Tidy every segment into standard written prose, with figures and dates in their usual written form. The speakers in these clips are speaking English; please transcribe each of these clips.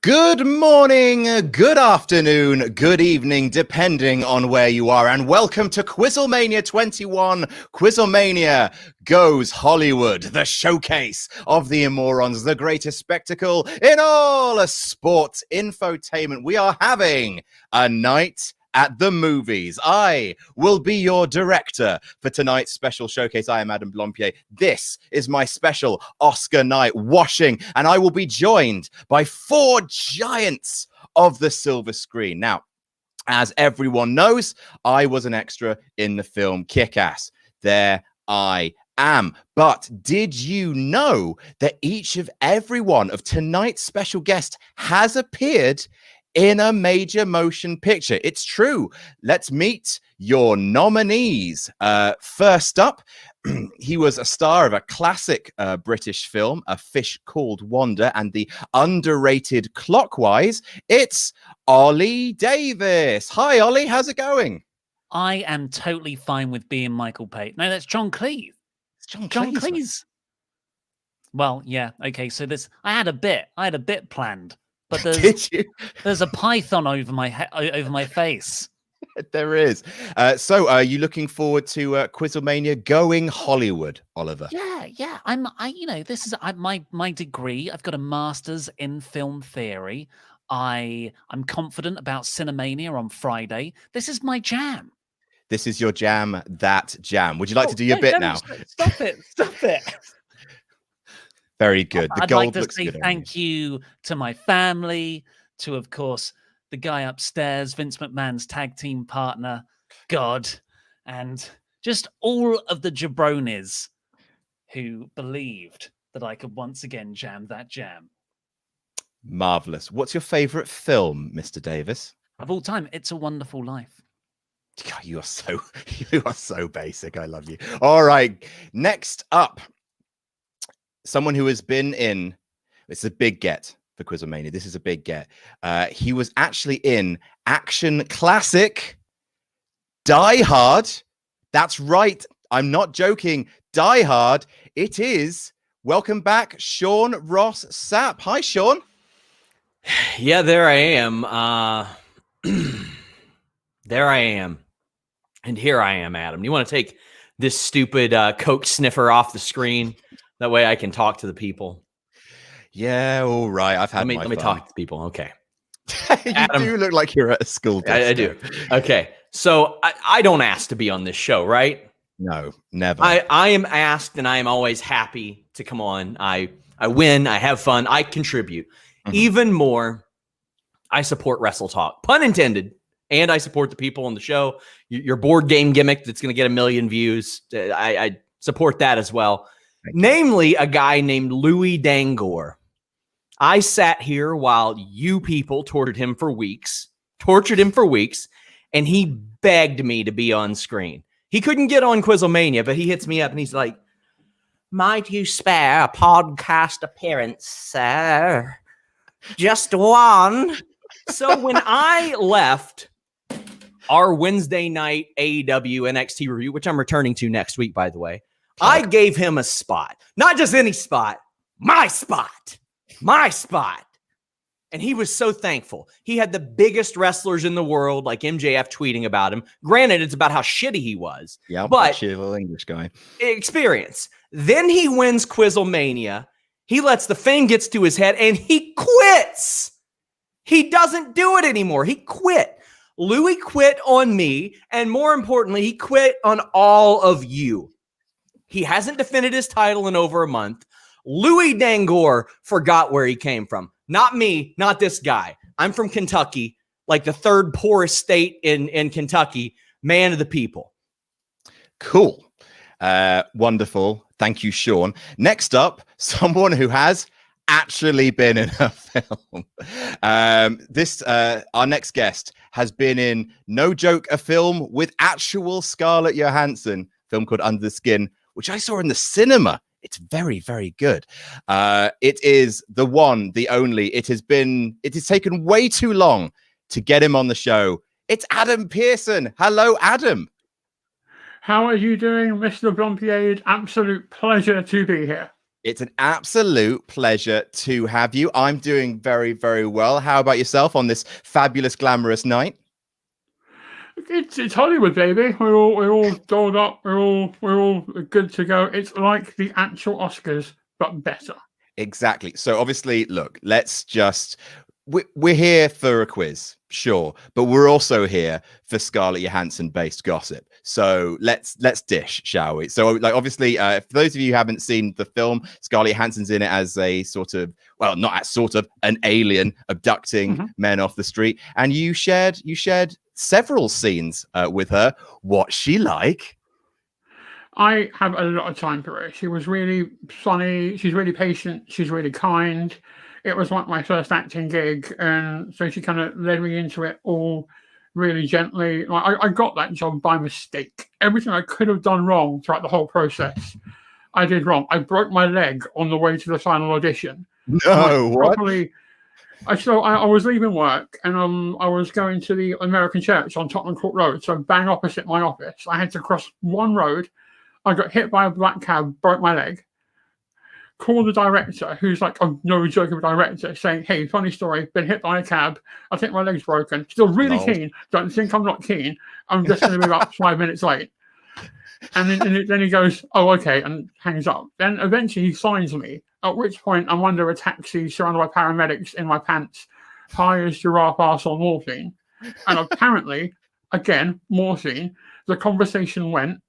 Good morning, good afternoon, good evening, depending on where you are, and welcome to QuizzleMania 21. QuizzleMania goes Hollywood, the showcase of the Immorons, the greatest spectacle in all sports infotainment. We are having a night at the movies. I will be your director for tonight's special showcase. I am Adam Blompier. This is my special Oscar night washing, and I will be joined by four giants of the silver screen. Now, as everyone knows, I was an extra in the film Kick-Ass. There I am. But did you know that every one of tonight's special guests has appeared in a major motion picture? It's true. Let's meet your nominees. First up, he was a star of a classic British film, A Fish Called Wanda, and the underrated Clockwise. It's Ollie Davis. Hi, Ollie. How's it going? I am totally fine with being Michael Pate. No, that's John Cleese. It's John Cleese. Well, yeah. Okay. So I had a bit planned. But there's a python over my face. There is. So are you looking forward to QuizzleMania going Hollywood, Oliver? Yeah. This is my degree. I've got a master's in film theory. I'm confident about Cinemania on Friday. This is my jam. This is your jam, that jam. Would you like to do your bit now? Stop it. Very good. I'd like to say thank you to my family, to, of course, the guy upstairs, Vince McMahon's tag team partner, God, and just all of the jabronis who believed that I could once again jam that jam. Marvelous. What's your favorite film, Mr. Davis? Of all time, It's a Wonderful Life. God, you are so basic. I love you. All right. Next up, someone who has been in, it's a big get for QuizzleMania. This is a big get. He was actually in action classic Die Hard. That's right. I'm not joking. Die Hard. It is. Welcome back, Sean Ross Sapp. Hi, Sean. Yeah, there I am. There I am. And here I am, Adam. You want to take this stupid Coke sniffer off the screen? That way I can talk to the people. Yeah, all right. I've had Let me talk to people. Okay. You Adam, do look like you're at a school. I do. Okay. So I don't ask to be on this show, right? No, never. I am asked, and I am always happy to come on. I win. I have fun. I contribute. Mm-hmm. Even more, I support Wrestle Talk. Pun intended. And I support the people on the show. Your board game gimmick that's going to get 1 million views. I support that as well. Namely, a guy named Louis Dangor. I sat here while you people tortured him for weeks, and he begged me to be on screen. He couldn't get on QuizzleMania, but he hits me up and he's like, "Might you spare a podcast appearance, sir? Just one." So when I left our Wednesday night AEW NXT review, which I'm returning to next week, by the way, I gave him a spot. Not just any spot. My spot. And he was so thankful. He had the biggest wrestlers in the world, like MJF tweeting about him. Granted, it's about how shitty he was. Yeah, but little English guy. Experience. Then he wins QuizzleMania. He lets the fame gets to his head, and he quits. He doesn't do it anymore. He quit. Louis quit on me, and more importantly, he quit on all of you. He hasn't defended his title in over a month. Louis Dangor forgot where he came from. Not me, not this guy. I'm from Kentucky, like the third poorest state in Kentucky, man of the people. Cool. Wonderful. Thank you, Sean. Next up, someone who has actually been in a film. Our next guest has been in, no joke, a film with actual Scarlett Johansson, film called Under the Skin, which I saw in the cinema. It's very, very good. It is the one, the only. It has taken way too long to get him on the show. It's Adam Pearson. Hello, Adam. How are you doing, Mr. Blompier? Absolute pleasure to be here. It's an absolute pleasure to have you. I'm doing very, very well. How about yourself on this fabulous, glamorous night? It's Hollywood, baby. We're all dolled up. We're all good to go. It's like the actual Oscars, but better. Exactly. So obviously, look, let's just we're here for a quiz, sure, but we're also here for Scarlett Johansson based gossip. So let's dish, shall we? So like obviously, for those of you who haven't seen the film, Scarlett Johansson's in it as a sort of, well, not as sort of, an alien abducting men off the street, and you shared several scenes with her. What's she like? I have a lot of time for her. She was really funny. She's really patient. She's really kind. It was like my first acting gig, and so she kind of led me into it all really gently. Like I got that job by mistake. Everything I could have done wrong throughout the whole process, I did wrong. I broke my leg on the way to the final audition. No, what? I was leaving work, and I was going to the American Church on Tottenham Court Road, so bang opposite my office. I had to cross one road. I got hit by a black cab, broke my leg. Called the director, who's like a no joke of a director, saying, "Hey, funny story, been hit by a cab. I think my leg's broken. Still really keen. Don't think I'm not keen. I'm just going to be about 5 minutes late." And then he goes, "Oh, okay," and hangs up. Then eventually he signs me, at which point I'm under a taxi surrounded by paramedics in my pants, high as giraffe arse on morphine. And apparently, again, morphine, the conversation went,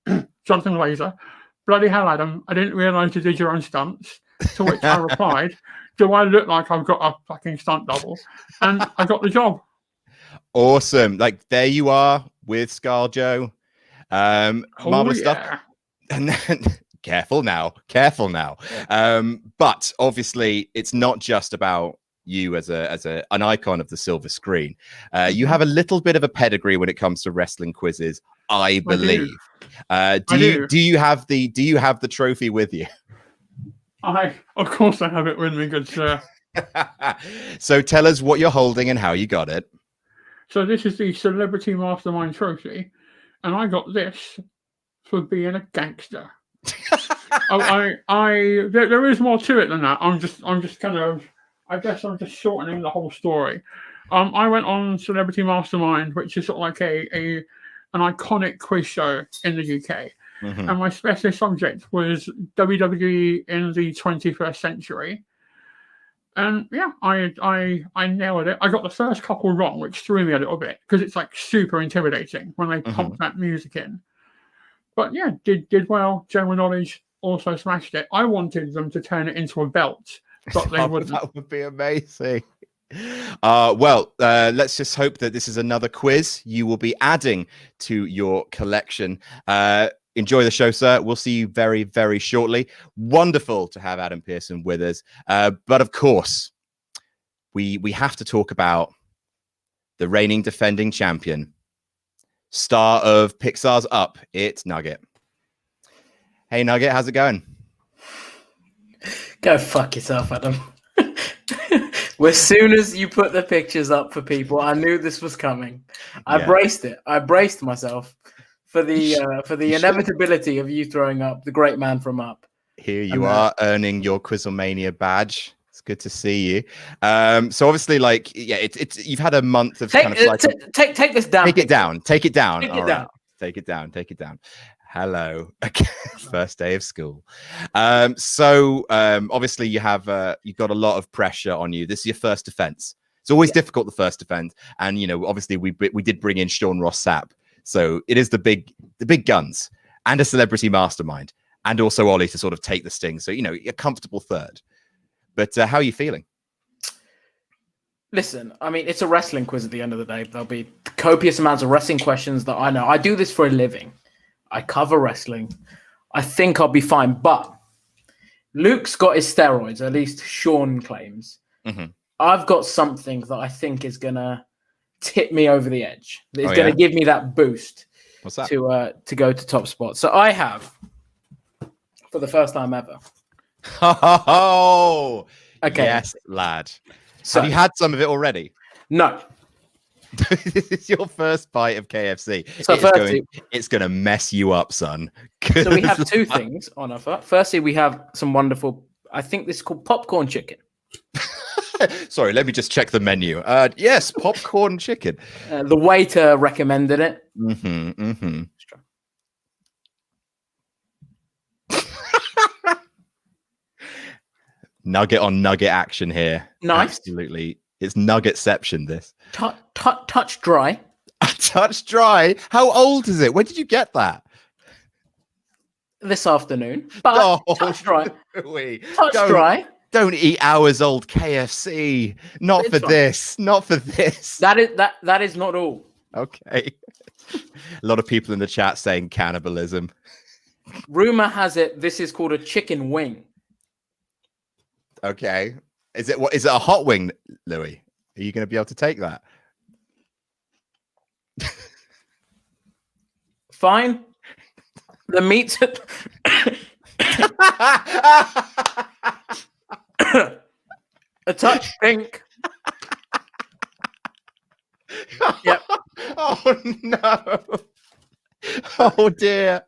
Jonathan Laser, "Bloody hell, Adam, I didn't realise you did your own stunts." To which I replied, "Do I look like I've got a fucking stunt double?" And I got the job. Awesome. Like, there you are with ScarJo. Marvelous stuff. And then careful now. But obviously it's not just about you as an icon of the silver screen. You have a little bit of a pedigree when it comes to wrestling quizzes, I believe. Do you have the trophy with you? Of course I have it with me, good sir. So tell us what you're holding and how you got it. So this is the Celebrity Mastermind trophy, and I got this for being a gangster. There is more to it than that. I'm just kind of, I guess I'm just shortening the whole story. I went on Celebrity Mastermind, which is sort of like an iconic quiz show in the UK. And my special subject was WWE in the 21st century. And yeah, I nailed it. I got the first couple wrong, which threw me a little bit because it's like super intimidating when they pump that music in. But yeah, did well. General knowledge, also smashed it. I wanted them to turn it into a belt, but they wouldn't. That would be amazing. Let's just hope that this is another quiz you will be adding to your collection. Enjoy the show, sir. We'll see you very, very shortly. Wonderful to have Adam Pearson with us. But of course, we have to talk about the reigning defending champion, star of Pixar's Up. It's Nugget. Hey, Nugget, how's it going? Go fuck yourself, Adam. As soon as you put the pictures up for people, I knew this was coming. I braced myself for the inevitability of you throwing up the great man from Up. Here you are earning your QuizzleMania badge. It's good to see you. So obviously, like, yeah, it's you've had a month of take this down. Take it down. Take it down. Take it down. Hello. First day of school. Obviously you've got a lot of pressure on you. This is your first defense. It's always difficult, the first defense. And obviously we did bring in Sean Ross Sapp. So it is the big guns and a celebrity mastermind, and also Ollie to sort of take the sting. So a comfortable third. But how are you feeling? Listen, I mean, it's a wrestling quiz at the end of the day. There'll be copious amounts of wrestling questions that I know. I do this for a living. I cover wrestling. I think I'll be fine. But Luke's got his steroids, at least Sean claims. I've got something that I think is going to tip me over the edge. It's going to give me that boost. What's that? To go to top spot. So I have, for the first time ever. Oh, okay. Yes, lad. So, have you had some of it already? No. This is your first bite of KFC. So it's going to mess you up, son. So we have two things on offer. Firstly, we have some wonderful I think this is called popcorn chicken. Sorry, let me just check the menu. Yes, popcorn chicken. The waiter recommended it. Nugget on nugget action here. Nice. Absolutely. It's nuggetception, this. Touch dry. Touch dry? How old is it? When did you get that? This afternoon. But touch dry. Touch dry. Don't eat hours old KFC. Not for this. Not for this. That is not all. Okay. A lot of people in the chat saying cannibalism. Rumor has it this is called a chicken wing. Okay. Is it a hot wing, Louis? Are you going to be able to take that? Fine. The meat's a touch pink. Yep. Oh no. Oh dear.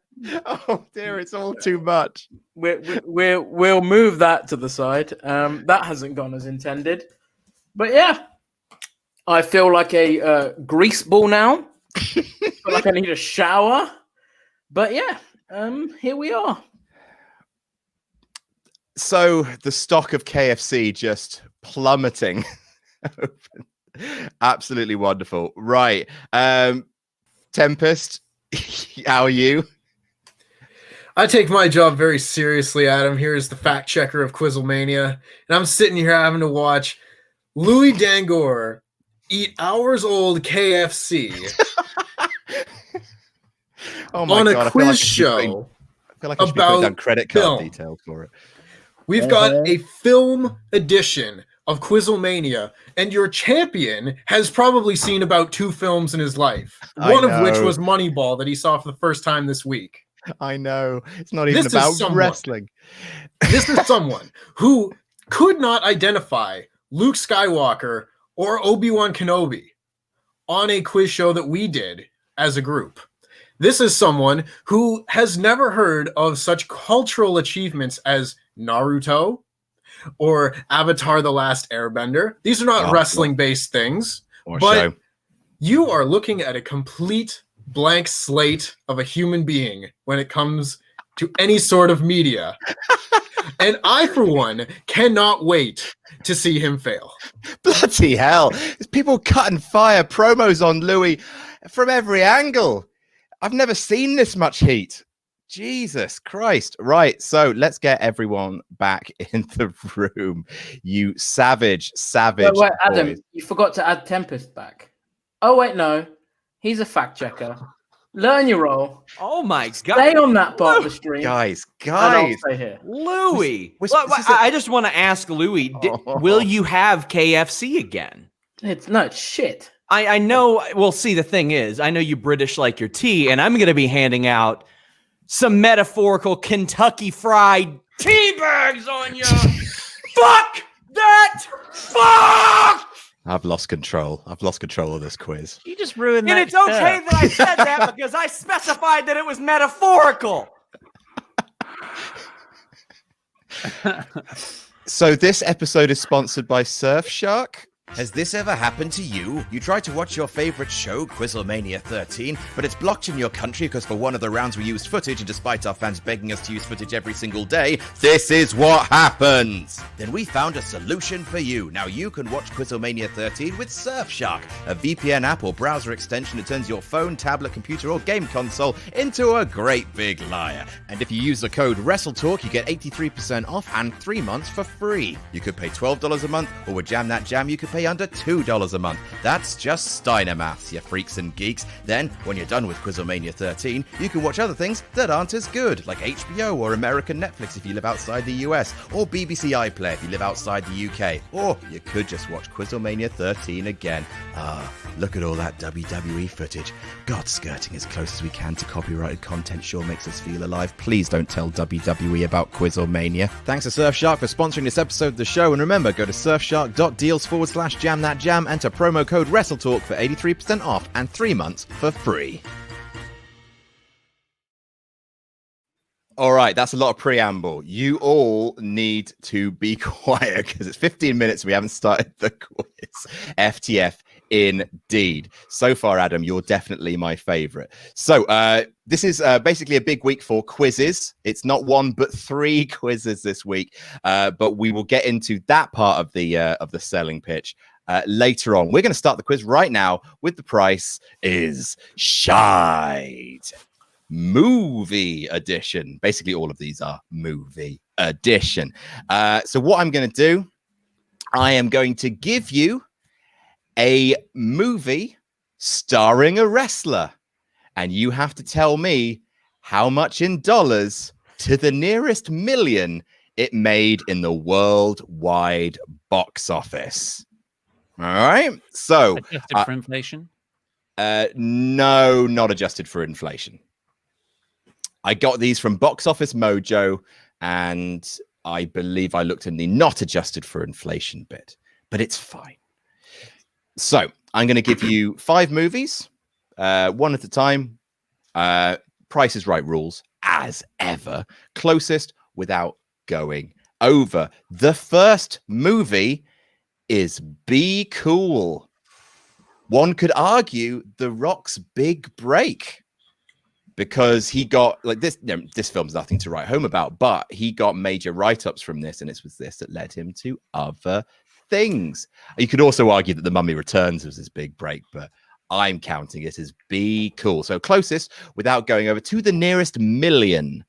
Oh dear, it's all too much. We'll move that to the side. That hasn't gone as intended. But yeah. I feel like a grease ball now. I feel like I need a shower. But yeah, here we are. So the stock of KFC just plummeting. Absolutely wonderful. Right. Tempest, how are you? I take my job very seriously, Adam. Here is the fact checker of QuizzleMania. And I'm sitting here having to watch Louis Dangor eat hours-old KFC on a quiz show. I feel like I should be putting down credit card details for it. We've got a film edition of QuizzleMania, and your champion has probably seen about 2 films in his life. One of which was Moneyball that he saw for the first time this week. I know. It's not even about wrestling. This is someone who could not identify Luke Skywalker or Obi-Wan Kenobi on a quiz show that we did as a group. This is someone who has never heard of such cultural achievements as Naruto or Avatar: The Last Airbender. These are not wrestling-based things, but you are looking at a complete blank slate of a human being when it comes to any sort of media. And I, for one, cannot wait to see him fail. Bloody hell. There's people cutting fire promos on Louis from every angle. I've never seen this much heat. Jesus Christ. Right, so let's get everyone back in the room. You savage. Wait, Adam, you forgot to add Tempest back. Oh, wait, no. He's a fact checker. Learn your role. Oh my God! Stay on that part of the stream, guys. And I'll stay here. Louis, I just want to ask Louis: will you have KFC again? It's shit. I know. Well, see, the thing is, I know you British like your tea, and I'm going to be handing out some metaphorical Kentucky Fried tea bags on you. Fuck that! Fuck! I've lost control. I've lost control of this quiz. You just ruined that. And it's okay that I said that because I specified that it was metaphorical. So this episode is sponsored by Surfshark. Has this ever happened to you? You try to watch your favorite show, QuizzleMania 13, but it's blocked in your country because for one of the rounds we used footage, and despite our fans begging us to use footage every single day, this is what happens! Then we found a solution for you. Now you can watch QuizzleMania 13 with Surfshark, a VPN app or browser extension that turns your phone, tablet, computer, or game console into a great big liar. And if you use the code WrestleTalk, you get 83% off and 3 months for free. You could pay $12 a month, or with Jam That Jam, you could pay under $2 a month. That's just Steiner maths, you freaks and geeks. Then, when you're done with QuizzleMania 13, you can watch other things that aren't as good, like HBO or American Netflix if you live outside the US, or BBC iPlayer if you live outside the UK. Or you could just watch QuizzleMania 13 again. Look at all that WWE footage. God, skirting as close as we can to copyrighted content sure makes us feel alive. Please don't tell WWE about QuizzleMania. Thanks to Surfshark for sponsoring this episode of the show, and remember, go to surfshark.deals/jamthatjam, enter promo code WrestleTalk for 83% off and 3 months for free. All right, that's a lot of preamble. You all need to be quiet because it's 15 minutes and we haven't started the quiz. FTF indeed. So far, Adam, you're definitely my favorite. So this is basically a big week for quizzes. It's not one, but 3 quizzes this week. But we will get into that part of the selling pitch later on. We're going to start the quiz right now with the price is shite. Movie edition. Basically, all of these are movie edition. So what I'm going to do, I am going to give you a movie starring a wrestler, and you have to tell me how much in dollars to the nearest million it made in the worldwide box office. All right. So Adjusted for inflation? No, not adjusted for inflation. I got these from Box Office Mojo, and I believe I looked in the not adjusted for inflation bit, but it's fine. So I'm going to give you 5 movies, one at a time. Price is Right rules, as ever. Closest without going over. The first movie is Be Cool. One could argue The Rock's big break, because he got like this. This film's nothing to write home about, but he got major write-ups from this, and it was this that led him to other things. You could also argue that The Mummy Returns was his big break, but I'm counting it as Be Cool. So closest without going over to the nearest million,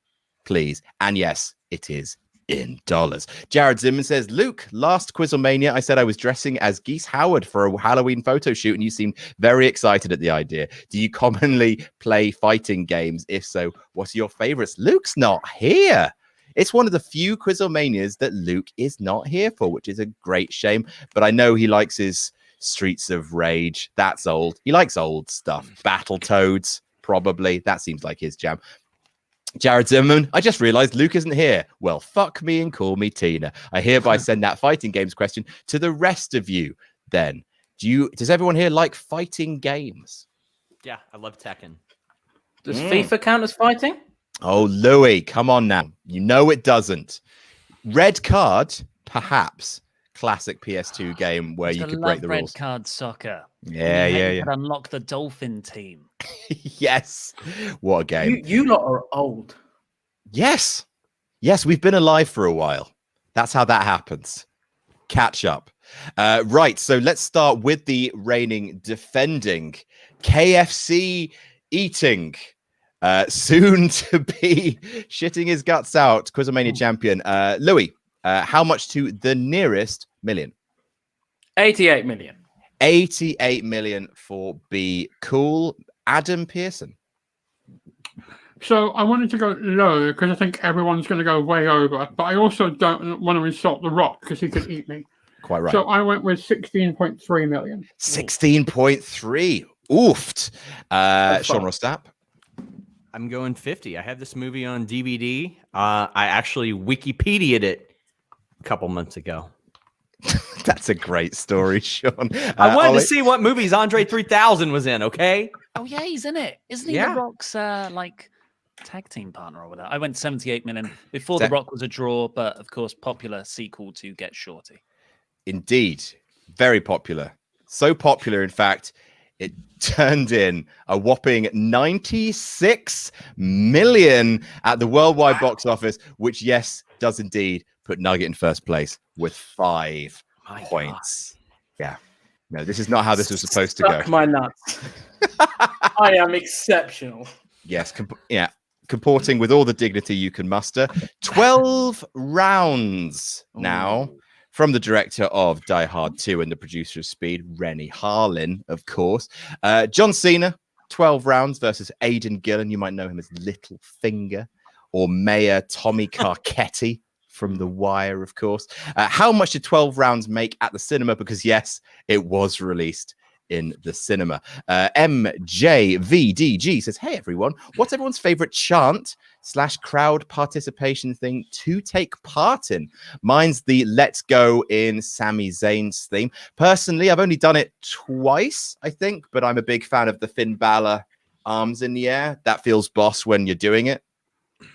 please. And yes, it is in dollars. Jared Zimmerman says, Luke, last QuizzleMania, I said I was dressing as Geese Howard for a Halloween photo shoot, and you seemed very excited at the idea. Do you commonly play fighting games? If so, what are your favorites? Luke's not here. It's one of the few QuizzleManias that Luke is not here for, which is a great shame. But I know he likes his Streets of Rage. That's old. He likes old stuff. Battletoads, probably. That seems like his jam. Jared Zimmerman, I just realized Luke isn't here. Well, fuck me and call me Tina. I hereby send that fighting games question to the rest of you then. Does everyone here like fighting games? Yeah, I love Tekken. Does FIFA count as fighting? Oh, Louis, come on now. You know it doesn't. Red Card, perhaps. Classic PS2 game where you could break the rules. Red Card Soccer. Yeah. You could unlock the Dolphin team. Yes. What a game. You lot are old. Yes, we've been alive for a while. That's how that happens. Catch up. Right, so let's start with the reigning defending KFC eating, soon to be shitting his guts out, QuizzleMania champion. Louis, how much to the nearest million? 88 million. 88 million for Be Cool. Adam Pearson. So I wanted to go low because I think everyone's going to go way over, but I also don't want to insult The Rock because he could eat me. Quite right. So I went with 16.3 million. 16.3. Oofed. Sean Ross Sapp. I'm going 50. I have this movie on DVD. I actually Wikipedia'd it a couple months ago. That's a great story, Sean. I wanted Ollie? to see what movies Andre 3000 was in, okay? Oh, yeah, he's in it. Isn't he Yeah. The Rock's tag team partner or whatever? I went 78 million. Before The Rock was a draw, but of course, popular sequel to Get Shorty. Indeed. Very popular. So popular, in fact, it turned in a whopping 96 million at the worldwide box office, which, yes, does indeed put Nugget in first place with 5 points. Yeah. No, this is not how this was supposed to go. Suck my nuts. I am exceptional. Yes, comporting with all the dignity you can muster. 12 rounds now from the director of Die Hard 2 and the producer of Speed, Rennie Harlin, of course. John Cena, 12 rounds versus Aidan Gillen. You might know him as Littlefinger, or Mayor Tommy Carcetti from The Wire, of course. How much did 12 rounds make at the cinema? Because, yes, it was released in the cinema. MJVDG says, hey, everyone, what's everyone's favorite chant / crowd participation thing to take part in? Mine's the Let's Go in Sami Zayn's theme. Personally, I've only done it twice, I think, but I'm a big fan of the Finn Balor arms in the air. That feels boss when you're doing it.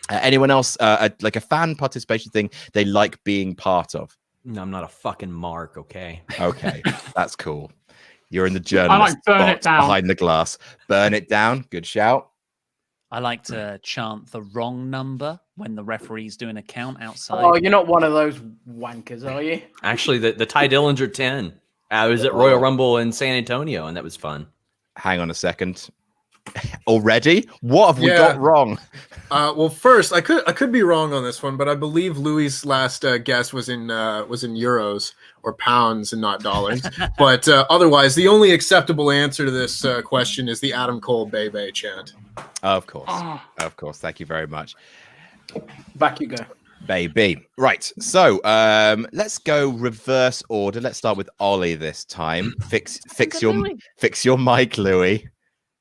Anyone else like a fan participation thing they like being part of? No, I'm not a fucking mark, okay? Okay, that's cool. You're in the journalist burn it box down. behind the glass. Burn it down. Good shout. I like to chant the wrong number when the referee's doing a count outside. Oh, you're not one of those wankers, are you? Actually, the Ty Dillinger 10. I was at Royal Rumble in San Antonio, and that was fun. Hang on a second. Already? What have we got wrong? Well, first, I could be wrong on this one, but I believe Louis' last guess was in euros or pounds and not dollars. But otherwise, the only acceptable answer to this question is the Adam Cole Bebe chant. Of course. Of course. Thank you very much. Back you go. Baby. Right. So let's go reverse order. Let's start with Ollie this time. Fix your mic, Louis.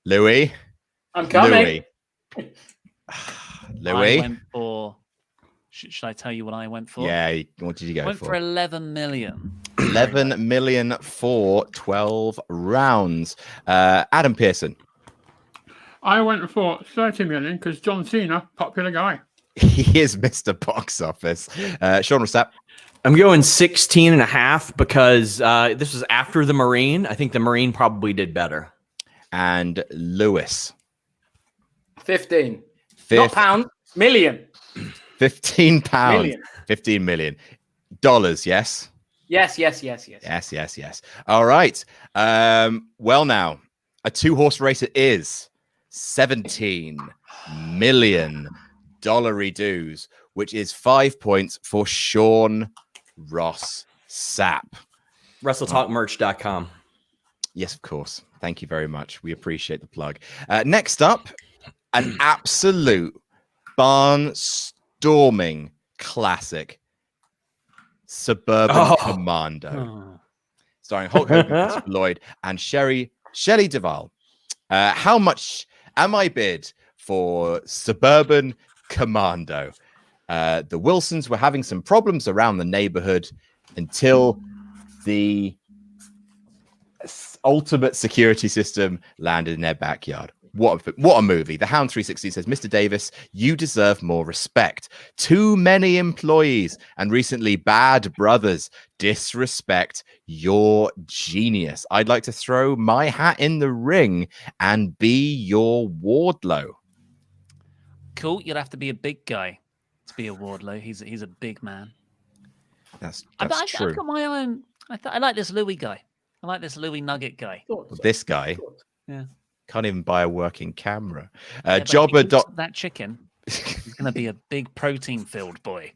Louis. I'm coming. Louis. I went for. Should I tell you what I went for? Yeah. What did you go I went for 11 million. 11 million for 12 rounds. Adam Pearson. I went for 30 million because John Cena, popular guy. He is Mr. Box Office. Sean Ross Sapp. I'm going 16 and a half because this was after the Marine. I think the Marine probably did better. And Lewis. 15. Not pounds. Million. 15 pounds. Million. 15 million. Dollars, yes? Yes. Yes. All right. Well, now, a 2-horse race it is. $17 million dues, which is 5 points for Sean Ross Sapp. WrestleTalkMerch.com. Yes, of course. Thank you very much. We appreciate the plug. Next up, an absolute barnstorming classic, Suburban Commando, starring Hulk Hogan, Christopher Lloyd, and Shelley Duvall. How much am I bid for Suburban Commando? The Wilsons were having some problems around the neighborhood until the ultimate security system landed in their backyard. What a movie. The Hound 360 says, Mr. Davis, you deserve more respect. Too many employees and recently bad brothers disrespect your genius. I'd like to throw my hat in the ring and be your Wardlow. Cool. You'd have to be a big guy to be a Wardlow. He's a big man. That's I've true. got my own. I like this Louis guy. I like this Louis Nugget guy. This guy Yeah. can't even buy a working camera. Yeah, Jobber that chicken is going to be a big protein-filled boy.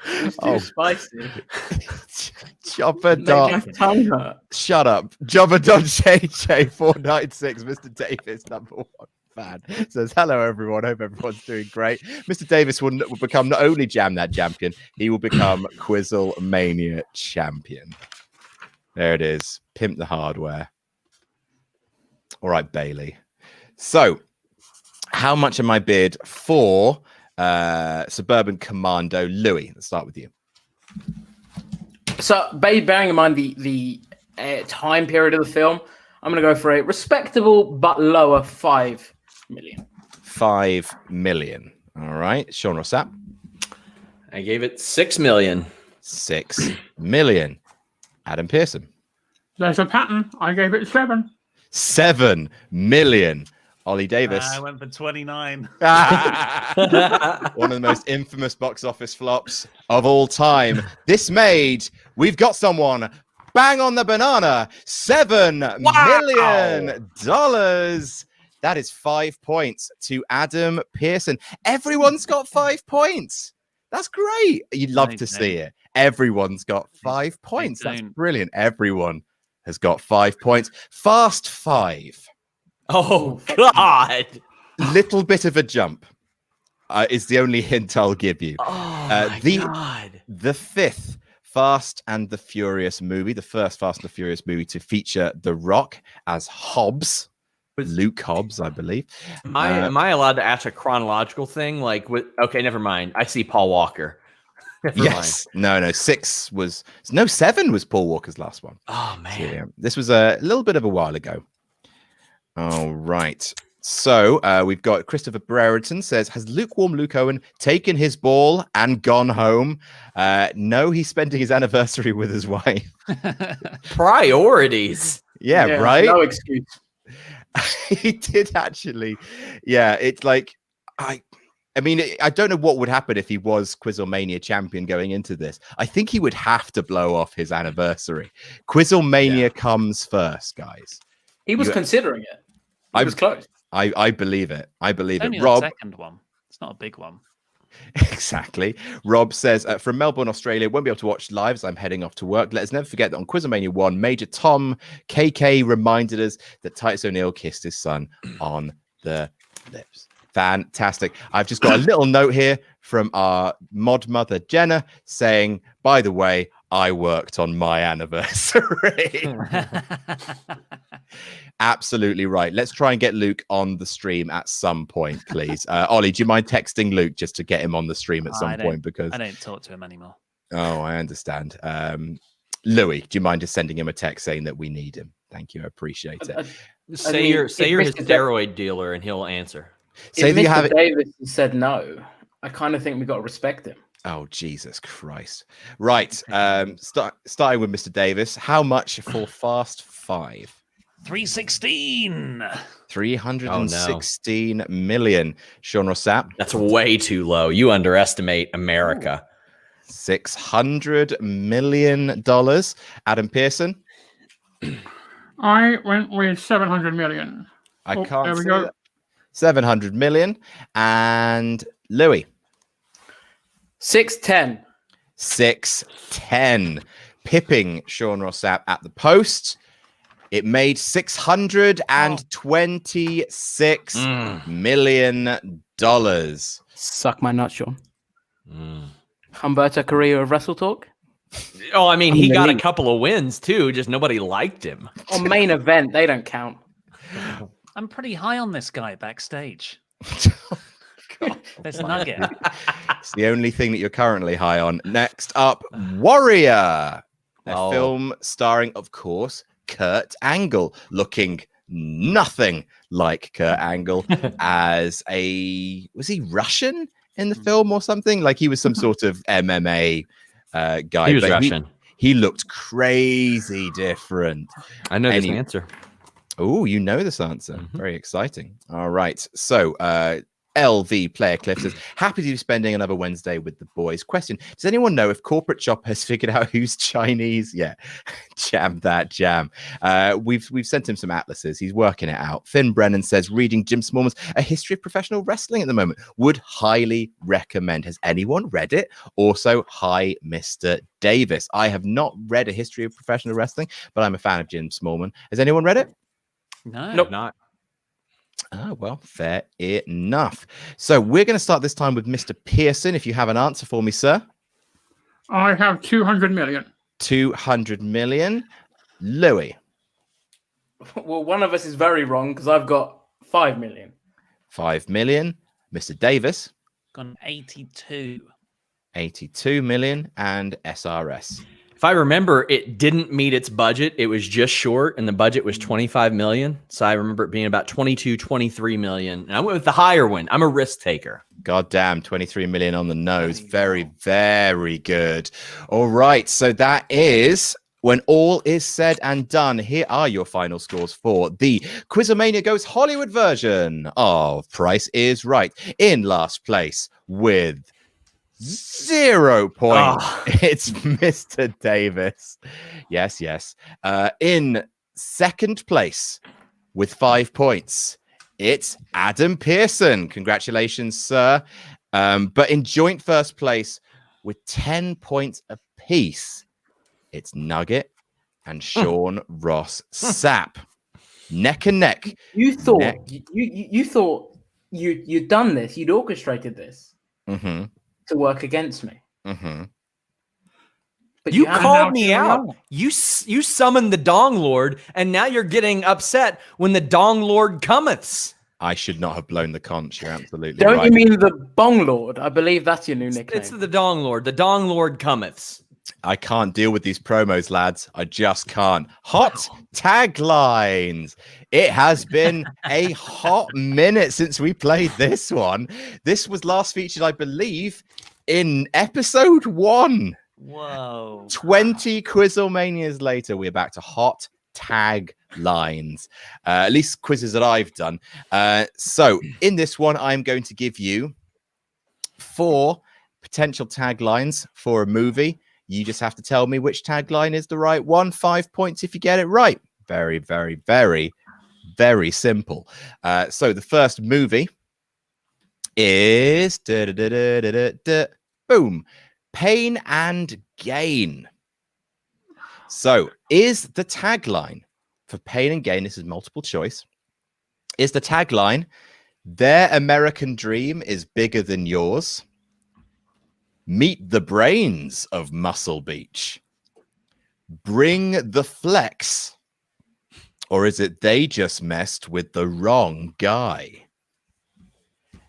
It's too spicy. Jobber Make dot. my tongue hurt. Shut up. Jobber dot JJ496. Mr. Davis, number 1 fan, says, hello everyone. Hope everyone's doing great. Mr. Davis will become not only Jam That Champion, he will become QuizzleMania champion. There it is. Pimp the hardware. All right, Bailey. So, how much am I bid for Suburban Commando? Louis, let's start with you. So, bearing in mind the time period of the film, I'm going to go for a respectable but lower 5 million. 5 million. All right. Sean Ross Sapp. I gave it 6 million. 6 million. Adam Pearson. There's a pattern. I gave it 7. 7 million. Ollie Davis. I went for 29. One of the most infamous box office flops of all time. This made, we've got someone bang on the banana, $7 million. That is 5 points to Adam Pearson. Everyone's got 5 points. That's great. You'd love to see it. Everyone's got 5 points. That's brilliant. Everyone has got 5 points. Fast 5. Oh, God. Little bit of a jump is the only hint I'll give you. Oh, my God. The 5th Fast and the Furious movie, the first Fast and the Furious movie to feature The Rock as Hobbs. Luke Hobbs, I believe. Am I allowed to ask a chronological thing? Okay, never mind. I see Paul Walker. Yes. No. 7 was Paul Walker's last one. Oh, man. So, yeah, this was a little bit of a while ago. All right. So we've got Christopher Brereton says, has lukewarm Luke Owen taken his ball and gone home? No, he's spending his anniversary with his wife. Priorities. Yeah, right? No excuse. He did actually. Yeah, it's like, I mean, I don't know what would happen if he was QuizzleMania champion going into this. I think he would have to blow off his anniversary. QuizzleMania comes first, guys. He was considering it. He was close. I believe it. I believe Only it. the Rob, second one. It's not a big one. exactly. Rob says, from Melbourne, Australia, won't be able to watch live as I'm heading off to work. Let us never forget that on QuizzleMania 1, Major Tom KK reminded us that Titus O'Neill kissed his son on the lips. Fantastic. I've just got a little note here from our mod mother, Jenna, saying, by the way, I worked on my anniversary. Absolutely right. Let's try and get Luke on the stream at some point, please. Ollie, do you mind texting Luke just to get him on the stream at some point? Because I don't talk to him anymore. Oh, I understand. Louis, do you mind just sending him a text saying that we need him? Thank you. I appreciate it. Say you're his steroid dealer and he'll answer. If Mr. Davis said no, I kind of think we got to respect him. Oh, Jesus Christ. Right. Starting with Mr. Davis, how much for Fast 5? 316. 316 million. Sean Ross Sapp. That's way too low. You underestimate America. $600 million. Adam Pearson. I went with 700 million. I can't there we see go. that. 700 million. And Louis. 610. 610. Pipping Sean Ross Sapp at the post. It made $626 million. Suck my nut, Sean. Humberto Carrillo of Wrestle Talk. Oh, I mean, he got a couple of wins too. Just nobody liked him. On main event, they don't count. I'm pretty high on this guy backstage. There's Nugget. It's the only thing that you're currently high on. Next up, Warrior. A film starring, of course, Kurt Angle, looking nothing like Kurt Angle as was he Russian in the film or something? Like he was some sort of MMA guy. He was Russian. He looked crazy different. I know this answer. Oh, you know this answer. Very exciting. All right. So, LV Player Cliff says, happy to be spending another Wednesday with the boys. Question, does anyone know if Corporate Shop has figured out who's Chinese? Yeah, jam that jam. We've sent him some atlases. He's working it out. Finn Brennan says, reading Jim Smallman's A History of Professional Wrestling at the moment. Would highly recommend. Has anyone read it? Also, hi, Mr. Davis. I have not read A History of Professional Wrestling, but I'm a fan of Jim Smallman. Has anyone read it? No. Nope. Not. Ah, well, fair enough. So we're going to start this time with Mr. Pearson. If you have an answer for me, sir. I have 200 million. 200 million. Louis. Well, one of us is very wrong because I've got 5 million. 5 million. Mr. Davis. Gone 82. 82 million. And SRS. If I remember, it didn't meet its budget. It was just short, and the budget was 25 million. So I remember it being about 22, 23 million. And I went with the higher one. I'm a risk taker. God damn, 23 million on the nose. Very, very good. All right. So that is, when all is said and done, here are your final scores for the QuizzleMania Goes Hollywood version of Price is Right. In last place with 0 points. It's Mr. Davis. Yes. In second place with 5 points, it's Adam Pearson. Congratulations, sir. But in joint first place with 10 points apiece, it's Nugget and Sean Ross Sapp. Neck and neck. You thought you thought you'd done this, you'd orchestrated this. Mm-hmm. To work against me. Mm-hmm. But you called me out. You summoned the Dong Lord, and now you're getting upset when the Dong Lord cometh. I should not have blown the conch. You're absolutely Don't right. you mean the Bong Lord? I believe that's your new nickname. It's the Dong Lord. The Dong Lord cometh. I can't deal with these promos, lads. I just can't. Hot taglines. It has been a hot minute since we played this one. This was last featured, I believe, in episode 1. Whoa. 20 QuizzleManias later, we're back to hot taglines. At least quizzes that I've done. So in this one, I'm going to give you 4 potential taglines for a movie. You just have to tell me which tagline is the right one. 5 points if you get it right. Very, very, very, very simple. So the first movie is boom, Pain and Gain. So is the tagline for Pain and Gain, this is multiple choice, is the tagline, their American dream is bigger than yours? Meet the brains of Muscle Beach. Bring the flex. Or is it they just messed with the wrong guy?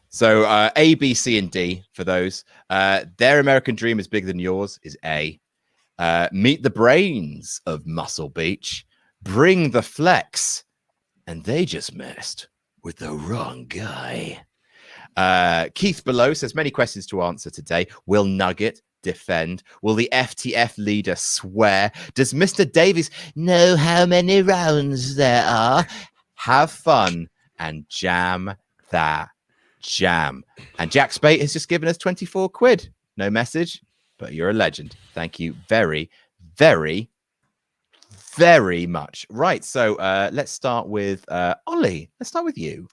So A, B, C, and D for those. Their American dream is bigger than yours is A. Meet the brains of Muscle Beach. Bring the flex. And they just messed with the wrong guy. Keith below says many questions to answer today. Will Nugget defend? Will the FTF leader swear? Does Mr. Davis know how many rounds there are? Have fun and jam that jam. And Jack Spate has just given us 24 quid. No message, but you're a legend. Thank you very, very, very much. Right, so let's start with Ollie. Let's start with you.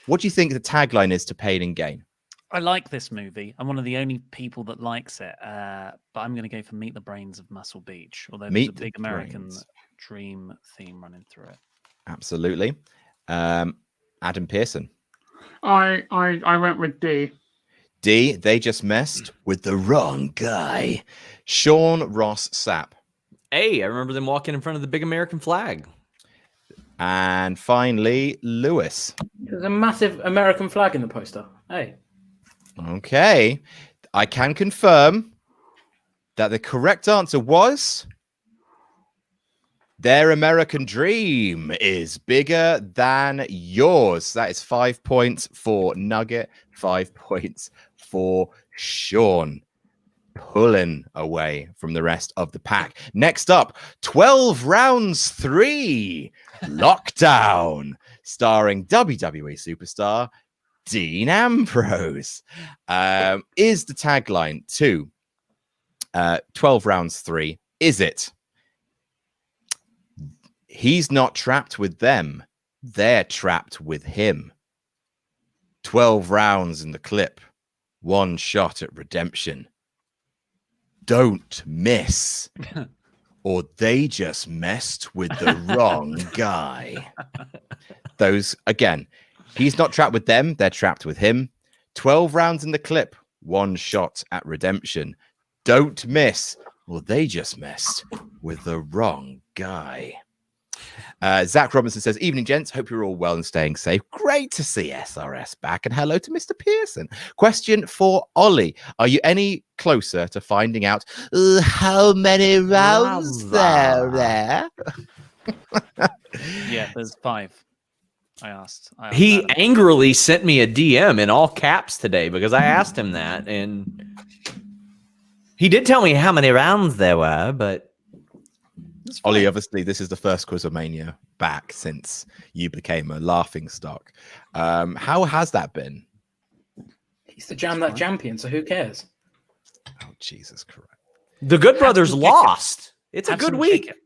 What do you think the tagline is to Pain and Gain? I like this movie. I'm one of the only people that likes it. But I'm going to go for Meet the Brains of Muscle Beach, although there's a big American dream theme running through it. Absolutely. Adam Pearson. I went with D. D, they just messed with the wrong guy. Sean Ross Sapp. Hey, I remember them walking in front of the big American flag. And finally, Lewis. There's a massive American flag in the poster. Hey. Okay. I can confirm that the correct answer was their American dream is bigger than yours. That is 5 points for Nugget, 5 points for Sean. Pulling away from the rest of the pack. Next up, 12 rounds 3, Lockdown, starring WWE superstar Dean Ambrose. Is the tagline to 12 rounds 3, is it? He's not trapped with them. They're trapped with him. 12 rounds in the clip. 1 shot at redemption. Don't miss. Or they just messed with the wrong guy. Those, again, he's not trapped with them. They're trapped with him. 12 rounds in the clip. 1 shot at redemption. Don't miss. Or they just messed with the wrong guy. Zach Robinson says, evening, gents. Hope you're all well and staying safe. Great to see SRS back. And hello to Mr. Pearson. Question for Ollie. Are you any closer to finding out how many rounds there are there? Yeah, there's 5. I asked He Adam. angrily sent me a DM in all caps today because I asked him that. And he did tell me how many rounds there were, but Ollie, obviously, this is the first QuizzleMania back since you became a laughing stock. How has that been? He's the Jam That champion, so who cares? Oh, Jesus Christ. the Good Brothers some lost. It's a Have good some week. chicken.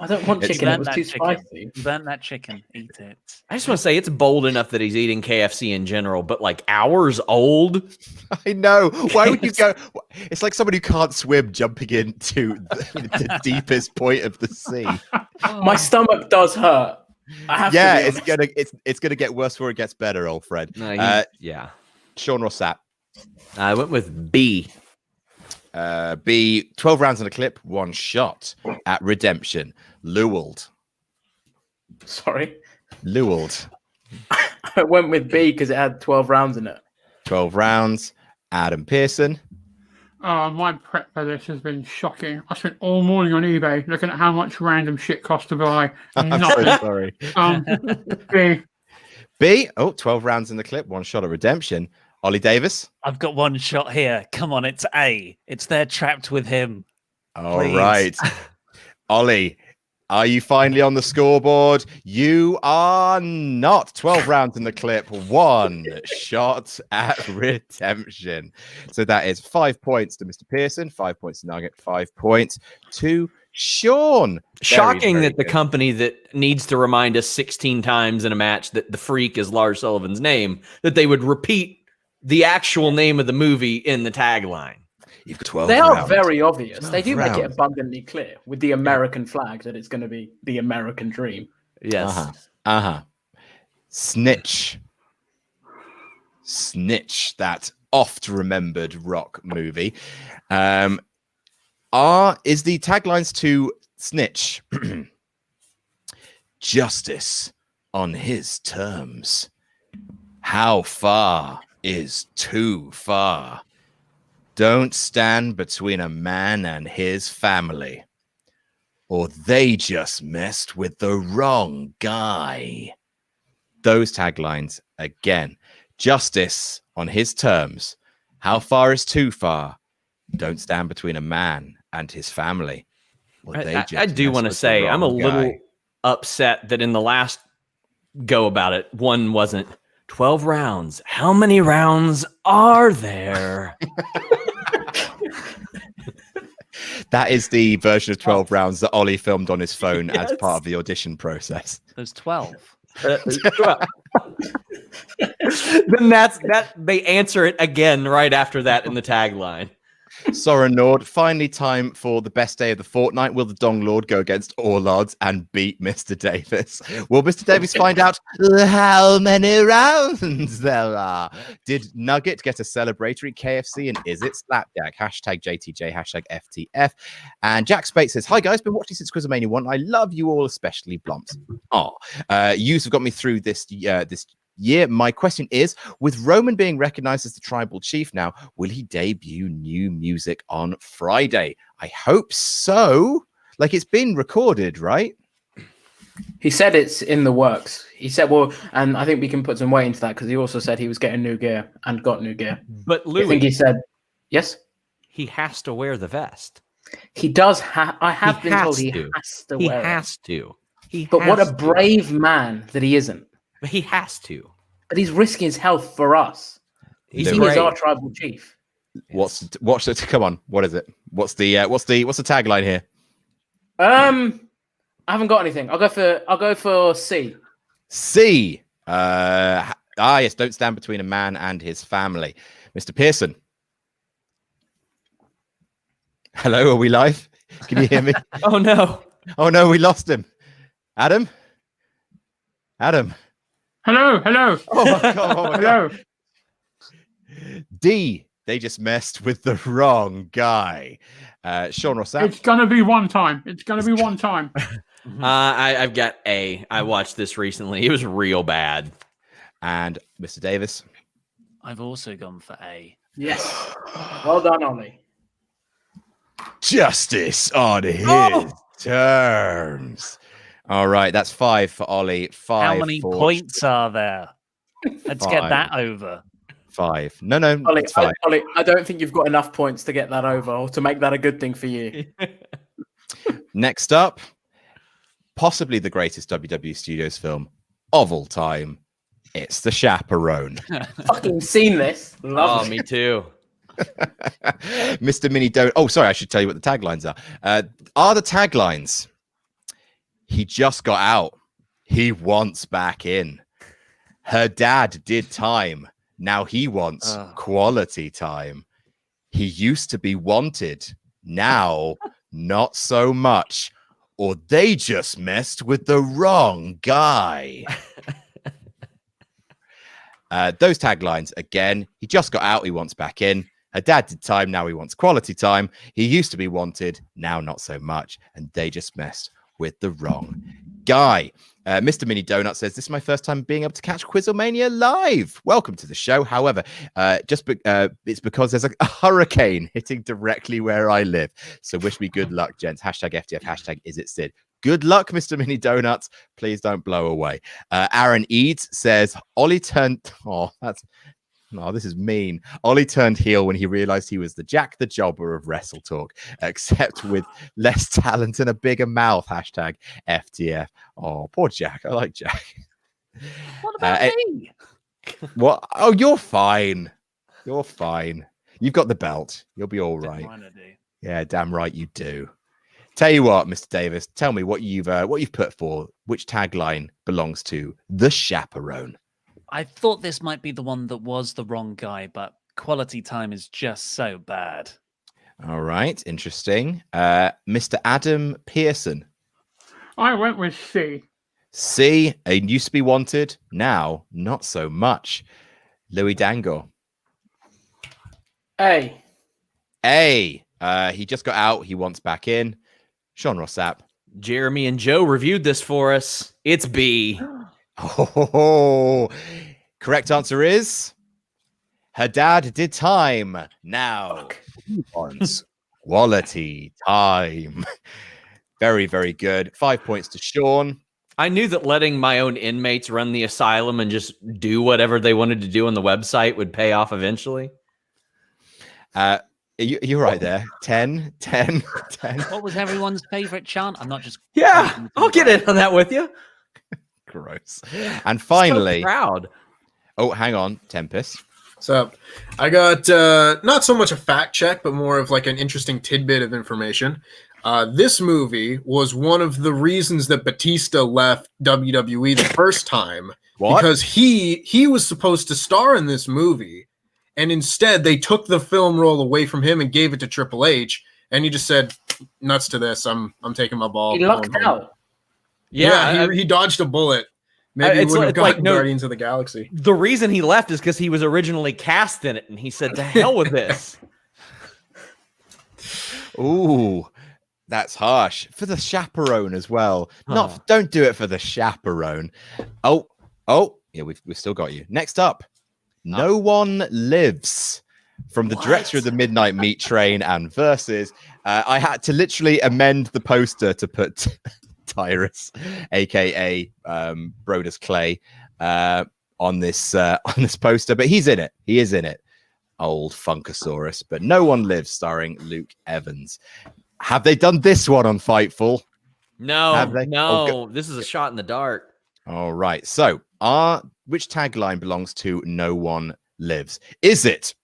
I don't want It's chicken. It Burn was that too chicken. spicy. Burn that chicken. Eat it. I just want to say it's bold enough that he's eating KFC in general, but like hours old. I know. Why would you go? It's like somebody who can't swim jumping into the deepest point of the sea. My stomach does hurt. I have Yeah, to be honest. it's gonna get worse before it gets better, old friend. Yeah. Sean Ross Sapp. I went with B. B, 12 rounds in a clip, 1 shot at redemption. Lewald. Sorry. Lewald. I went with B because it had 12 rounds in it. 12 rounds. Adam Pearson. My prep for this has been shocking. I spent all morning on eBay looking at how much random shit costs to buy. I'm so Nothing. sorry. B. B. Oh, 12 rounds in the clip. One shot at redemption. Ollie Davis. I've got one shot here. Come on, it's A. It's there trapped with him. All Please. right. Ollie, are you finally on the scoreboard? You are not. 12 rounds in the clip. One shot at redemption. So that is 5 points to Mr. Pearson, 5 points to Nugget, 5 points to Sean. Shocking Very that the good. company that needs to remind us 16 times in a match that the freak is Lars Sullivan's name, that they would repeat the actual name of the movie in the tagline. You've got 12 They are rounds. very obvious. They do make it rounds. abundantly clear with the American flag that it's going to be the American dream. Yes. Uh-huh. Snitch. Snitch, that oft-remembered rock movie. Is the taglines to Snitch justice on his terms? How far is too far? Don't stand between a man and his family, or they just messed with the wrong guy. Those taglines again. Justice on his terms. How far is too far? Don't stand between a man and his family. Or they I just do messed want to with the say I'm a wrong little guy. upset that in the last go about it, one wasn't 12 rounds. How many rounds are there? That is the version of 12 rounds that Ollie filmed on his phone as Yes. part of the audition process. There's 12. Then they answer it again right after that in the tagline. Soren Nord, finally time for the best day of the fortnight. Will the Dong Lord go against all odds and beat Mr. Davis? Will Mr. Davis find out how many rounds there are? Did Nugget get a celebratory KFC and is it slapjack? Hashtag JTJ, hashtag FTF. And Jack Spate says, hi guys, been watching since QuizzleMania 1. I love you all, especially Blumps. Yous have got me through this year. My question is, with Roman being recognized as the tribal chief now, will he debut new music on Friday? I hope so. Like, it's been recorded, right? He said it's in the works. He said, well, and I think we can put some weight into that because he also said he was getting new gear and got new gear. But I think Louis, he said, yes, he has to wear the vest. he does. I have He been told has he to. has to He wear it. has to. But what a has to. brave man that he isn't. But he has to. But he's risking his health for us. He's He is brave. our tribal chief. Watch it. Come on. What is it? What's the tagline here? I haven't got anything. I'll go for C. C. Yes, don't stand between a man and his family. Mr. Pearson. Hello, are we live? Can you hear me? Oh no. Oh no, we lost him. Adam? Hello. Oh my god, oh my Hello. god. D. They just messed with the wrong guy. Sean Ross Sapp. It's gonna be one time. I've got A. I watched this recently. It was real bad. And Mr. Davis. I've also gone for A. Yes. Well done, Ollie. Justice on his terms. All right, that's 5 for Ollie. 5 How many for points are there? Let's get 5. that over. 5. No, Ollie, it's 5. Ollie, I don't think you've got enough points to get that over or to make that a good thing for you. Next up, possibly the greatest WWE Studios film of all time. It's The Chaperone. Fucking seen this. Love Oh, it. me too. Mr. Mini Don't. Oh, sorry, I should tell you what the taglines are. Are the taglines? He just got out. He wants back in. Her dad did time. Now he wants quality time. He used to be wanted. Now, not so much. Or they just messed with the wrong guy. Those taglines, again, he just got out. He wants back in. Her dad did time. Now he wants quality time. He used to be wanted. Now not so much. And they just messed with the wrong guy. Mr. Mini Donut says, this is my first time being able to catch QuizzleMania live. Welcome to the show. However, it's because there's a hurricane hitting directly where I live. So wish me good luck, gents. Hashtag FTF, hashtag is it Sid. Good luck, Mr. Mini Donuts. Please don't blow away. Aaron Eads says, Ollie turned... Oh, this is mean. Ollie turned heel when he realized he was the Jack the Jobber of Wrestle Talk, except with less talent and a bigger mouth. Hashtag FTF. Oh, poor Jack. I like Jack. What about me? What? Oh, you're fine. You're fine. You've got the belt. You'll be all right. Yeah, damn right you do. Tell you what, Mr. Davis, tell me what you've put for. Which tagline belongs to the chaperone? I thought this might be the one that was the wrong guy, but quality time is just so bad. All right, interesting. Mr. Adam Pearson. I went with C. C, it used to be wanted, now not so much. Louis Dango. A. A. He just got out. He wants back in. Sean Ross Sapp. Jeremy and Joe reviewed this for us. It's B. Oh, correct answer is her dad did time. Now he wants quality time. Very, very good. 5 points to Sean. I knew that letting my own inmates run the asylum and just do whatever they wanted to do on the website would pay off eventually. You're right there. 10. What was everyone's favorite chant? I'm not just... Yeah, I'll get in on that with you. Gross. And finally... So proud. Oh, hang on. Tempest. So I got not so much a fact check, but more of like an interesting tidbit of information. This movie was one of the reasons that Batista left WWE the first time. What? Because he was supposed to star in this movie, and instead they took the film role away from him and gave it to Triple H, and he just said, "Nuts to this! I'm taking my ball." He lucked out. Yeah, he dodged a bullet. Maybe he it's would have like gotten no- Guardians of the Galaxy. The reason he left is because he was originally cast in it, and he said, "To hell with this." Ooh, that's harsh. For the chaperone as well. Don't do it for the chaperone. Oh, yeah, we've still got you. Next up, No One Lives. From the director of the Midnight Meat Train and Versus. I had to literally amend the poster to put Tyrus, aka Brodus Clay, on this poster, but he's in it. He is in it. Old Funkasaurus. But No One Lives, starring Luke Evans. Have they done this one on Fightful? No. This is a shot in the dark. All right. So, which tagline belongs to No One Lives? Is it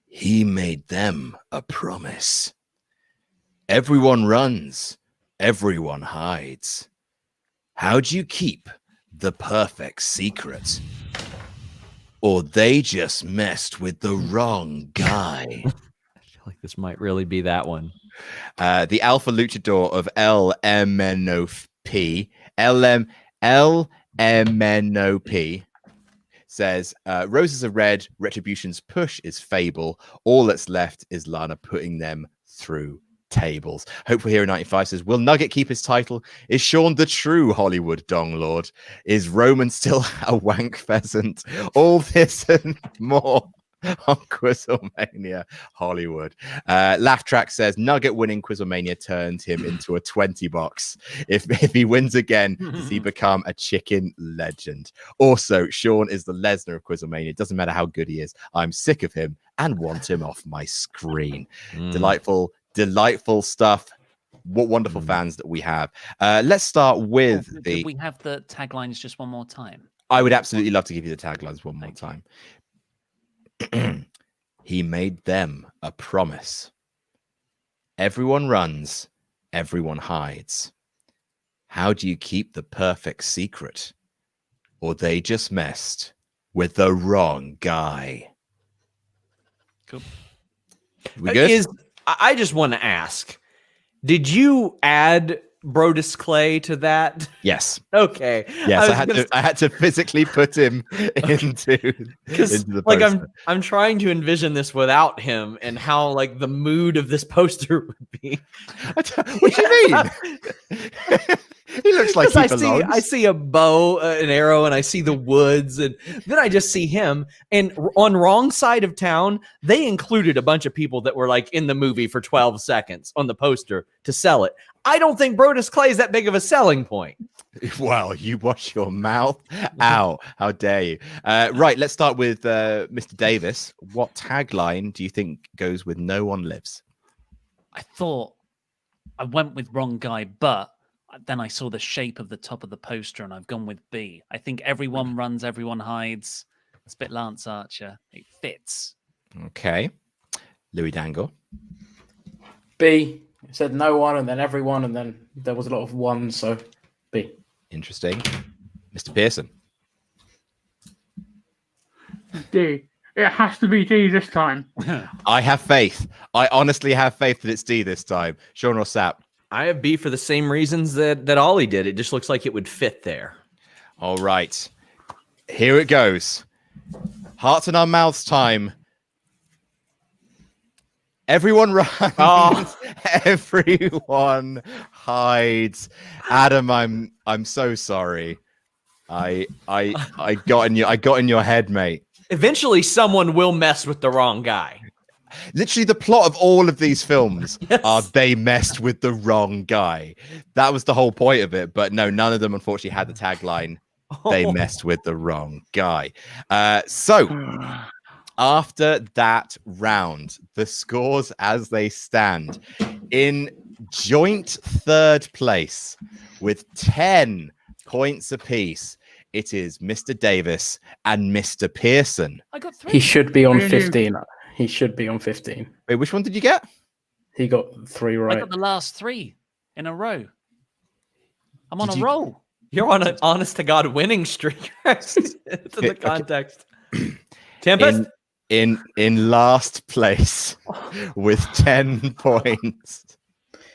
he made them a promise? Everyone runs, everyone hides. How do you keep the perfect secret? Or they just messed with the wrong guy. I feel like this might really be that one. The Alpha Luchador of LMNOP says, roses are red, retribution's push is fable. All that's left is Lana putting them through tables. Hopeful Hero 95 says, will Nugget keep his title? Is Sean the true Hollywood Dong Lord? Is Roman still a wank pheasant? All this and more on QuizzleMania Hollywood. Laugh Track says, Nugget winning QuizzleMania turned him into a 20 box. If he wins again, does he become a chicken legend? Also, Sean is the Lesnar of QuizzleMania. It doesn't matter how good he is. I'm sick of him and want him off my screen. Delightful stuff. What wonderful fans that we have. Let's start with Could we have the taglines just one more time? I would absolutely love to give you the taglines one more time. He made them a promise. Everyone runs, everyone hides. How do you keep the perfect secret? Or they just messed with the wrong guy. Cool. We good? I just want to ask, did you like Brodus Clay to that? Yes. Okay. Yes, I had to physically put him into the like poster. I'm trying to envision this without him and how like the mood of this poster would be. What do you mean? He looks like he belongs. I see a bow, an arrow, and I see the woods, and then I just see him. And on wrong side of town, they included a bunch of people that were like in the movie for 12 seconds on the poster to sell it. I don't think Brodus Clay is that big of a selling point. Well, you wash your mouth out. How dare you? Right, let's start with Mr. Davis. What tagline do you think goes with "No one lives"? I thought I went with wrong guy, but then I saw the shape of the top of the poster and I've gone with B. I think everyone runs, everyone hides. It's a bit Lance Archer. It fits. Okay. Louis Dangle. B. It said no one and then everyone, and then there was a lot of ones, so B. Interesting. Mr. Pearson. D. It has to be D this time. I have faith. I honestly have faith that it's D this time. Sean Ross Sapp. I have B for the same reasons that Ollie did. It just looks like it would fit there. All right. Here it goes. Hearts in our mouths time. Everyone runs. Oh. Everyone hides. Adam, I'm so sorry. I got in your head, mate. Eventually, someone will mess with the wrong guy. Literally, the plot of all of these films are they messed with the wrong guy. That was the whole point of it. But no, none of them, unfortunately, had the tagline, they messed with the wrong guy. So after that round, the scores as they stand in joint third place with 10 points apiece. It is Mr. Davis and Mr. Pearson. I got 3. He should be on 15. He should be on 15. Wait, which one did you get? He got 3 I right. got the last 3 in a row. I'm on Did a you- roll. You're on an honest to God winning streak. It's in the context. Tempest? In last place with 10 points,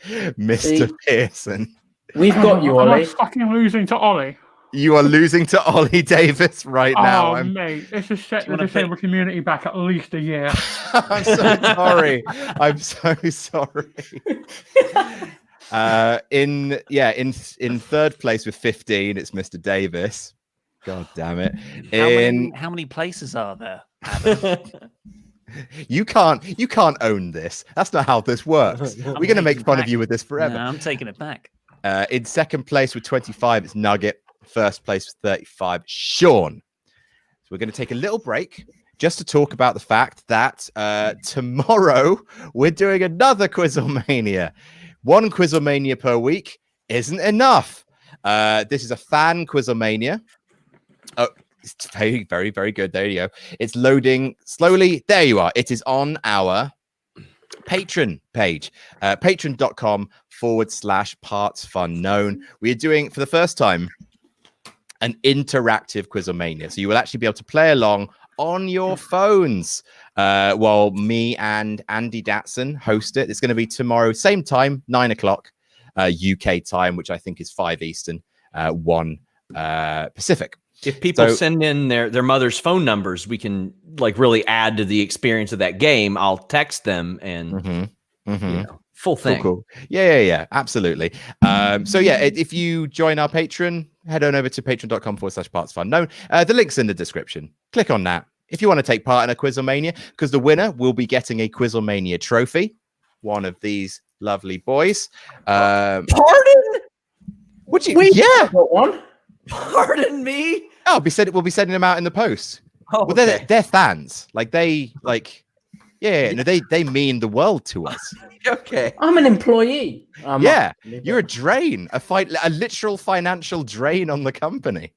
Mr. See? Pearson. We've got you, Am I Ollie. fucking losing to Ollie? You are losing to Ollie Davis right now. Oh, mate, this has set Do the you wanna disabled community back at least a year. I'm so sorry. I'm so sorry. In third place with 15, it's Mr. Davis. God damn it. How many places are there? Adam? You can't own this. That's not how this works. We're going to make fun of you with this forever. No, I'm taking it back. In second place with 25, it's Nugget. First place with 35, Sean. So we're going to take a little break just to talk about the fact that tomorrow we're doing another QuizzleMania. One QuizzleMania per week isn't enough. This is a fan QuizzleMania. Oh, it's very, very, very good. There you go. It's loading slowly. There you are. It is on our Patreon page, patreon.com/partsFUNknown. We are doing, for the first time, an interactive QuizzleMania. So you will actually be able to play along on your phones while me and Andy Datson host it. It's going to be tomorrow, same time, 9 o'clock UK time, which I think is 5 Eastern, 1 Pacific. If people send in their mother's phone numbers, we can like really add to the experience of that game. I'll text them and you know, full thing. Cool. Yeah, absolutely. If you join our Patreon, head on over to patreon.com/partsFUNknown. The link's in the description. Click on that if you want to take part in a QuizzleMania, because the winner will be getting a QuizzleMania trophy, one of these lovely boys. Pardon? Would you? Yeah. Got one. Pardon me? Oh, we'll be sending them out in the post. Oh, Well, they're fans. They mean the world to us. okay. I'm an employee. You're a drain, a literal financial drain on the company.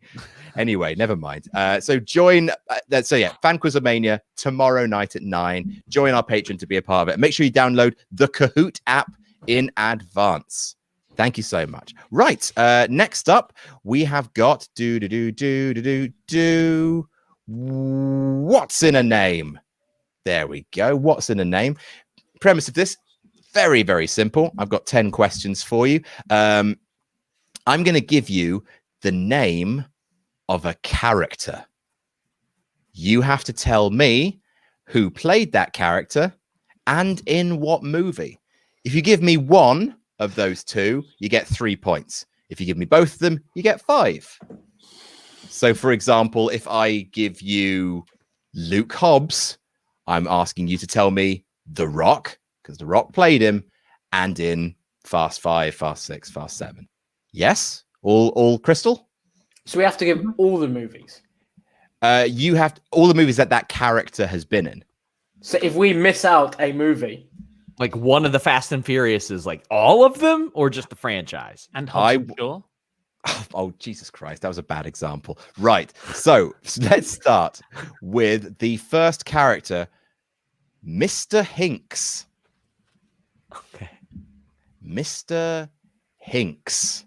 Anyway, never mind. So join. Fan QuizzleMania tomorrow night at 9. Join our Patreon to be a part of it. Make sure you download the Kahoot app in advance. Thank you so much. Right. Next up, we have got what's in a name? There we go. What's in a name? Premise of this, very, very simple. I've got 10 questions for you. I'm going to give you the name of a character. You have to tell me who played that character and in what movie. If you give me one of those two, you get 3 points. If you give me both of them, you get 5. So, for example, if I give you Luke Hobbs, I'm asking you to tell me The Rock, because The Rock played him, and in Fast 5, Fast 6, Fast 7. Yes? All crystal? So we have to give all the movies. You have all the movies that character has been in. So if we miss out a movie, Like one of the Fast and Furious is like all of them, or just the franchise? And Hobbs and Shaw. Oh, Jesus Christ. That was a bad example. Right. So let's start with the first character, Mr. Hinks. Okay. Mr. Hinks.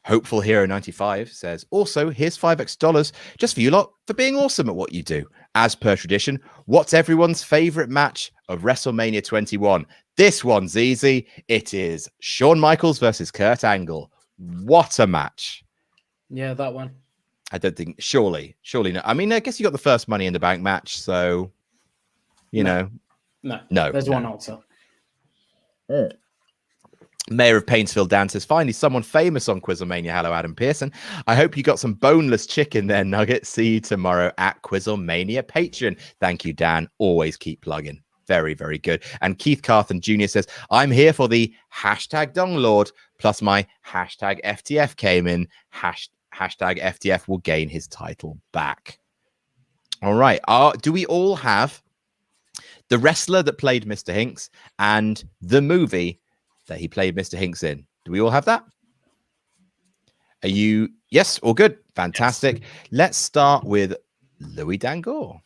Hopeful Hero 95 says, also, here's $5 just for you lot for being awesome at what you do. As per tradition, what's everyone's favorite match of WrestleMania 21? This one's easy. It is Shawn Michaels versus Kurt Angle. What a match. yeah, that one. I don't think, surely no. I mean, I guess you got the first Money in the Bank match, so, No. No. There's one answer. Mayor of Painesville Dan says, finally, someone famous on QuizzleMania. Hello, Adam Pearson. I hope you got some boneless chicken there, Nugget. See you tomorrow at QuizzleMania Patreon. Thank you, Dan. Always keep plugging. Very, very good. And Keith Carthen Jr. says, I'm here for the hashtag Donglord, plus my hashtag FTF came in. Hashtag FTF will gain his title back. All right. Do we all have the wrestler that played Mr. Hinks and the movie that he played Mr. Hinks in? Do we all have that? Are you? Yes, all good. Fantastic. Yes. Let's start with Louis Dangour.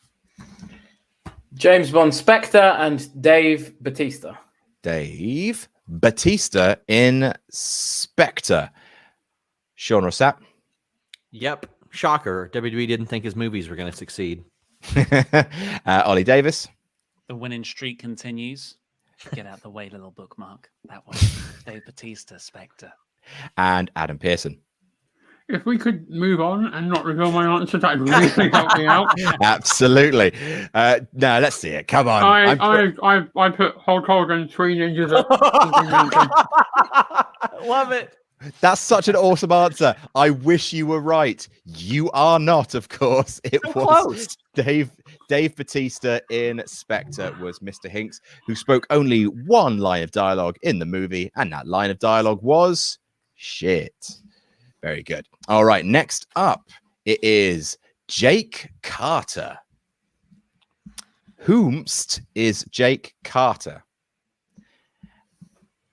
James Bond Spectre and Dave Bautista. Dave Bautista in Spectre. Sean Ross Sapp. Yep. Shocker. WWE didn't think his movies were going to succeed. Ollie Davis. The winning streak continues. Get out the way, little bookmark. That one. Dave Bautista, Spectre. And Adam Pearson. If we could move on and not reveal my answer, that would really help me out. Absolutely. No, let's see it. Come on. I put Hulk Hogan, 3 ninjas up. Love it. That's such an awesome answer. I wish you were right. You are not, of course. It so was close. Dave Bautista in Spectre was Mr. Hinks, who spoke only one line of dialogue in the movie, and that line of dialogue was shit. Very good. All right, next up, it is Jake Carter. Whomst is Jake Carter?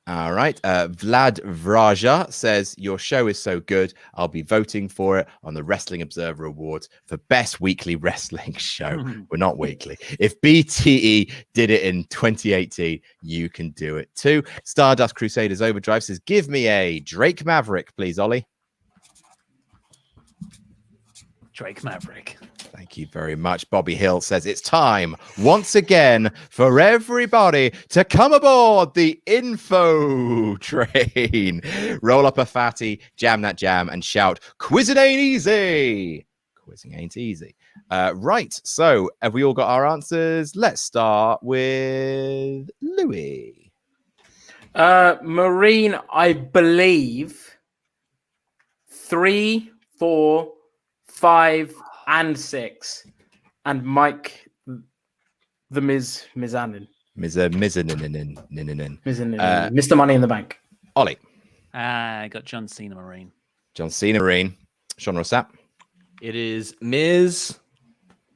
All right. Vlad Vraja says, your show is so good. I'll be voting for it on the Wrestling Observer Awards for Best Weekly Wrestling Show. We're not weekly. If BTE did it in 2018, you can do it too. Stardust Crusaders Overdrive says, give me a Drake Maverick, please, Ollie. Drake Maverick. Thank you very much. Bobby Hill says it's time once again for everybody to come aboard the info train. Roll up a fatty, jam that jam, and shout, quizzing ain't easy. Quizzing ain't easy. Right. So have we all got our answers? Let's start with Louis. Marine, I believe 3, 4, 5, and 6, and Mike, the Mizanin. Mr. Money in the Bank. Ollie. I got John Cena Marine. John Cena Marine. Sean Ross Sapp. It is Ms.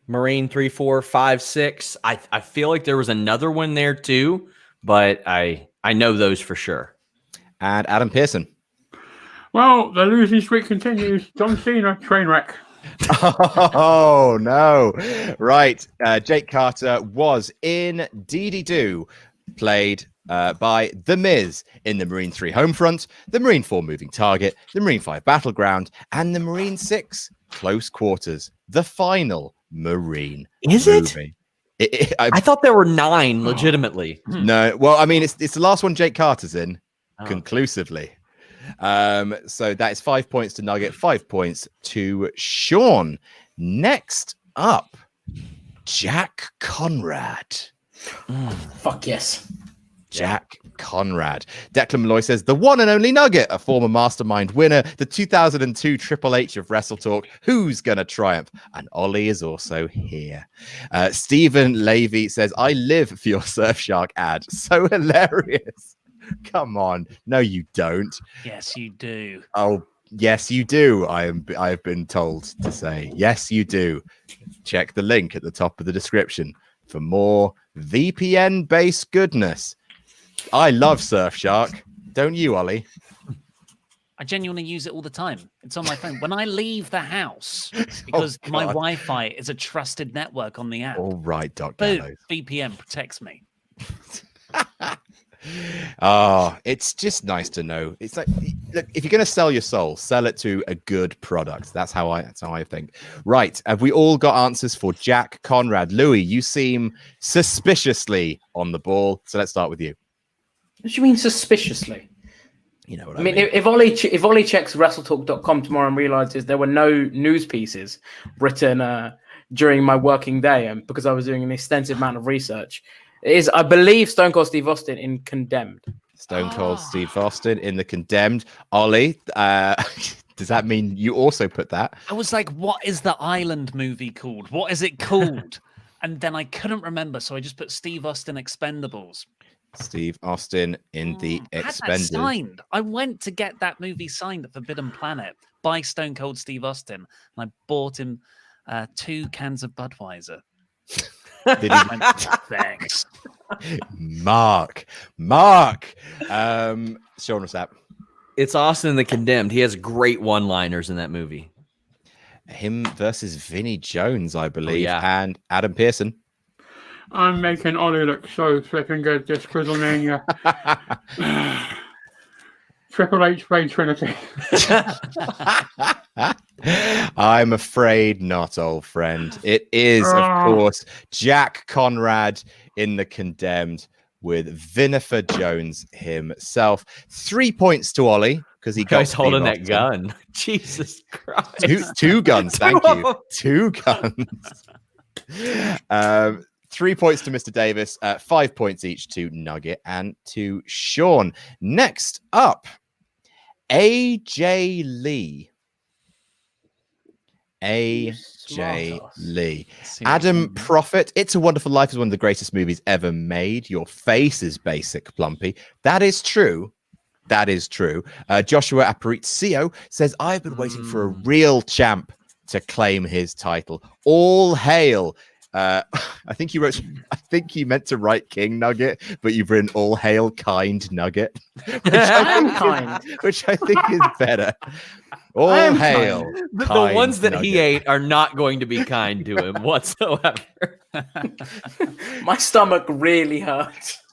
Marine 3, 4, 5, 6. I feel like there was another one there too, but I know those for sure. And Adam Pearson. Well, the losing streak continues. John Cena, Trainwreck. Oh, no. Right. Jake Carter was in Dee-Dee-Doo, played by The Miz in the Marine 3 Homefront, the Marine 4 Moving Target, the Marine 5 Battleground, and the Marine 6 Close Quarters, the final Marine movie. I thought there were 9, legitimately. No. Well, I mean, it's the last one Jake Carter's in, conclusively. So that is 5 points to Nugget, 5 points to Sean. Next up, Jack Conrad. Fuck yes. Jack Conrad. Declan Malloy says, the one and only Nugget, a former Mastermind winner, the 2002 Triple H of Wrestle Talk. Who's going to triumph? And Ollie is also here. Stephen Levy says, I live for your Surfshark ad. So hilarious. Come on. No, you don't. Yes, you do. Oh, yes, you do. I've been told to say, yes, you do. Check the link at the top of the description for more VPN-based goodness. I love Surfshark. Don't you, Ollie? I genuinely use it all the time. It's on my phone. When I leave the house, because my Wi-Fi is a trusted network on the app. All right, Doc. Boom, VPN protects me. Oh, it's just nice to know. It's like, look, if you're going to sell your soul, sell it to a good product. That's how I think. Right. Have we all got answers for Jack, Conrad? Louis, you seem suspiciously on the ball. So let's start with you. What do you mean suspiciously? You know what I mean, if Ollie checks WrestleTalk.com tomorrow and realizes there were no news pieces written during my working day, and because I was doing an extensive amount of research, it is, I believe, Stone Cold Steve Austin in Condemned. Stone Cold Steve Austin in the Condemned. Ollie, does that mean you also put that? I was like, what is the Island movie called? What is it called? And then I couldn't remember, so I just put Steve Austin Expendables. Steve Austin in the I had that Expendables. signed. I went to get that movie signed at Forbidden Planet by Stone Cold Steve Austin, and I bought him 2 cans of Budweiser. Did he? Thanks. Mark. Sean Ross Sapp. It's Austin the Condemned. He has great one-liners in that movie. Him versus Vinnie Jones, I believe, yeah. and Adam Pearson. I'm making Ollie look so flipping good this QuizzleMania. Triple H played Trinity. I'm afraid not, old friend. It is, of course, Jack Conrad in the Condemned with Vinifer Jones himself. 3 points to Ollie because he got holding Steve that Austin. gun. Jesus Christ. Two guns, thank you. 2 guns. 3 points to Mr. Davis, 5 points each to Nugget and to Sean. Next up, AJ Lee. AJ Lee. Adam Prophet, It's a Wonderful Life is one of the greatest movies ever made. Your face is basic, Plumpy. That is true. That is true. Joshua Aparicio says, I've been waiting for a real champ to claim his title. All hail. I think he meant to write King Nugget, but you've written All Hail Kind Nugget, which I think is better. All hail. The ones that he ate are not going to be kind to him whatsoever. My stomach really hurts.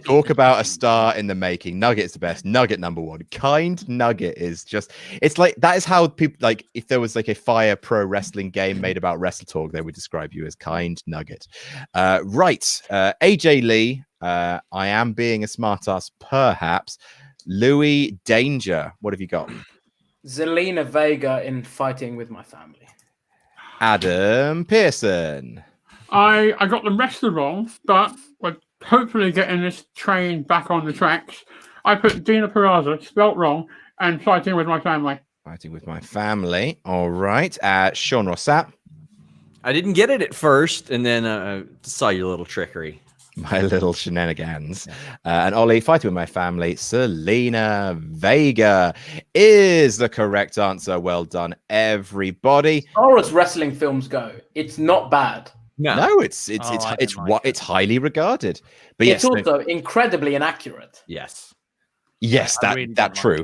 Talk about a star in the making. Nugget's the best. Nugget #1. Kind Nugget is just, it's like, that is how people, like, if there was like a Fire Pro Wrestling game made about Wrestle Talk, they would describe you as Kind Nugget. Right. AJ Lee, I am being a smartass, perhaps. Louis Danger, what have you got? Zelina Vega in Fighting with My Family. Adam Pearson. I got the wrestler wrong, but we're hopefully getting this train back on the tracks. I put Dina Peraza, spelt wrong, and Fighting with My Family. Fighting with My Family. All right. Sean Ross Sapp. I didn't get it at first, and then saw your little trickery. My little shenanigans. And Ollie, Fighting with My Family. Selena Vega is the correct answer. Well done, everybody. As far as wrestling films go, it's not bad. No, it's highly regarded. But it's also incredibly inaccurate. Yes. Yes, that true.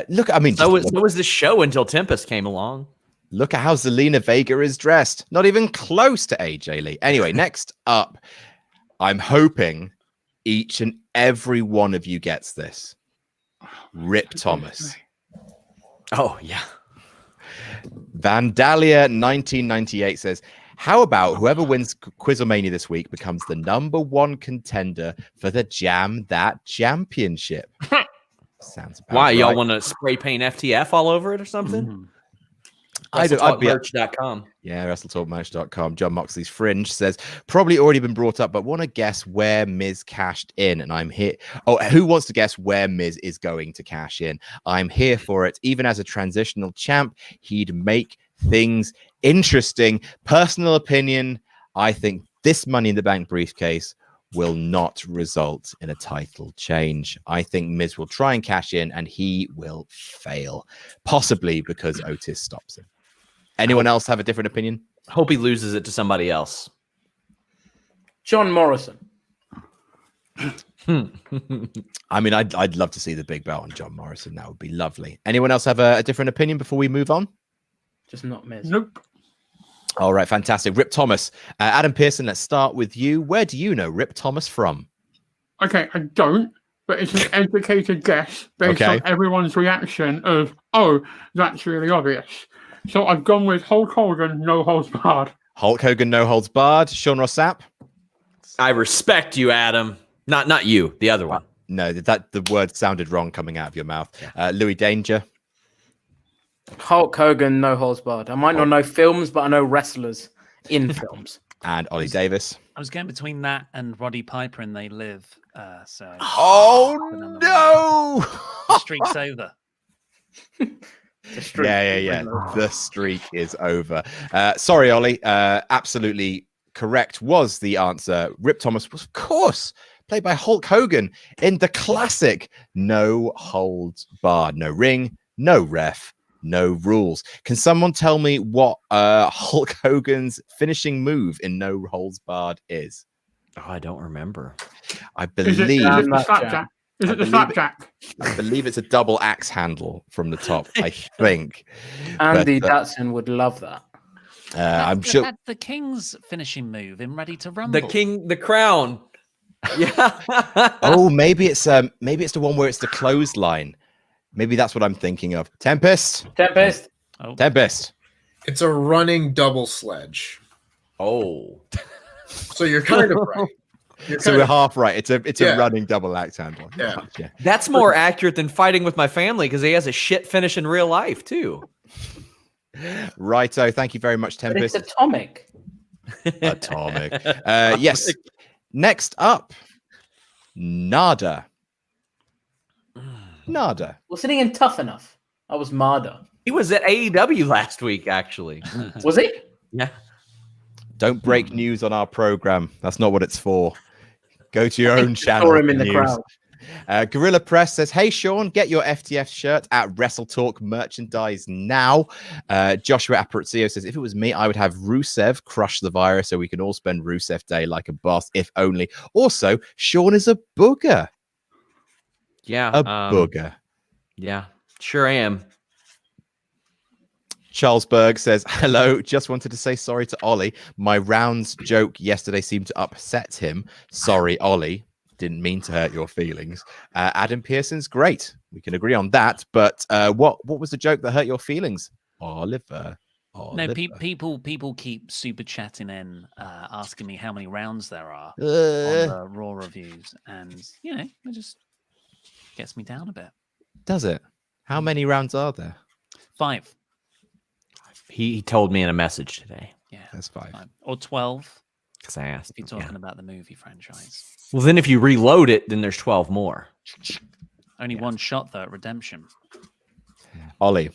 Look, I mean, so was the show until Tempest came along. Look at how Zelina Vega is dressed. Not even close to AJ Lee. Anyway, next up, I'm hoping each and every one of you gets this. Rip Thomas. Oh, yeah. Vandalia 1998 says, how about whoever wins QuizzleMania this week becomes the #1 contender for the Jam That Championship? Sounds about Why? right. Y'all want to spray paint FTF all over it or something? I'd be WrestleTalkMerch.com. Yeah, WrestleTalkMerch.com. John Moxley's Fringe says, probably already been brought up, but want to guess where Miz cashed in. And I'm here. Oh, who wants to guess where Miz is going to cash in? I'm here for it. Even as a transitional champ, he'd make things interesting. Personal opinion, I think this Money in the Bank briefcase will not result in a title change. I think Miz will try and cash in and he will fail, possibly because Otis stops him. Anyone else have a different opinion? Hope he loses it to somebody else. John Morrison. I mean, I'd love to see the big belt on John Morrison. That would be lovely. Anyone else have a different opinion before we move on? Just not Miz. Nope. All right, fantastic. Rip Thomas. Adam Pearson, let's start with you. Where do you know Rip Thomas from? Okay, I don't, but it's an educated guess based on everyone's reaction of, oh, that's really obvious. So I've gone with Hulk Hogan, no holds barred. Hulk Hogan, no holds barred. Sean Ross Sapp. I respect you, Adam. Not you, the other one. No, that the word sounded wrong coming out of your mouth. Louis Danger. Hulk Hogan, no holds barred. I might not know films, but I know wrestlers in films. And Ollie Davis. I was going between that and Roddy Piper and They Live. So. Oh, no! The streak's over. Yeah. The streak is over. Sorry, Ollie. Absolutely correct was the answer. Rip Thomas was, of course, played by Hulk Hogan in the classic No Holds Barred. No ring, no ref, no rules. Can someone tell me what Hulk Hogan's finishing move in No Holds Barred is? Oh, I don't remember. I believe... Is it the slapjack? Is it the slapjack? I believe it's a double axe handle from the top, I think. Andy Datsun would love that. I'm sure... That's the King's finishing move in Ready to Rumble. The crown. Yeah. Oh, maybe it's the one where it's the clothesline. Maybe that's what I'm thinking of. Tempest. Oh. Tempest. It's a running double sledge. Oh. So you're kind of right. So we're half right. It's a running double axe handle. Yeah. Gotcha. That's more accurate than fighting with my family because he has a shit finish in real life too. Righto. Thank you very much, But Tempest. it's atomic. Atomic. Yes. Next up, Nada. Wasn't he in Tough Enough? I was Marder. He was at AEW last week, actually. Was he? Yeah. Don't break news on our program. That's not what it's for. Go to your own channel. Saw him in the news. crowd. Gorilla Press says, hey, Sean, get your FTF shirt at Wrestle Talk merchandise now. Joshua Apparazio says, if it was me, I would have Rusev crush the virus so we can all spend Rusev Day like a boss, if only. Also, Sean is a booger. Yeah. A booger. Yeah, sure am. Charles Berg says, hello, just wanted to say sorry to Ollie. My rounds joke yesterday seemed to upset him. Sorry, Ollie. Didn't mean to hurt your feelings. Adam Pearson's great. We can agree on that. But what was the joke that hurt your feelings? Oliver. No, people keep super chatting in, asking me how many rounds there are on the Raw reviews. And, it just gets me down a bit. Does it? How many rounds are there? 5. He told me in a message today. Yeah. That's 5. Or 12. Because I asked. If you're talking about the movie franchise. Well, then if you reload it, then there's 12 more. Only one shot, though, at redemption. Ollie.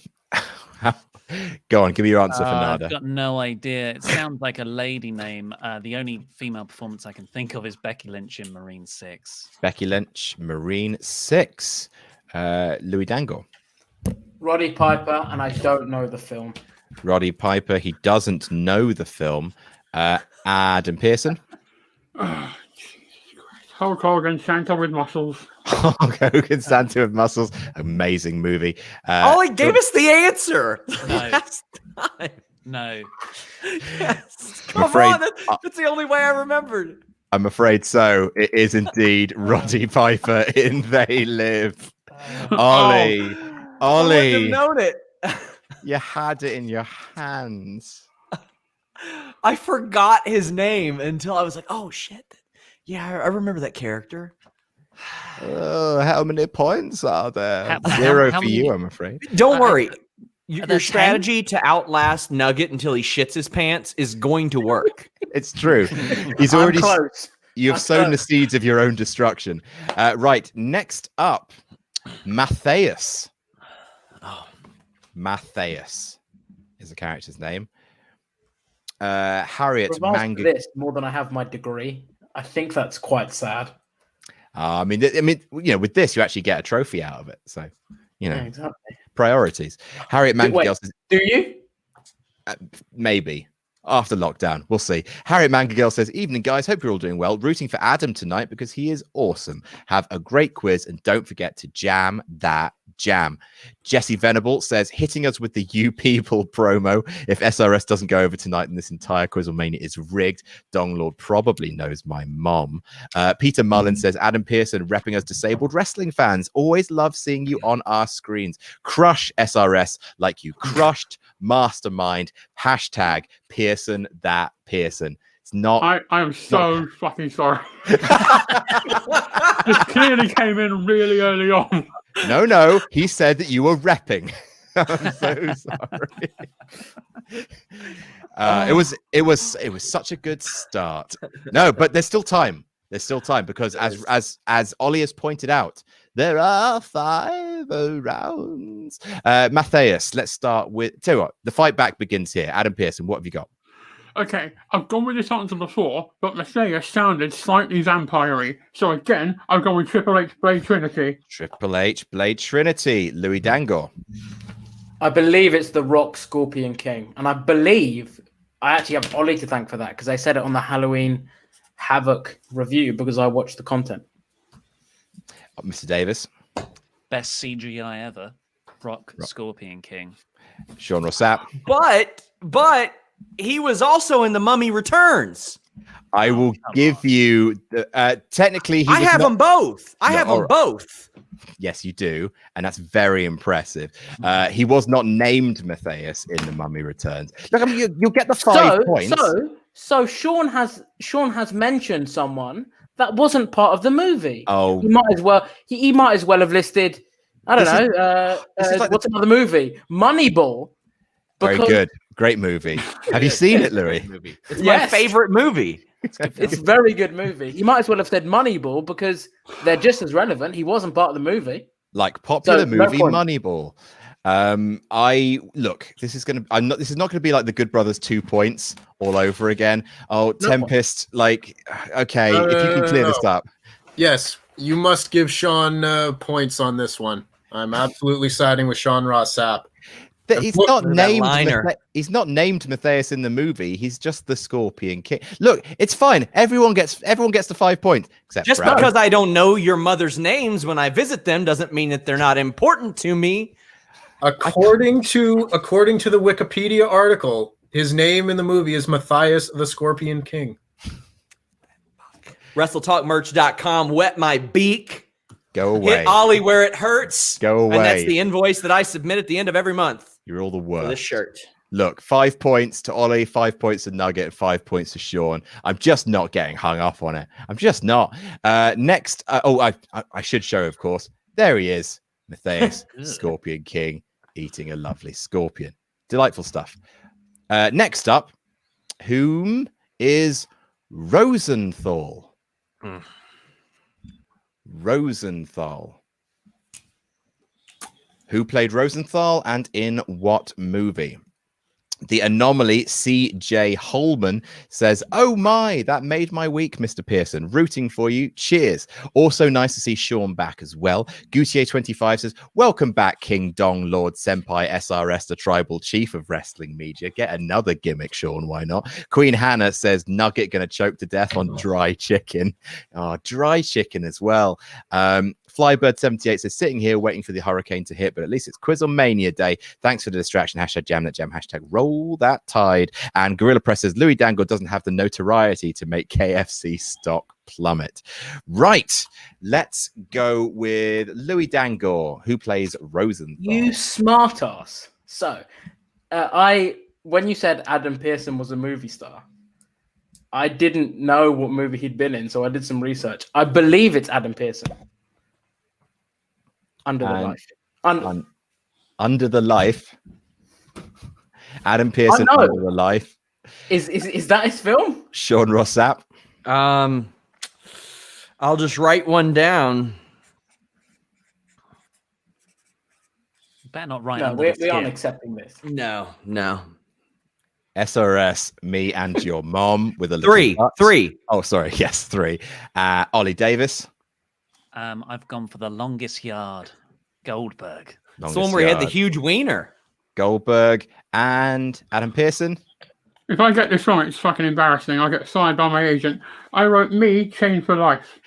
Go on, give me your answer for Nada. I've got no idea. It sounds like a lady name. The only female performance I can think of is Becky Lynch in Marine 6. Becky Lynch, Marine 6. Louis Dangle. Roddy Piper, and I don't know the film. Roddy Piper, he doesn't know the film. Adam Pearson. Oh, Jesus Christ. Hulk Hogan, Santa with muscles. Hulk Hogan, Santa with muscles. Amazing movie. Ollie gave us the answer. No. Last time. No. Yes. I'm Come afraid- on. That's the only way I remembered. I'm afraid so. It is indeed Roddy Piper in They Live. Ollie. I wouldn't have Ollie. known it. You had it in your hands. I forgot his name until I was like, oh, shit. Yeah, I remember that character. How many points are there? How- 0 how for many- you, I'm afraid. Don't worry. Your there 10? strategy to outlast Nugget until he shits his pants is going to work. It's true. He's I'm already. close. You've I'm sown the close. seeds of your own destruction. Right. Next up, Matthias. Oh. Matthias is the character's name. Harriet Revised Manga. this more than I have my degree. I think that's quite sad. I mean, with this, you actually get a trophy out of it. So, Yeah, exactly. priorities. Harriet Manga says, Do you? maybe after lockdown, we'll see. Harriet Mangagirl says, evening guys, hope you're all doing well. Rooting for Adam tonight because he is awesome. Have a great quiz and don't forget to jam that jam. Jesse Venable says, hitting us with the You People promo. If SRS doesn't go over tonight, then this entire QuizzleMania is rigged. Donglord probably knows my mom. Peter Mullen says, Adam Pearson repping us disabled wrestling fans. Always love seeing you on our screens. Crush SRS like you crushed Mastermind. Hashtag Pearson that Pearson. It's not. I am so fucking sorry. This clearly came in really early on. No. He said that you were repping. I'm so sorry. It was such a good start. No, but there's still time. There's still time because as Ollie has pointed out, there are 5 rounds. Matthias, let's start with. Tell you what, the fight back begins here. Adam Pearson, what have you got? Okay, I've gone with this answer before, but Matthias sounded slightly vampire-y. So again, I'll go with Triple H Blade Trinity. Triple H Blade Trinity. Louis Dangor. I believe it's the Rock Scorpion King. And I believe I actually have Ollie to thank for that because I said it on the Halloween Havoc review because I watched the content. Mr. Davis. Best CGI ever. Rock Scorpion King. Sean Ross Sapp. But he was also in The Mummy Returns. I will give you the technically I have them both. I have them both. Yes, you do, and that's very impressive. He was not named Matthias in The Mummy Returns. Look, I mean, you'll get the 5 points. So Sean has mentioned someone that wasn't part of the movie. Oh, he might as well have listed. I don't know. What's another movie? Moneyball. Very good. Great movie. Have you seen it, Louis? It's my favorite movie. It's a very good movie. You might as well have said Moneyball because they're just as relevant. He wasn't part of the movie. Like popular movie Moneyball. This is not gonna be like the Good Brothers 2 points all over again. Oh, Tempest, okay, if you can clear this up. Yes, you must give Sean points on this one. I'm absolutely siding with Sean Ross Sapp. He's not named. He's not named Matthias in the movie. He's just the Scorpion King. Look, it's fine. Everyone gets the 5 points. Except just because I don't know your mother's names when I visit them doesn't mean that they're not important to me. According to the Wikipedia article, his name in the movie is Matthias the Scorpion King. WrestleTalkMerch.com. Wet my beak. Go away. Hit Ollie where it hurts. Go away. And that's the invoice that I submit at the end of every month. You're all the worst. For this shirt. Look, 5 points to Ollie, 5 points to Nugget, 5 points to Sean. I'm just not getting hung up on it. I'm just not. Next, I should show, of course. There he is, Matthias, Scorpion King, eating a lovely scorpion. Delightful stuff. Next up, whom is Rosenthal? Rosenthal. Who played Rosenthal and in what movie? The Anomaly, C.J. Holman, says, oh my, that made my week, Mr. Pearson. Rooting for you. Cheers. Also nice to see Sean back as well. Goutier25 says, welcome back, King Dong Lord Senpai SRS, the tribal chief of wrestling media. Get another gimmick, Sean. Why not? Queen Hannah says, Nugget going to choke to death on dry chicken. Oh, dry chicken as well. Flybird78 says, sitting here waiting for the hurricane to hit, but at least it's QuizzleMania day. Thanks for the distraction. Hashtag jam that jam. Hashtag roll that tide. And Gorilla Press says, Louis Dangle doesn't have the notoriety to make KFC stock plummet. Right. Let's go with Louis Dangle, who plays Rosenthal. You smartass. So, when you said Adam Pearson was a movie star, I didn't know what movie he'd been in, so I did some research. I believe it's Adam Pearson. Under the Life. Under the Life. Adam Pearson, know. Under the Life. Is that his film? Sean Ross Sapp. I'll just write one down. Better not write No, under we the aren't skin. accepting this. No. SRS, Me and Your Mom with a little Three. Oh, sorry. Yes, 3. Ollie Davis. I've gone for The Longest Yard. Goldberg. It's the one where he had the huge wiener. Goldberg and Adam Pearson. If I get this wrong, it's fucking embarrassing. I get signed by my agent. I wrote Me, Chained for Life.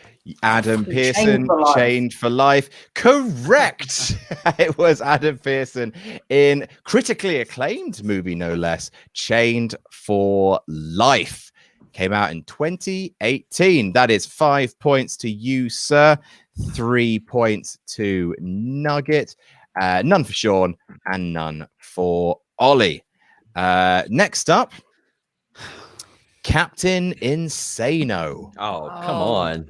Adam Chained Pearson, for Life. Chained for Life. Correct. It was Adam Pearson in critically acclaimed movie, no less, Chained for Life. Came out in 2018. That is 5 points to you, sir. 3 points to Nugget. None for Sean and none for Ollie. Next up, Captain Insano. Oh, come on.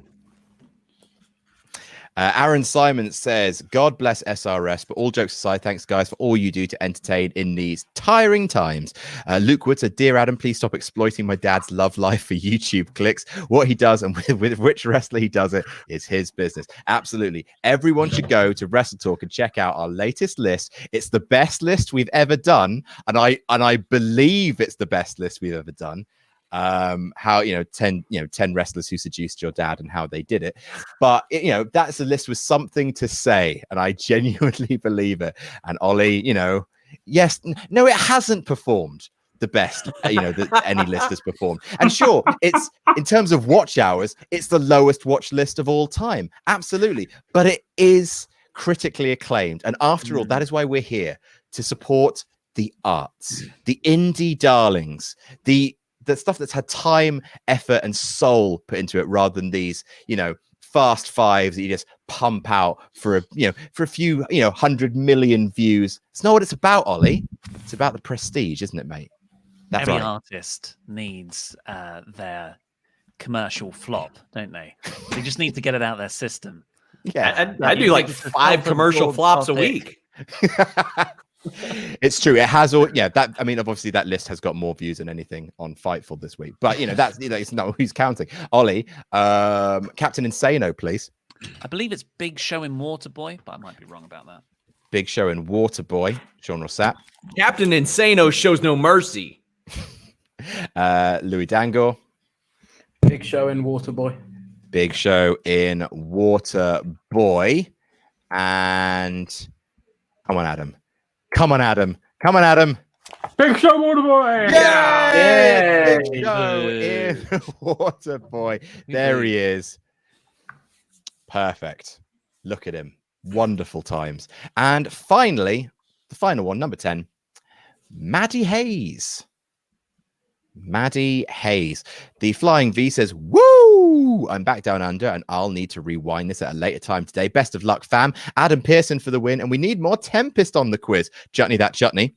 Aaron Simon says, God bless SRS, but all jokes aside, thanks, guys, for all you do to entertain in these tiring times. Luke Wood said, Dear Adam, please stop exploiting my dad's love life for YouTube clicks. What he does and with which wrestler he does it is his business. Absolutely. Everyone should go to Wrestle Talk and check out our latest list. It's the best list we've ever done, and I believe it's the best list we've ever done. How 10 wrestlers who seduced your dad and how they did it, but that's a list with something to say, and I genuinely believe it. And Ollie, yes, no, it hasn't performed the best that any list has performed, and sure, it's in terms of watch hours, it's the lowest watch list of all time, absolutely, but it is critically acclaimed, and after all, that is why we're here, to support the arts, the indie darlings, the stuff that's had time, effort, and soul put into it, rather than these, fast fives that you just pump out for a few, 100 million views. It's not what it's about, Ollie. It's about the prestige, isn't it, mate? That's Every right. artist needs their commercial flop, don't they? They just need to get it out their system. Yeah, I do like 5 commercial flops a week. It's true. It has all. Yeah, that. I mean, obviously, that list has got more views than anything on Fightful this week. But that's it's not who's counting. Ollie, Captain Insano, please. I believe it's Big Show in Waterboy, but I might be wrong about that. Big Show in Waterboy. Sean Ross Sapp. Captain Insano shows no mercy. Louis Dangor. Big Show in Waterboy. Big Show in Waterboy. And come on, Adam. Come on, Adam. Big Show Waterboy! Yeah! Yay! Big Show in Waterboy. There he is. Perfect. Look at him. Wonderful times. And finally, the final one, number 10, Maddie Hayes. Maddie Hayes. The Flying V says, woo! I'm back down under, and I'll need to rewind this at a later time today. Best of luck, fam. Adam Pearson for the win, and we need more Tempest on the quiz. Chutney that chutney.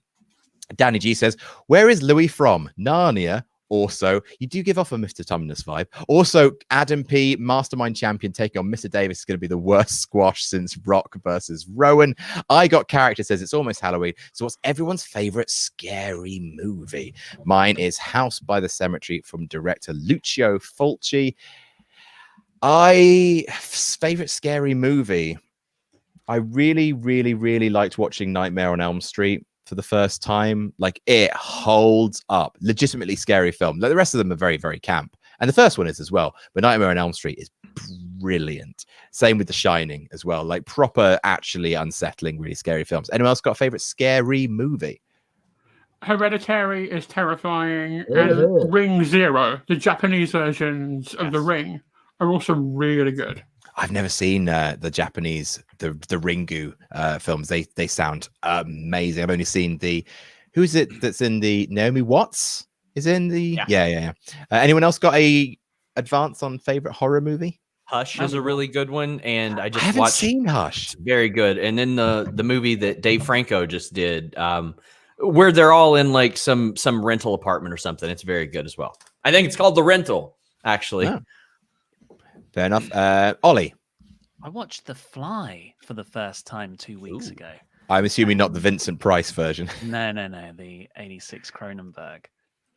Danny G says, where is Louis from? Narnia. Also, you do give off a Mr. Tumnus vibe. Also, Adam P, Mastermind champion, taking on Mr. Davis is going to be the worst squash since Rock versus Rowan. I Got Character says it's almost Halloween. So what's everyone's favorite scary movie? Mine is House by the Cemetery from director Lucio Fulci. Favorite scary movie. I really, really, really liked watching Nightmare on Elm Street for the first time. Like, it holds up. Legitimately scary film. Like, the rest of them are very, very camp, and the first one is as well, but Nightmare on Elm Street is brilliant. Same with The Shining as well. Like, proper, actually unsettling, really scary films. Anyone else got a favorite scary movie? Hereditary is terrifying, and Ring Zero, the Japanese versions of The Ring, are also really good. I've never seen the Japanese, the Ringu films. They sound amazing. I've only seen who is it that's in the Naomi Watts is in the yeah. Anyone else got a advance on favorite horror movie? Hush is a really good one, and I haven't watched seen Hush. Very good. And then the movie that Dave Franco just did, where they're all in like some rental apartment or something. It's very good as well. I think it's called The Rental, actually. Oh. Fair enough. Ollie. I watched The Fly for the first time 2 weeks ago. I'm assuming not the Vincent Price version. No, the 86 Cronenberg.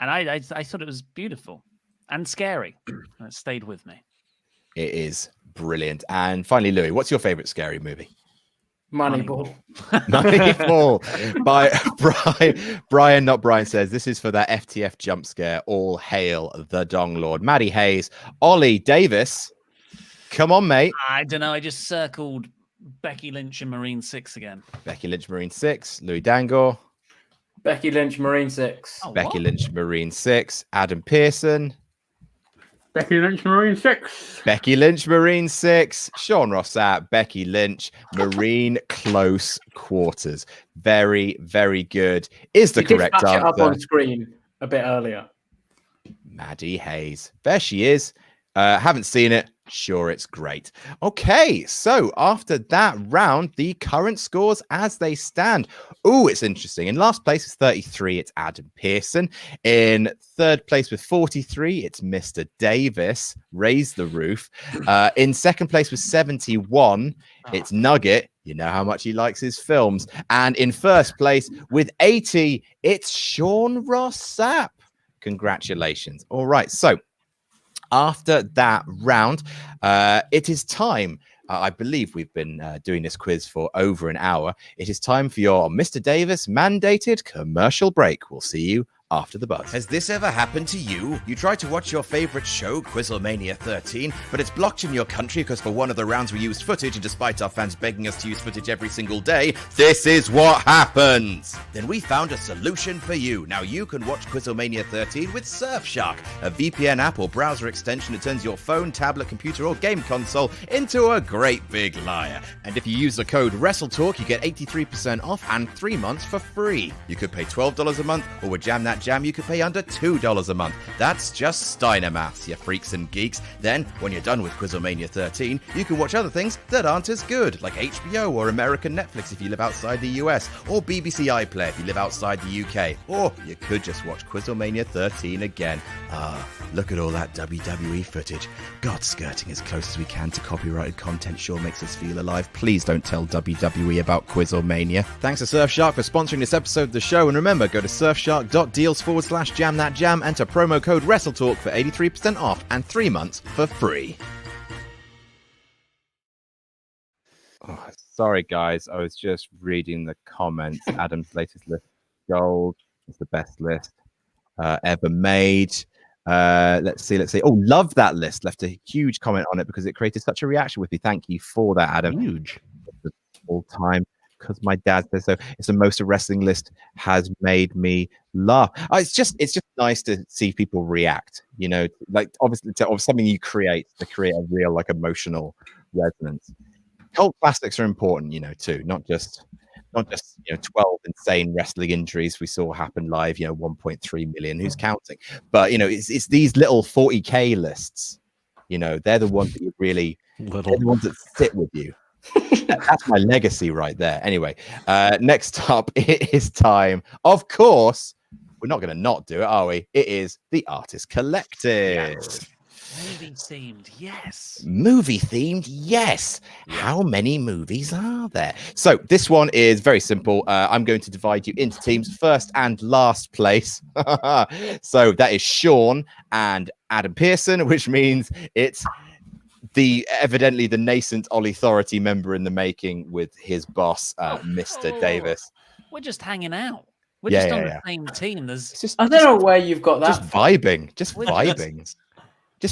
And I thought it was beautiful and scary. And it stayed with me. It is brilliant. And finally, Louis, what's your favorite scary movie? Moneyball. Moneyball by Brian, not Brian, says this is for that FTF jump scare. All hail the Dong Lord. Maddie Hayes, Ollie Davis. Come on, mate. I don't know. I just circled Becky Lynch and Marine 6 again. Becky Lynch, Marine 6. Louis Dangor. Becky Lynch, Marine 6. Oh, Becky what? Lynch, Marine 6. Adam Pearson. Becky Lynch, Marine 6. Becky Lynch, Marine 6. Sean Ross Sapp, Becky Lynch, Marine Close Quarters. Very, very good. Is the You did correct flash it up on answer. screen a bit earlier. Maddie Hayes. There she is. Haven't seen it. Sure, it's great. Okay, so after that round, the current scores as they stand. Oh, it's interesting. In last place is 33. It's Adam Pearson. In third place with 43, it's Mr. Davis. Raise the roof. In second place with 71, it's Nugget. You know how much he likes his films. And in first place with 80, it's Sean Ross Sapp. Congratulations. All right, so after that round, it is time. I believe we've been doing this quiz for over an hour. It is time for your Mr. Davis mandated commercial break. We'll see you after the buzz. Has this ever happened to you? You tried to watch your favorite show, QuizzleMania 13, but it's blocked in your country because for one of the rounds we used footage, and despite our fans begging us to use footage every single day, this is what happens. Then we found a solution for you. Now you can watch QuizzleMania 13 with Surfshark, a VPN app or browser extension that turns your phone, tablet, computer, or game console into a great big liar. And if you use the code WrestleTalk, you get 83% off and 3 months for free. You could pay $12 a month, or with Jam That Jam, you could pay under $2 a month. That's just Steiner maths, you freaks and geeks. Then, when you're done with QuizzleMania 13, you can watch other things that aren't as good, like HBO or American Netflix if you live outside the US, or BBC iPlayer if you live outside the UK. Or you could just watch QuizzleMania 13 again. Ah, look at all that WWE footage. God, skirting as close as we can to copyrighted content sure makes us feel alive. Please don't tell WWE about QuizzleMania. Thanks to Surfshark for sponsoring this episode of the show, and remember, go to surfshark.deals/jamthatjam, enter promo code WrestleTalk for 83% off and 3 months for free. Oh, sorry, guys. I was just reading the comments. Adam's latest list, gold. It's the best list ever made. Let's see. Oh, love that list. Left a huge comment on it because it created such a reaction with me. Thank you for that, Adam. Huge. All time. Because my dad says so. It's the most a wrestling list has made me laugh. It's just nice to see people react. You know, like obviously to something you create to create a real like emotional resonance. Cult classics are important, you know, too. Not just 12 insane wrestling injuries we saw happen live. 1.3 million. Who's counting? But it's these little 40K lists. They're the ones that you really they're the ones that sit with you. That's my legacy right there. Anyway, next up, it is time. Of course, we're not going to not do it, are we? It is the Artist Collective. Yes. Movie themed, yes. Movie themed, yes. How many movies are there? So this one is very simple. I'm going to divide you into teams, first and last place. So that is Sean and Adam Pearson, which means it's evidently the nascent Ollie Authority member in the making with his boss, Mr. Davis. We're just hanging out. We're just on the same team. I don't know where you've got that. Just vibing. Just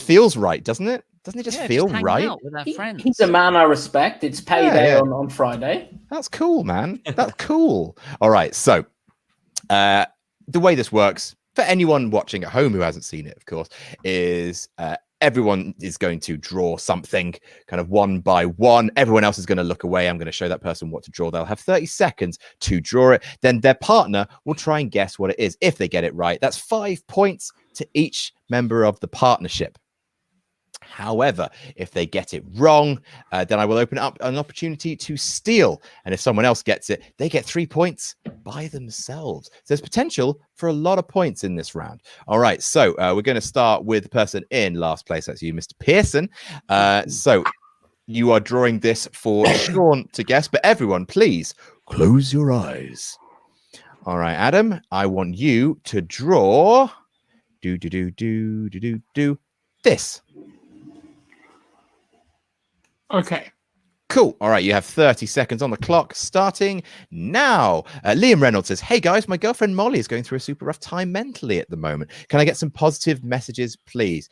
feels right, doesn't it? Doesn't it just feel hanging right? out with our friends. He's a man I respect. It's payday on Friday. That's cool, man. That's cool. All right. So the way this works for anyone watching at home who hasn't seen it, of course, is everyone is going to draw something kind of one by one. Everyone else is going to look away. I'm going to show that person what to draw. They'll have 30 seconds to draw it. Then their partner will try and guess what it is. If they get it right, that's 5 points to each member of the partnership. However, if they get it wrong, then I will open up an opportunity to steal. And if someone else gets it, they get 3 points by themselves. So there's potential for a lot of points in this round. All right, so we're going to start with the person in last place. That's you, Mr. Pearson. So you are drawing this for Sean to guess, but everyone, please Close your eyes. All right, Adam, I want you to draw this. Okay. Cool. All right, you have 30 seconds on the clock starting now. Liam Reynolds says, hey guys, my girlfriend Molly is going through a super rough time mentally at the moment. Can I get some positive messages, please?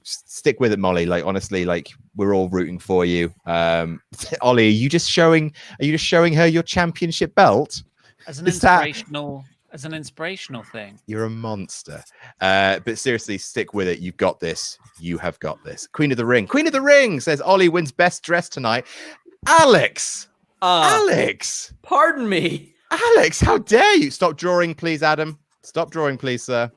Stick with it, Molly. Like, honestly, like, we're all rooting for you. Ollie, are you just showing her your championship belt? As an inspirational thing. You're a monster. But seriously, stick with it. You've got this. You have got this. Queen of the Ring says Ollie wins best dress tonight. Alex, Pardon me. Alex, how dare you? Stop drawing, please, Adam. Stop drawing, please, sir.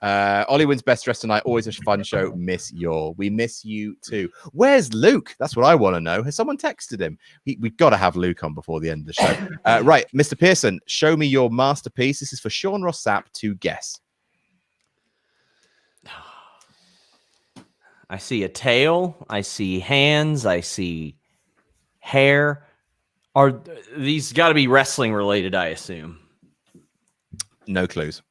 Ollie wins best dress tonight. Always a fun show. We miss you too. Where's Luke? That's what I want to know. Has someone texted him? We've got to have Luke on before the end of the show. Right, Mr. Pearson, show me your masterpiece. This is for Sean Ross Sapp to guess. I see a tail. I see hands. I see hair. Are these got to be wrestling related? I assume. No clues.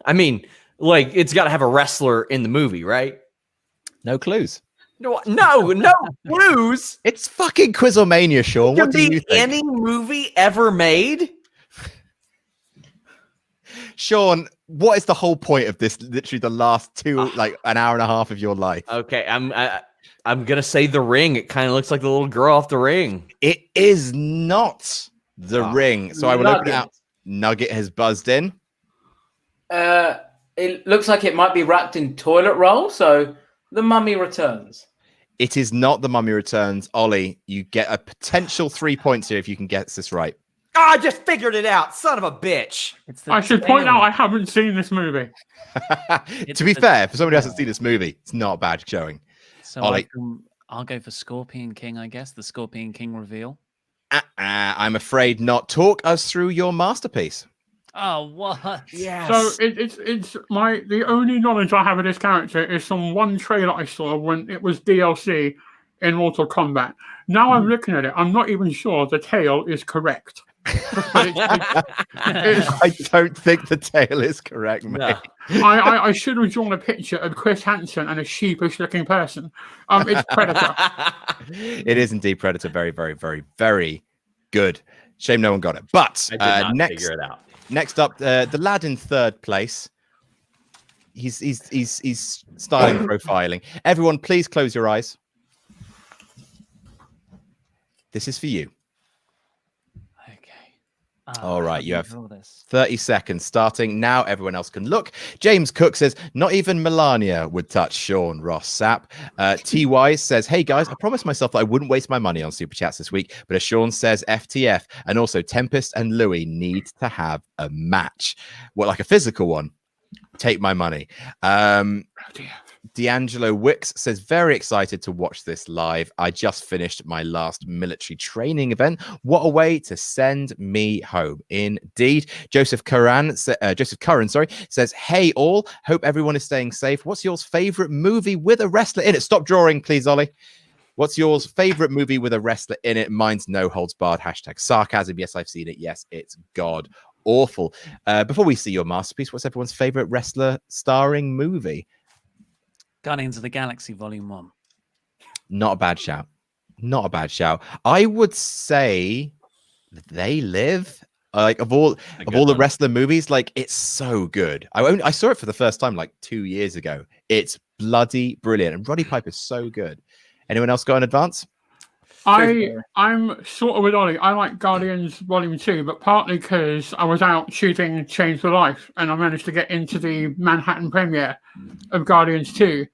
I mean, like, it's got to have a wrestler in the movie, right? No clues. No clues. It's fucking QuizzleMania, Sean. What do you think? Any movie ever made? Sean, what is the whole point of this? Literally the last an hour and a half of your life. Okay, I'm gonna say The Ring. It kind of looks like the little girl off The Ring. It is not The Ring. So I will open it out. Nugget has buzzed in. It looks like it might be wrapped in toilet roll. So The Mummy Returns. It is not The Mummy Returns. Ollie, you get a potential 3 points here if you can guess this right. Oh, I just figured it out. Son of a bitch. I should point out I haven't seen this movie. To be fair, for somebody who hasn't seen this movie, it's not a bad showing. So Ollie. I'll go for Scorpion King, I guess. The Scorpion King reveal. I'm afraid not. Talk us through your masterpiece. Oh, what? Yes. So it's the only knowledge I have of this character is from one trailer I saw when it was DLC in Mortal Kombat. Now I'm looking at it. I'm not even sure the tail is correct. I don't think the tail is correct, mate. No. I should have drawn a picture of Chris Hansen and a sheepish-looking person. It's Predator. It is indeed Predator. Very, very, very, very good. Shame no one got it. But I did not figure it out. Next up, the lad in third place. He's styling profiling. Everyone, please close your eyes. This is for you. All right, you have 30 seconds starting now. Everyone else can look. James Cook says, not even Melania would touch Sean Ross Sapp. T.Y. says, hey guys, I promised myself that I wouldn't waste my money on Super Chats this week, but as Sean says, FTF. And also Tempest and Louis need to have a match. What, like a physical one? Take my money. D'Angelo Wicks says, very excited to watch this live. I just finished my last military training event. What a way to send me home. Indeed. Joseph Curran says, hey all, hope everyone is staying safe. What's yours favorite movie with a wrestler in it? Stop drawing, please, Ollie. What's yours favorite movie with a wrestler in it? Mine's No Holds Barred. # sarcasm. Yes, I've seen it. Yes, it's God awful. Before we see your masterpiece, what's everyone's favorite wrestler starring movie? Guardians of the Galaxy Volume 1. Not a bad shout. Not a bad shout. I would say They Live. Like of all the wrestler movies, like it's so good. I saw it for the first time like 2 years ago. It's bloody brilliant, and Roddy Piper's so good. Anyone else got in advance? I'm sort of with Ollie. I like Guardians Volume 2, but partly because I was out shooting Change the Life, and I managed to get into the Manhattan premiere of Guardians 2.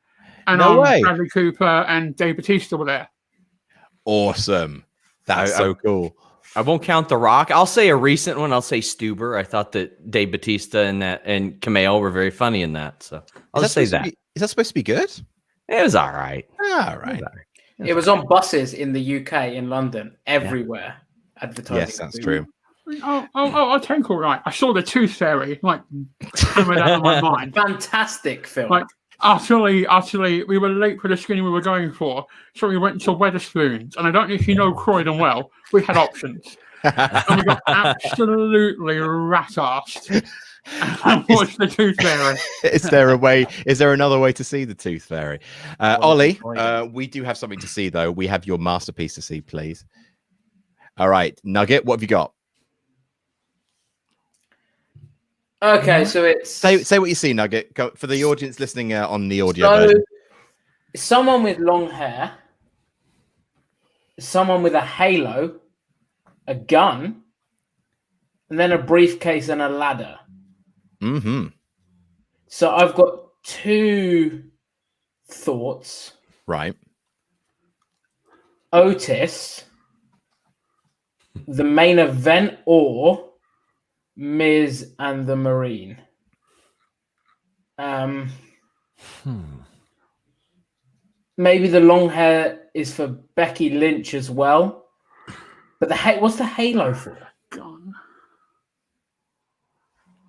And No way. Bradley Cooper and Dave Bautista were there. Awesome. That's so cool. I won't count The Rock. I'll say a recent one. I'll say Stuber. I thought that Dave Bautista and Kumail were very funny in that. So I'll just say that. Is that supposed to be good? It was all right. All right. It was on buses in the UK, in London, everywhere. Advertising. Yes, that's true. I think all right. I saw the Tooth Fairy, like hammered out of my mind. Fantastic film. Like Utterly, we were late for the skinny we were going for, so we went to Wetherspoons. And I don't know if you know Croydon well. We had options, and we got absolutely rat-arsed. And watched the Tooth Fairy. Is there another way to see the Tooth Fairy? Ollie, we do have something to see, though. We have your masterpiece to see, please. All right, Nugget, what have you got? Okay, so it's Say what you see, Nugget. Go, for the audience listening on the audio so version. someone with long hair, someone with a halo, a gun, and then a briefcase and a ladder. Mm-hmm. So I've got two thoughts. Right. Otis, the main event, or Miz and the Marine. Maybe the long hair is for Becky Lynch as well. But what's the halo for? Gun.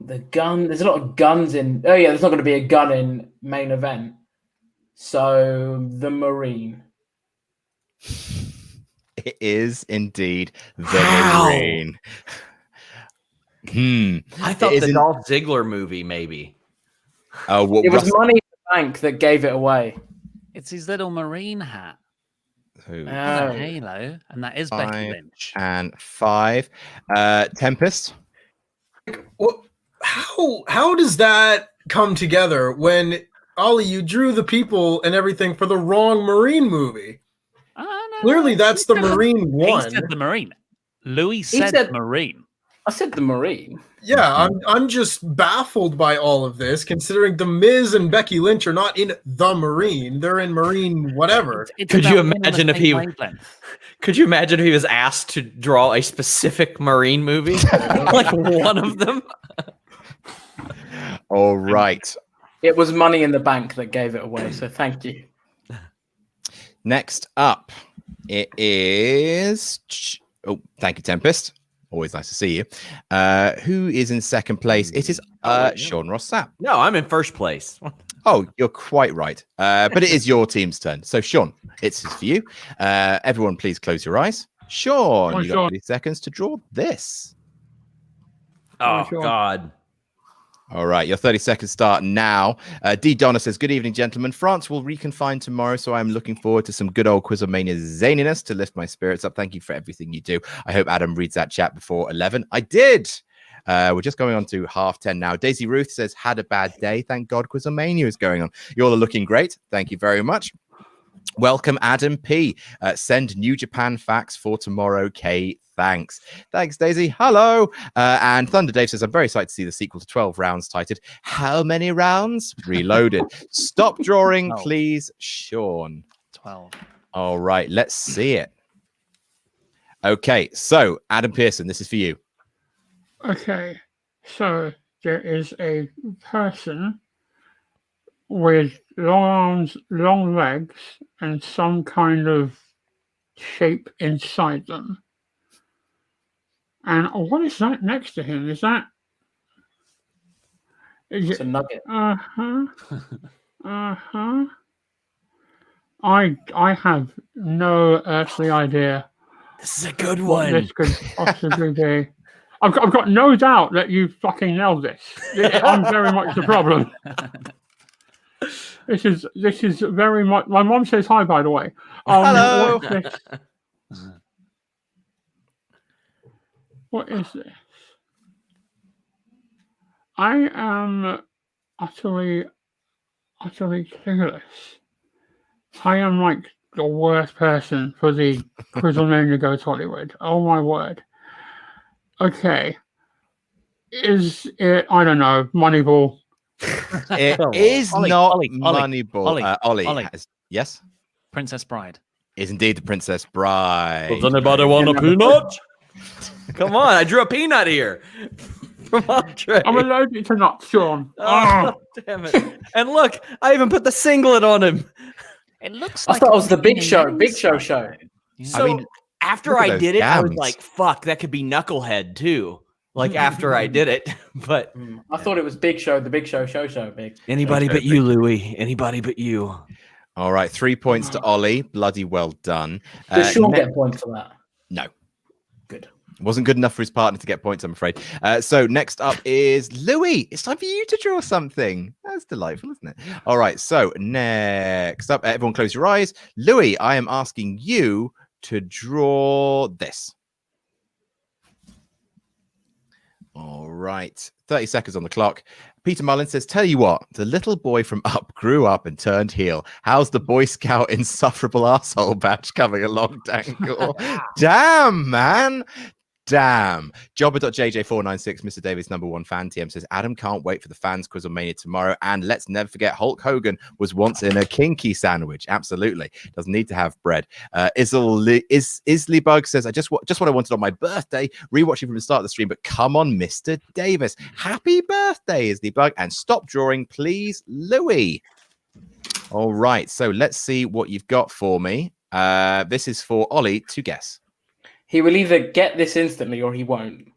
The gun. There's a lot of guns in. Oh yeah, there's not going to be a gun in main event. So the Marine. It is indeed the Marine. I thought the Dolph Ziggler movie, maybe. Oh, well, It was Money in the Bank that gave it away. It's his little marine hat. Who? And a halo, and that is Becky 5 Lynch. and 5. Tempest. Well, how does that come together when Ollie, you drew the people and everything for the wrong Marine movie? Clearly, that's the Marine one. He said the Marine. Louis said Marine. I said the Marine. Yeah, I'm just baffled by all of this, considering The Miz and Becky Lynch are not in The Marine; they're in Marine whatever. Could you imagine if he was asked to draw a specific Marine movie, like one of them? All right. It was Money in the Bank that gave it away. So thank you. Next up, it is. Oh, thank you, Tempest. Always nice to see you. Who is in second place? It is Sean Ross Sapp. No, I'm in first place. Oh, you're quite right. But it is your team's turn. So, Sean, it's for you. Everyone, please close your eyes. Sean, you got 30 seconds to draw this. Oh, God. All right, your 30 seconds start now. D. Donna says, good evening, gentlemen. France will reconfine tomorrow, so I'm looking forward to some good old QuizzleMania zaniness to lift my spirits up. Thank you for everything you do. I hope Adam reads that chat before 11. I did. We're just going on to 10:30 now. Daisy Ruth says, had a bad day. Thank God QuizzleMania is going on. You all are looking great. Thank you very much. Welcome, Adam P. Send New Japan facts for tomorrow, K. Thanks. Thanks, Daisy. Hello. And Thunder Dave says, I'm very excited to see the sequel to 12 rounds titled, How Many Rounds? Reloaded. Stop drawing, please, Sean. 12. All right, let's see it. Okay, so Adam Pearson, this is for you. Okay, so there is a person with long arms, long legs, and some kind of shape inside them. And what is that next to him? Is It's a nugget. I have no earthly idea. This is a good What one. this could possibly be. I've got no doubt that you fucking nailed this. I'm very much the problem. This is very much. My mom says hi, by the way. Hello. What's this? What is this? I am utterly clueless. I am like the worst person for the QuizzleMania Goes Hollywood. Oh my word. Okay. Is it, I don't know, Moneyball? It is Ollie, not Ollie, Moneyball. Ollie. Yes? Princess Bride. Is indeed the Princess Bride. Does anybody want a peanut? Come on, I drew a peanut here. From Andre. I'm allergic to nuts, Sean. Oh, damn it. And look, I even put the singlet on him. It looks I like thought it was the Big Show. Show. Big Show. So I mean, after look at I those did it, I was gams. like, fuck, that could be Knucklehead too. like after I did it. But I thought it was Big Show, the Big Show, big. anybody Okay, but you, Louis. Anybody but you. All right, 3 points to Ollie. Bloody well done. Does Sean get points for that? No. Good. Wasn't good enough for his partner to get points, I'm afraid. So next up is Louis. It's time for you to draw something. That's delightful, isn't it? All right, so next up, everyone close your eyes. Louis, I am asking you to draw this. All right, 30 seconds on the clock. Peter Mullen says, tell you what, the little boy from Up grew up and turned heel. How's the Boy Scout insufferable asshole badge coming along, Dangle? Damn, man. Damn. Jobber.jj496, Mr. Davis, #1 fan TM says, Adam can't wait for the fans QuizzleMania tomorrow. And let's never forget, Hulk Hogan was once in a kinky sandwich. Absolutely. Doesn't need to have bread. Isley Bug says, just what I wanted on my birthday, rewatching from the start of the stream, but come on, Mr. Davis. Happy birthday, Isley Bug. And stop drawing, please, Louis. All right. So let's see what you've got for me. This is for Ollie to guess. He will either get this instantly or he won't.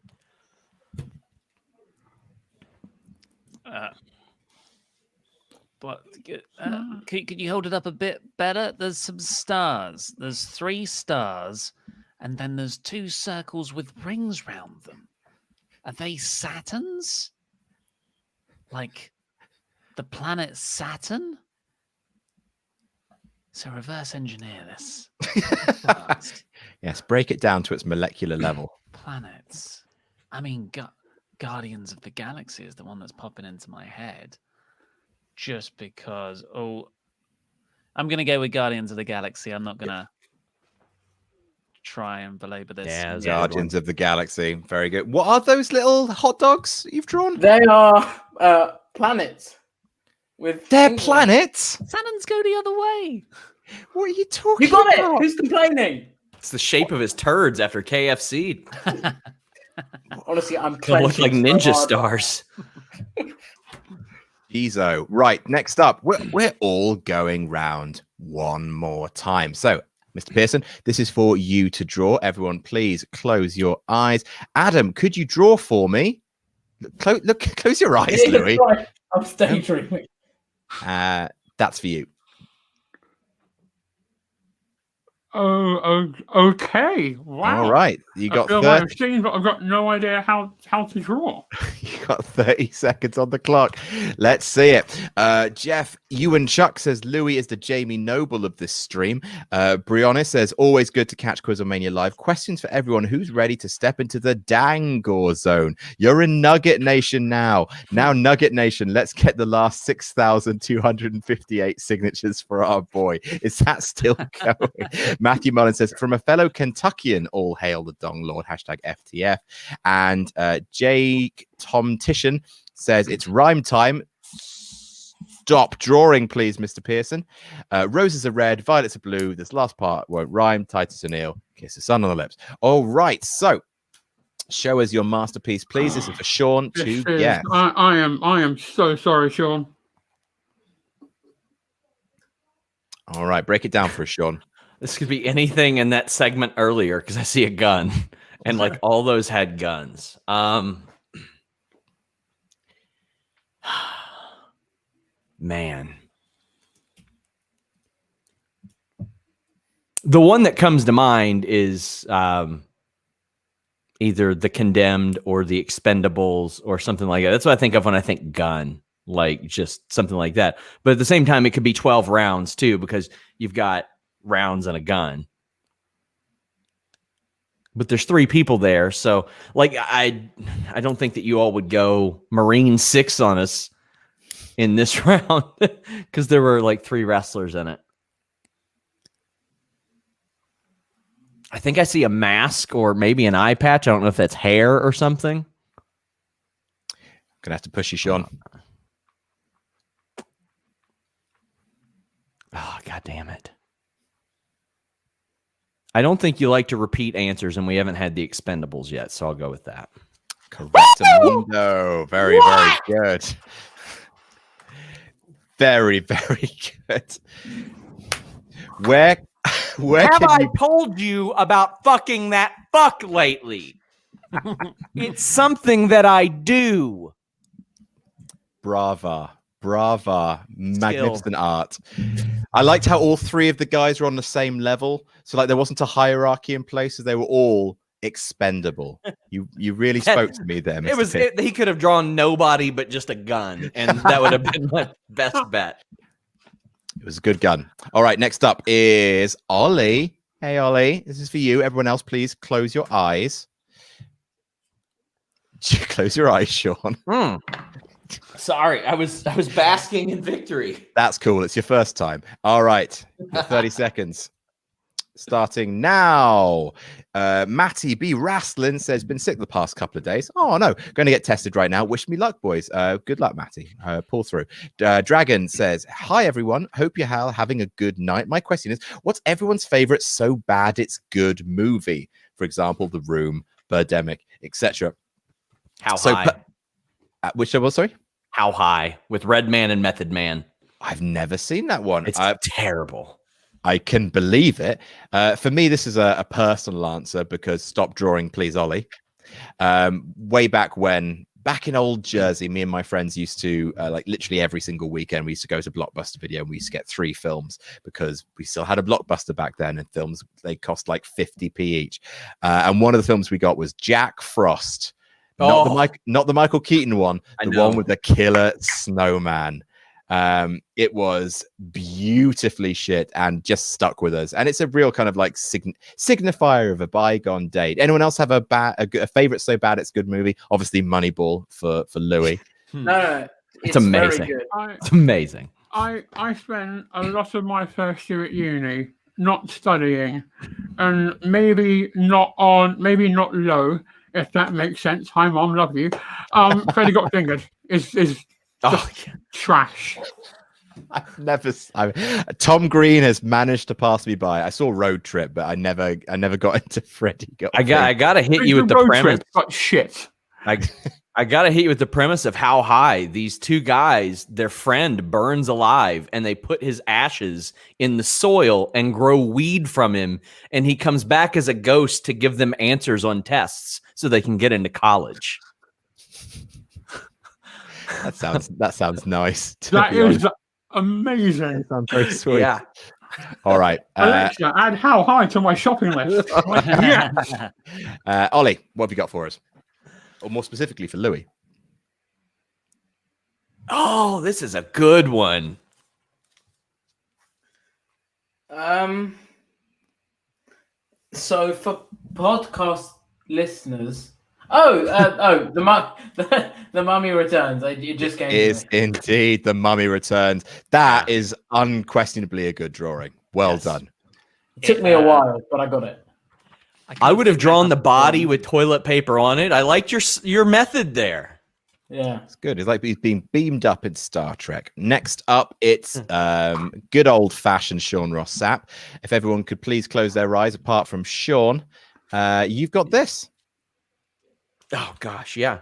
Could you hold it up a bit better? There's some stars. There's 3 stars, and then there's 2 circles with rings round them. Are they Saturns? Like the planet Saturn? So reverse engineer this. Yes, break it down to its molecular level. Planets. I mean, Guardians of the Galaxy is the one that's popping into my head. Just because, I'm going to go with Guardians of the Galaxy. I'm not going to try and belabor this. Yeah, Guardians of the Galaxy. Very good. What are those little hot dogs you've drawn? They are planets. They're planets? Saturns go the other way. What are you talking You got about? it. Who's complaining? it's the shape of his turds after KFC. Honestly, I'm They look like clenching ninja so hard. stars. Ezo. Right, next up, we're all going round one more time. So, Mr. Pearson, this is for you to draw. Everyone, please close your eyes. Adam, could you draw for me? Close your eyes, Yeah, Louis. right. I'm daydreaming. That's for you. Oh, okay. Wow. All right, you I got feel 30. like I've seen, but I've got no idea how to draw. You got 30 seconds on the clock. Let's see it. Jeff Ewan Chuck says Louis is the Jamie Noble of this stream. Brianna says always good to catch QuizzleMania live. Questions for everyone who's ready to step into the Dangor zone. You're in Nugget Nation now. Now, Nugget Nation, let's get the last 6,258 signatures for our boy. Is that still going? Matthew Mullen says, from a fellow Kentuckian, all hail the Dong Lord, #FTF. And Jake Tom Titian says, it's rhyme time. Stop drawing, please, Mr. Pearson. Roses are red, violets are blue. This last part won't rhyme. Titus O'Neill, kiss the sun on the lips. All right, so show us your masterpiece, please. This is for Sean to guess. I am so sorry, Sean. All right, break it down for us, Sean. This could be anything in that segment earlier because I see a gun, and like all those had guns. Man, the one that comes to mind is either The Condemned or The Expendables or something like that. That's what I think of when I think gun, like just something like that. But at the same time, it could be 12 rounds too, because you've got rounds and a gun. But there's 3 people there, so like I don't think that you all would go Marine 6 on us in this round because there were like 3 wrestlers in it. I think I see a mask or maybe an eye patch. I don't know if that's hair or something. Gonna have to push you, Sean. Oh, God damn it. I don't think you like to repeat answers, and we haven't had the Expendables yet, so I'll go with that. Correct. Very, very good. Very, very good. Where Have can I you... told you about fucking that fuck lately? It's something that I do. Brava. Magnificent art. I liked how all three of the guys were on the same level. So like there wasn't a hierarchy in place, so they were all expendable. You really spoke to me there, Mr. Pitt. He could have drawn nobody but just a gun, and that would have been my best bet. It was a good gun. All right, next up is Ollie. Hey, Ollie, this is for you. Everyone else, please close your eyes. Close your eyes, Sean. Sorry, I was basking in victory. That's cool. It's your first time. All right, 30 seconds. Starting now. Matty B. Rastlin says, been sick the past couple of days. Oh, no. Going to get tested right now. Wish me luck, boys. Good luck, Matty. Pull through. Dragon says, hi, everyone. Hope you're having a good night. My question is, what's everyone's favorite so bad it's good movie? For example, The Room, Birdemic, etc. How high? Which one, sorry? How High with Redman and Method Man. I've never seen that one. It's terrible. I can believe it. For me, this is a personal answer because stop drawing, please, Ollie. Way back in old Jersey, me and my friends used to, like literally every single weekend, we used to go to Blockbuster Video and we used to get 3 films because we still had a Blockbuster back then, and films, they cost like 50p each. And one of the films we got was Jack Frost. Not the Michael Keaton one, the one with the killer snowman. It was beautifully shit and just stuck with us. And it's a real kind of like signifier of a bygone date. Anyone else have a favorite so bad it's good movie? Obviously, Moneyball for Louis. No, it's amazing. Very good. It's amazing. I spent a lot of my first year at uni not studying, and maybe not low, if that makes sense. Hi, Mom, love you. Freddy Got Fingered is trash. Tom Green has managed to pass me by. I saw Road Trip, but I never got into Freddy Got Fingered. I gotta hit you with the premise. But shit. I gotta hit you with the premise of How High. These two guys, their friend burns alive, and they put his ashes in the soil and grow weed from him, and he comes back as a ghost to give them answers on tests so they can get into college. That sounds nice. That is amazing. That sounds very sweet. Yeah. All right. Alexa, add How High to my shopping list. Yeah. Ollie, what have you got for us? Or more specifically for Louis? Oh, this is a good one. So for podcast listeners, the Mummy Returns. It just came. Is indeed The Mummy Returns. That is unquestionably a good drawing. Well done. It took me a while, but I got it. I would have drawn the body with toilet paper on it. I liked your method there. Yeah, it's good. It's like he's being beamed up in Star Trek. Next up, it's good old-fashioned Sean Ross Sapp. If everyone could please close their eyes, apart from Sean, you've got this. Oh gosh, yeah.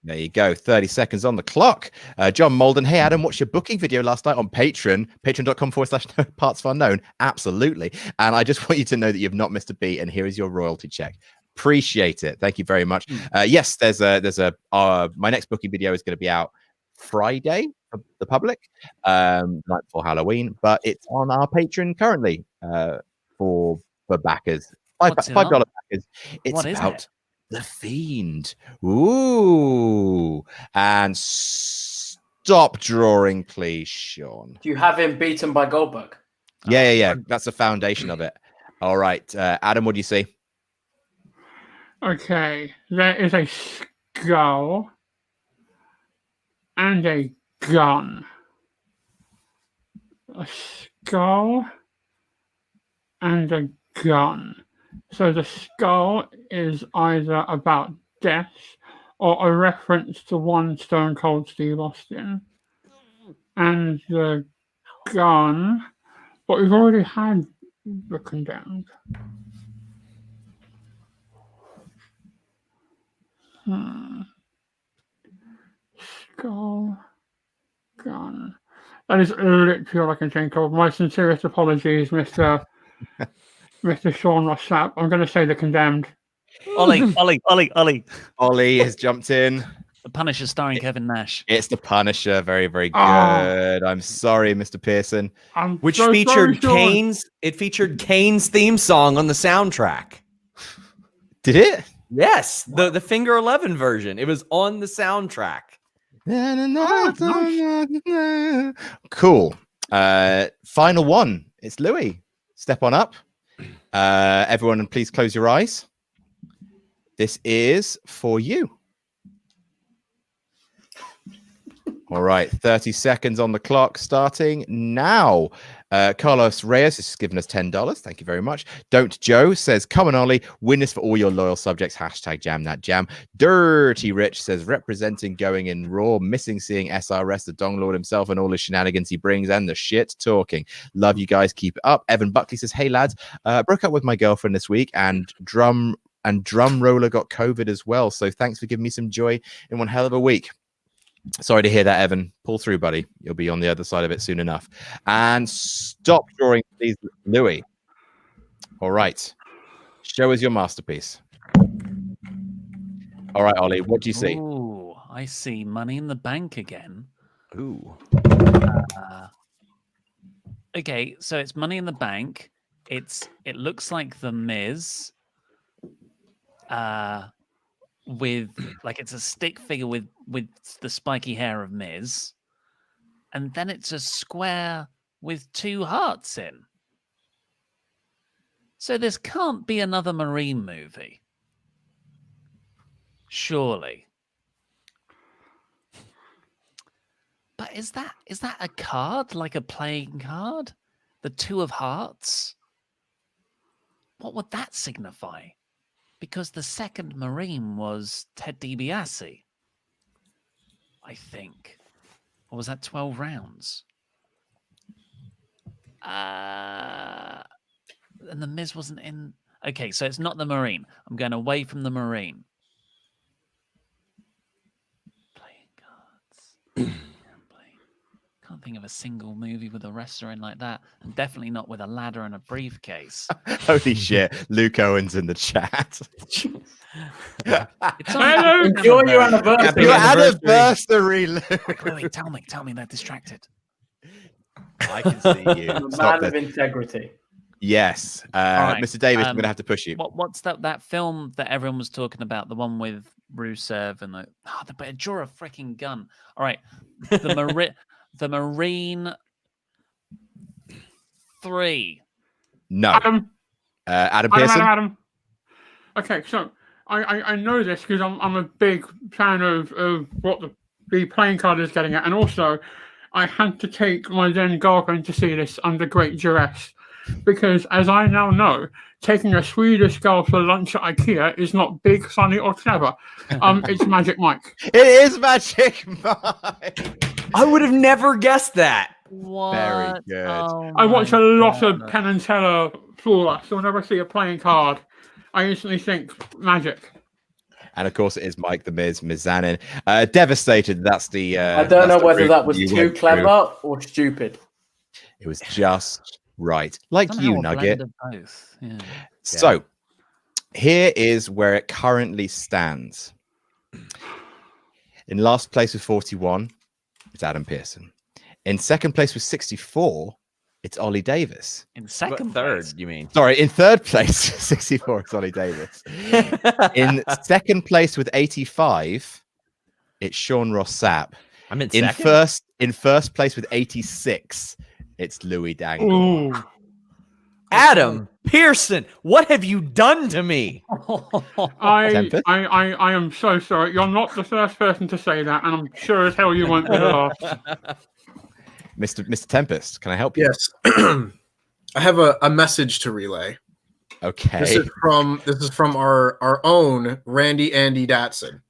There you go. 30 seconds on the clock. John Malden. Hey, Adam, watched your booking video last night on Patreon. Patreon.com/partsFUNknown. Absolutely. And I just want you to know that you've not missed a beat. And here is your royalty check. Appreciate it. Thank you very much. Yes, there's my next booking video is going to be out Friday for the public, night before Halloween, but it's on our Patreon currently for backers. $5 backers. It's about The Fiend. Ooh. And stop drawing, please, Sean. Do you have him beaten by Goldberg? Yeah. That's the foundation of it. All right. Adam, what do you see? Okay. There is a skull and a gun. A skull and a gun. So the skull is either about death or a reference to one Stone Cold Steve Austin. And the gun, but we've already had the Condemned. Skull, gun. That is literally all I can think of. My sincerest apologies, Mr. Sean Ross Sapp. I'm going to say the Condemned. Ollie. Ollie has jumped in. The Punisher starring Kevin Nash. It's The Punisher. Very, very good. Oh. I'm sorry, Mr. Pearson. I'm Which so featured sorry, Sean. Kane's. It featured Kane's theme song on the soundtrack. Did it? Yes, the Finger 11 version. It was on the soundtrack. Cool. Final one. It's Louis. Step on up. Everyone, please close your eyes. This is for you. All right, 30 seconds on the clock starting now. Carlos Reyes has given us $10. Thank you very much. Don't Joe says, come on, Ollie, win this for all your loyal subjects. Hashtag jam that jam. Dirty Rich says, representing going in raw, missing seeing SRS, the Dong Lord himself, and all the shenanigans he brings and the shit talking. Love you guys. Keep it up. Evan Buckley says, hey, lads, broke up with my girlfriend this week and drum roller got COVID as well. So thanks for giving me some joy in one hell of a week. Sorry to hear that, Evan. Pull through, buddy. You'll be on the other side of it soon enough. And stop drawing, please, Louis. All right. Show us your masterpiece. All right, Ollie, what do you see? Ooh, I see Money in the Bank again. Ooh. Okay, so it's Money in the Bank. It looks like The Miz. With like it's a stick figure with the spiky hair of Miz, and then it's a square with two hearts in. So this can't be another Marine movie, surely. But is that a card, like a playing card? The Two of Hearts? What would that signify? Because the second Marine was Ted DiBiase, I think. Or was that 12 rounds? And the Miz wasn't in... Okay, so it's not the Marine. I'm going away from the Marine. Playing cards. Can't think of a single movie with a wrestler in like that, and definitely not with a ladder and a briefcase. Holy shit. Luke Owen's in the chat. It's Hello. Enjoy your anniversary. Your anniversary, Luke. Chloe, tell me they're distracted. I can see you. I'm a Stop man of this. integrity. Yes. right. Mr. Davis, I'm going to have to push you. What's that film that everyone was talking about? The one with Rusev and they draw a freaking gun. All right, the Marine 3. No. Adam Pearson? Okay, so I know this because I'm a big fan of what the playing card is getting at, and also I had to take my then girlfriend to see this under great duress because, as I now know, taking a Swedish girl for lunch at IKEA is not big, funny, or clever. It's Magic Mike. It is Magic Mike. I would have never guessed that. What? Very good. Oh I watch a my lot of God. Penn and Teller Flawless, so whenever I see a playing card, I instantly think Magic. And of course, it is Mike the Miz Mizanin. Devastated. That's the. I don't know whether route that was you too went clever through. or stupid. It was just right, like Somehow you, a blend Nugget. of both. Yeah. So, here is where it currently stands. In last place with 41, it's Adam Pearson. In second place with 64, it's Ollie Davis. In second Third, place. you mean? Sorry, in third place, 64, it's Ollie Davis. In second place with 85, it's Sean Ross Sapp. I'm in In second. first place with 86, it's Louis Dangle. Ooh. Adam Pearson, what have you done to me? Tempest? I am so sorry. You're not the first person to say that, and I'm sure as hell you won't be the last. Mr. Tempest, can I help you? Yes. I have a message to relay. Okay. This is from our own Randy Andy Datson.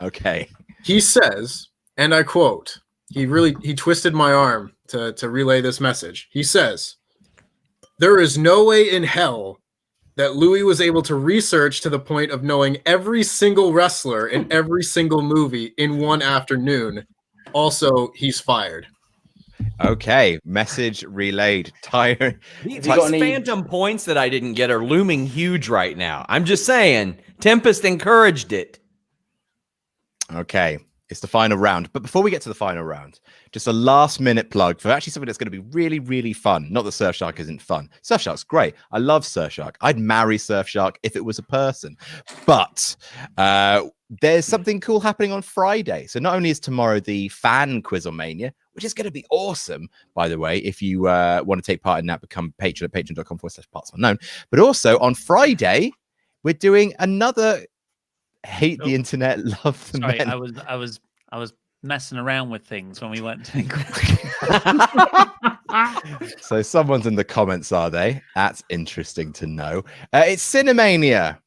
Okay. He says, and I quote, he twisted my arm to relay this message. He says, "There is no way in hell that Louis was able to research to the point of knowing every single wrestler in every single movie in one afternoon. Also, he's fired." Okay, message relayed. These got any- phantom points that I didn't get are looming huge right now. I'm just saying, Tempest encouraged it. Okay, it's the final round. But before we get to the final round, just a last minute plug for actually something that's going to be really, really fun. Not that Surfshark isn't fun. Surfshark's great. I love Surfshark. I'd marry Surfshark if it was a person. But there's something cool happening on Friday. So not only is tomorrow the fan QuizzleMania, which is going to be awesome, by the way, if you want to take part in that, become patron at patreon.com/partsFUNknown. But also on Friday, we're doing another hate the internet, love the Sorry, men. I was messing around with things when we weren't doing. So someone's in the comments, are they? That's interesting to know. It's Cinemania.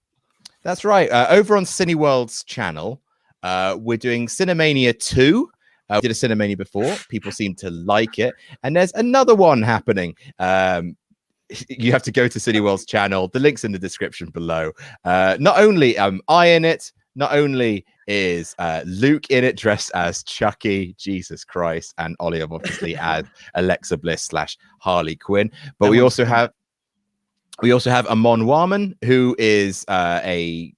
That's right. Over on Cineworld's channel, we're doing Cinemania 2. We did a Cinemania before. People seem to like it. And there's another one happening. You have to go to Cineworld's channel. The link's in the description below. Not only am I in it, not only is Luke in it dressed as Chucky, Jesus Christ, and Ollie obviously as Alexa Bliss / Harley Quinn, but we also have Amon Warman, who is a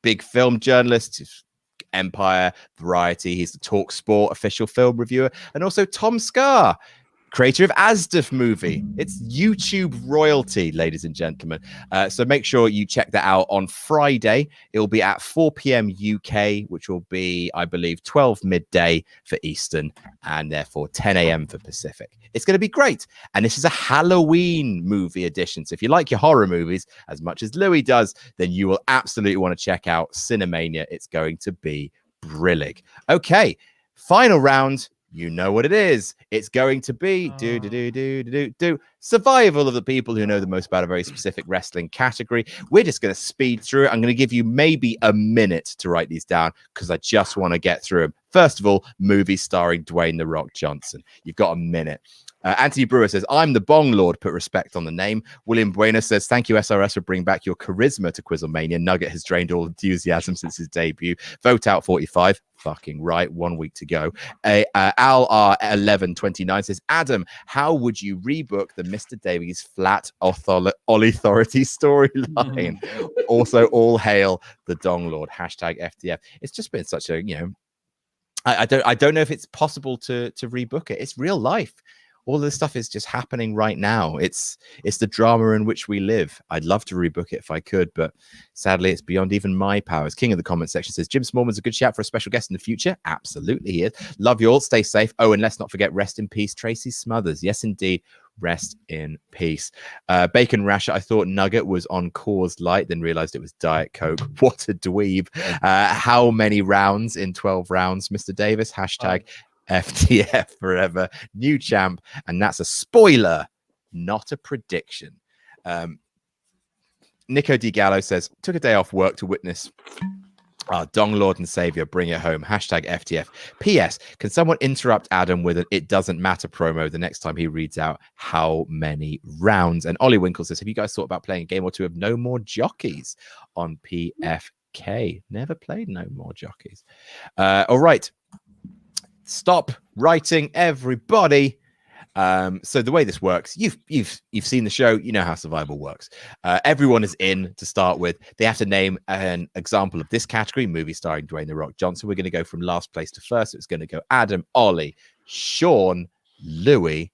big film journalist, Empire, Variety. He's the Talk Sport official film reviewer, and also Tom Scar, creator of Asdaf movie. It's YouTube royalty, ladies and gentlemen. So make sure you check that out on Friday. It'll be at 4 p.m. UK, which will be, I believe, 12 midday for Eastern, and therefore 10 a.m. for Pacific. It's going to be great. And this is a Halloween movie edition. So if you like your horror movies as much as Louis does, then you will absolutely want to check out Cinemania. It's going to be brilliant. Okay, final round. You know what it is. It's going to be survival of the people who know the most about a very specific wrestling category. We're just going to speed through it. I'm going to give you maybe a minute to write these down because I just want to get through them. First of all, movie starring Dwayne "The Rock" Johnson. You've got a minute. Anthony Brewer says, I'm the Bong Lord, put respect on the name. William Bueno says, thank you, SRS, for bringing back your charisma to QuizzleMania. Nugget has drained all enthusiasm since his debut. Vote out 45. Fucking right. 1 week to go. Al R1129 says, Adam, how would you rebook the Mr. Davies flat authority storyline? Also, all hail the Dong Lord. Hashtag FTF. It's just been such a, I don't know if it's possible to rebook it. It's real life. All this stuff is just happening right now. It's the drama in which we live. I'd love to rebook it if I could, but sadly, it's beyond even my powers. King of the comment section says, Jim Smallman's a good shout for a special guest in the future. Absolutely, he is. Love you all. Stay safe. Oh, and let's not forget, rest in peace, Tracy Smothers. Yes, indeed. Rest in peace. Bacon Rasher, I thought Nugget was on Coors Light, then realized it was Diet Coke. What a dweeb. How many rounds in 12 rounds, Mr. Davis? Hashtag FTF forever. New champ. And that's a spoiler, not a prediction. Nico Di Gallo says, took a day off work to witness our Dong Lord and Savior bring it home. Hashtag FTF. P.S. Can someone interrupt Adam with an "it doesn't matter" promo the next time he reads out how many rounds? And Ollie Winkle says, have you guys thought about playing a game or two of No More Jockeys on PFK? Never played No More Jockeys. All right. Stop writing, everybody. So the way this works, you've seen the show, you know how survival works. Everyone is in to start with. They have to name an example of this category, movie starring Dwayne "The Rock" Johnson. We're going to go from last place to first. It's going to go Adam, Ollie, Sean, Louis,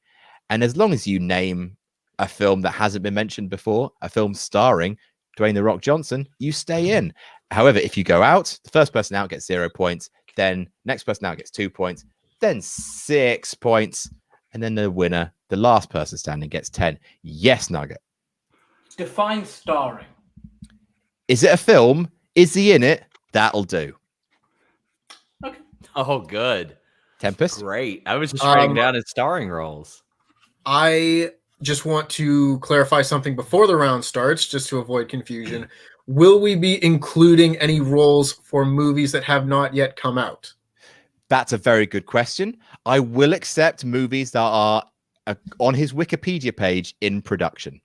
and as long as you name a film that hasn't been mentioned before, a film starring Dwayne "The Rock" Johnson, you stay in. However, if you go out, the first person out gets 0 points. Then next person out gets 2 points, then 6 points, and then the winner, the last person standing, gets 10. Yes, Nugget. Define starring. Is it a film? Is he in it? That'll do. Okay. Oh, good. Tempest? Great. I was just writing down his starring roles. I just want to clarify something before the round starts, just to avoid confusion. Will we be including any roles for movies that have not yet come out? That's a very good question. I will accept movies that are on his Wikipedia page in production.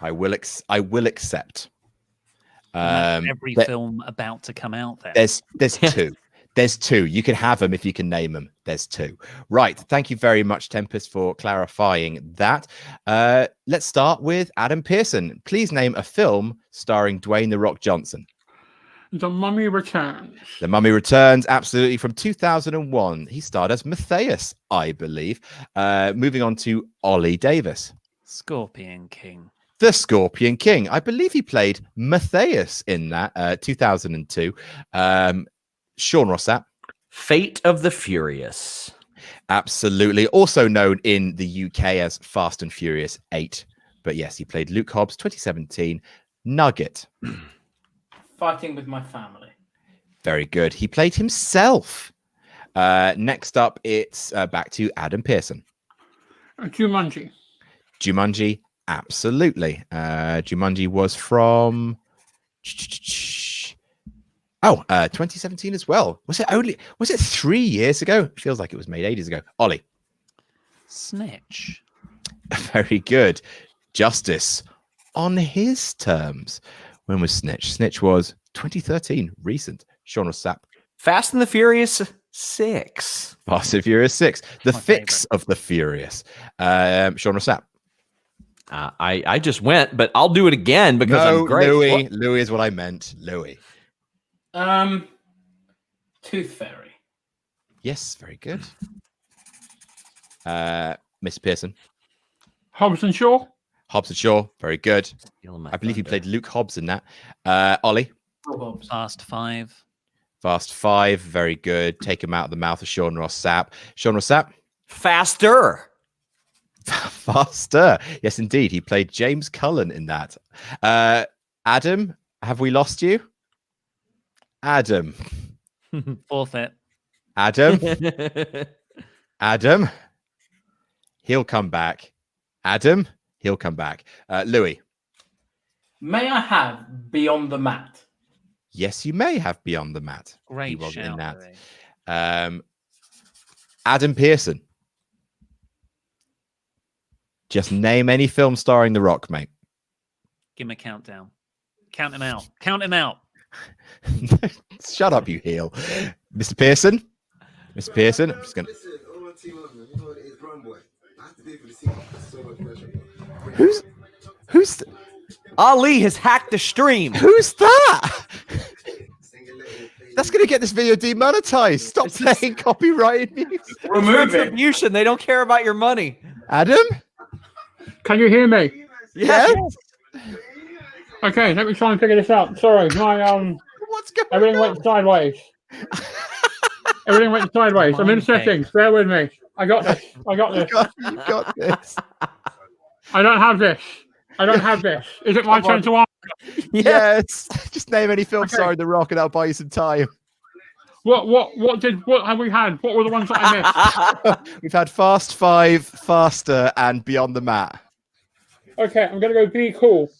I will accept. Every film about to come out there. There's two. There's two. You can have them if you can name them. There's two. Right. Thank you very much, Tempest, for clarifying that. Let's start with Adam Pearson. Please name a film starring Dwayne "The Rock" Johnson. The Mummy Returns. The Mummy Returns, absolutely, from 2001. He starred as Matthias, I believe. Moving on to Ollie Davis. Scorpion King. The Scorpion King. I believe he played Matthias in that, 2002. Sean Ross Sapp. Fate of the Furious. Absolutely. Also known in the UK as Fast and Furious 8. But yes, he played Luke Hobbs, 2017. Nugget. Fighting with My Family. Very good. He played himself. Next up, it's back to Adam Pearson. Jumanji. Jumanji, absolutely. Jumanji was from 2017 as well. Was it 3 years ago? It feels like it was made ages ago. Ollie. Snitch. Very good. Justice on his terms. When was Snitch? Snitch was 2013, recent. Sean Ross Sapp. Fast and the Furious 6. Fast and Furious 6. The My Fix favorite. of the Furious. Sean Ross Sapp. I just went, but I'll do it again because I'm great. Louis. Louis is what I meant. Louis. Tooth Fairy. Yes, very good. Mr. Pearson. Hobbs and Shaw. Hobbs and Shaw, very good. Stealing my I believe he thunder. played Luke Hobbs in that. Ollie. Fast 5. Fast 5, very good. Take him out of the mouth of Sean Ross Sapp. Sean Ross Sapp. Faster. Faster. Yes, indeed. He played James Cullen in that. Adam, have we lost you? Adam. Forfeit. Adam. Adam. He'll come back. Adam. He'll come back. Louis. May I have Beyond the Mat? Yes, you may have Beyond the Mat. He Great wasn't in shout. that. Louis. Adam Pearson. Just name any film starring The Rock, mate. Give him a countdown. Count him out. Count him out. Shut up, you heel. Mr. Pearson. Mr. Pearson. I'm just going to... Who's Ali has hacked the stream. who's that? That's going to get this video demonetized. Stop playing copyrighted music. Remove it. Retribution. They don't care about your money. Adam? Can you hear me? Yes? Okay, let me try and figure this out. Sorry, my What's going everything on? went sideways. Everything went sideways. I'm in Mind settings. Bear with me. I got this. I got this. You got this. I don't have this. I don't have this. Is it my Come on. turn to answer? Yes. Just name any film Okay. starring The Rock and I'll buy you some time. What have we had? What were the ones that I missed? We've had Fast 5, Faster, and Beyond the Mat. Okay, I'm gonna go Be Cool.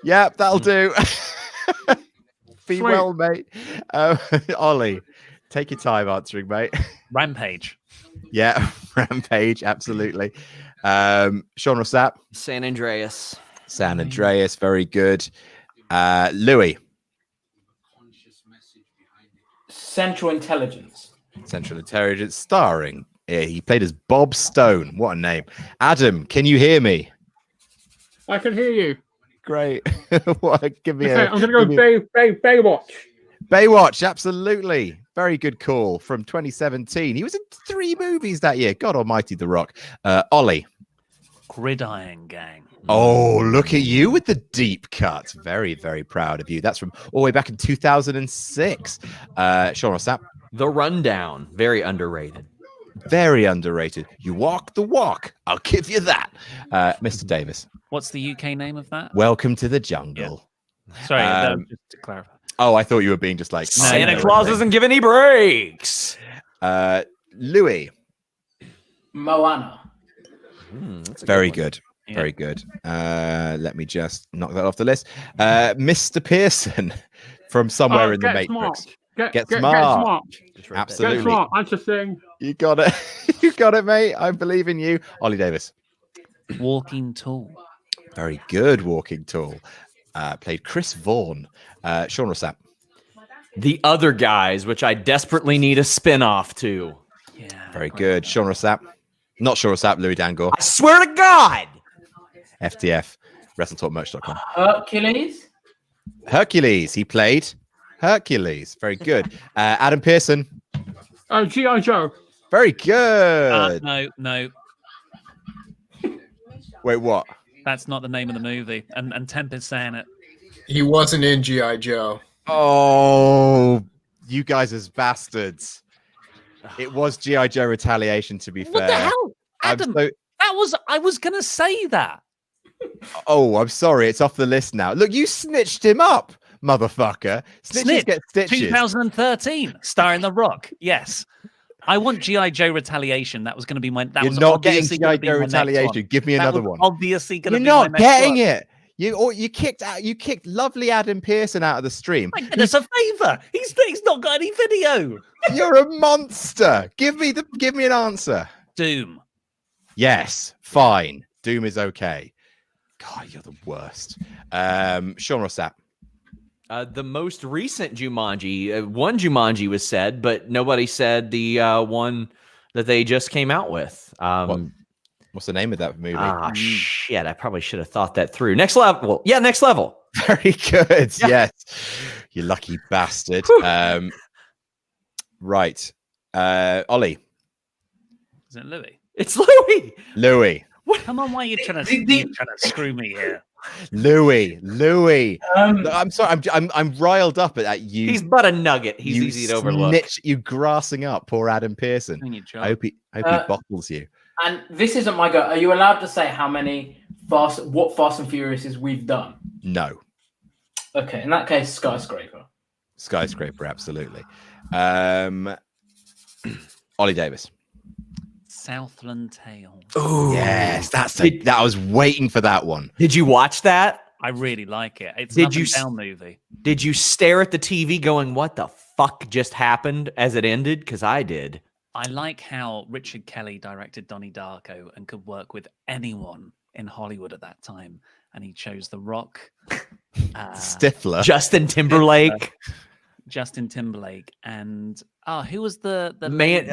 Yep, that'll do. Be Sweet. well, mate. Ollie, take your time answering, mate. Rampage. Yeah, Rampage, absolutely. Sean Ross Sapp, San Andreas. San Andreas, very good. Louis, Central Intelligence. Central Intelligence, starring. He played as Bob Stone. What a name. Adam, can you hear me? I can hear you. Great. Give me Okay, a. I'm gonna go give me Baywatch. Baywatch, absolutely. Very good call from 2017. He was in 3 movies that year. God almighty, The Rock. Ollie. Gridiron Gang. Oh, look at you with the deep cut. Very, very proud of you. That's from all the way back in 2006. Sean Ross Sapp. The Rundown. Very underrated. Very underrated. You walk the walk. I'll give you that. Mr. Davis. What's the UK name of that? Welcome to the jungle. Sorry, that Um, was just to clarify. Oh, I thought you were being just like No, Santa no, Claus doesn't give any breaks. Louis. Moana. That's a Very one. good. Yeah. Very good. Let me just knock that off the list. Mr. Pearson from somewhere in the Get Matrix. Smart. Get Get smart. smart. Just right Absolutely. Get smart. That's a thing. You got it. You got it, mate. I believe in you. Ollie Davis. Walking Tall. Very good walking tall. Played Chris Vaughan. Sean Ross Sapp. The Other Guys, which I desperately need a spin-off to. Yeah. Very great good. show. Sean Ross Sapp. Not Sean Ross Sapp, Louis Dangor. I swear to God. FTF. WrestleTalkMerch.com. Hercules. Hercules. He played Hercules. Very good. Adam Pearson. G.I. Joe. Very good. No, Wait, what? that's not the name of the movie. And Temp is saying it. He wasn't in G.I. Joe. Oh, you guys as bastards. It was G.I. Joe Retaliation, to be fair. What the hell, Adam? So, I was gonna say that. I'm sorry. It's off the list now. Look, you snitched him up, motherfucker. Snitches Snitch, get stitches. 2013, starring The Rock. Yes. I want G.I. Joe Retaliation. That was going to be my. That You're was not getting obviously G.I. gonna be Joe my next Retaliation. one. Give me That another was one. Obviously going to You're be my not next getting one. it. You kicked lovely Adam Pearson out of the stream. I did us a favor. He's not got any video. You're a monster. Give me an answer. Doom. Yes, fine. Doom is okay. God, you're the worst. Sean Ross Sapp. The most recent Jumanji, one Jumanji was said, but nobody said the one that they just came out with. What's the name of that movie? Shit. I probably should have thought that through. Next level. Yeah, Next Level. Very good. Yeah. Yes. You lucky bastard. Right. Ollie. Is it Louis? It's Louis. Louis. Come on, why are you trying to screw me here? Louis. Look, I'm sorry. I'm riled up at that. He's but a nugget. He's easy to overlook. You grassing up poor Adam Pearson. Doing your job. I hope he bottles you. And this isn't my go. Are you allowed to say how many Fast and Furiouses we've done? No. Okay, in that case, Skyscraper. Skyscraper, absolutely. Ollie Davis. Southland Tale. Oh Yes, that I was waiting for that one. Did you watch that? I really like it. It's Did an you up and down movie. Did you stare at the TV going, what the fuck just happened as it ended? Because I did. I like how Richard Kelly directed Donnie Darko and could work with anyone in Hollywood at that time. And he chose The Rock, Stifler. Justin Timberlake. Justin Timberlake, and who was the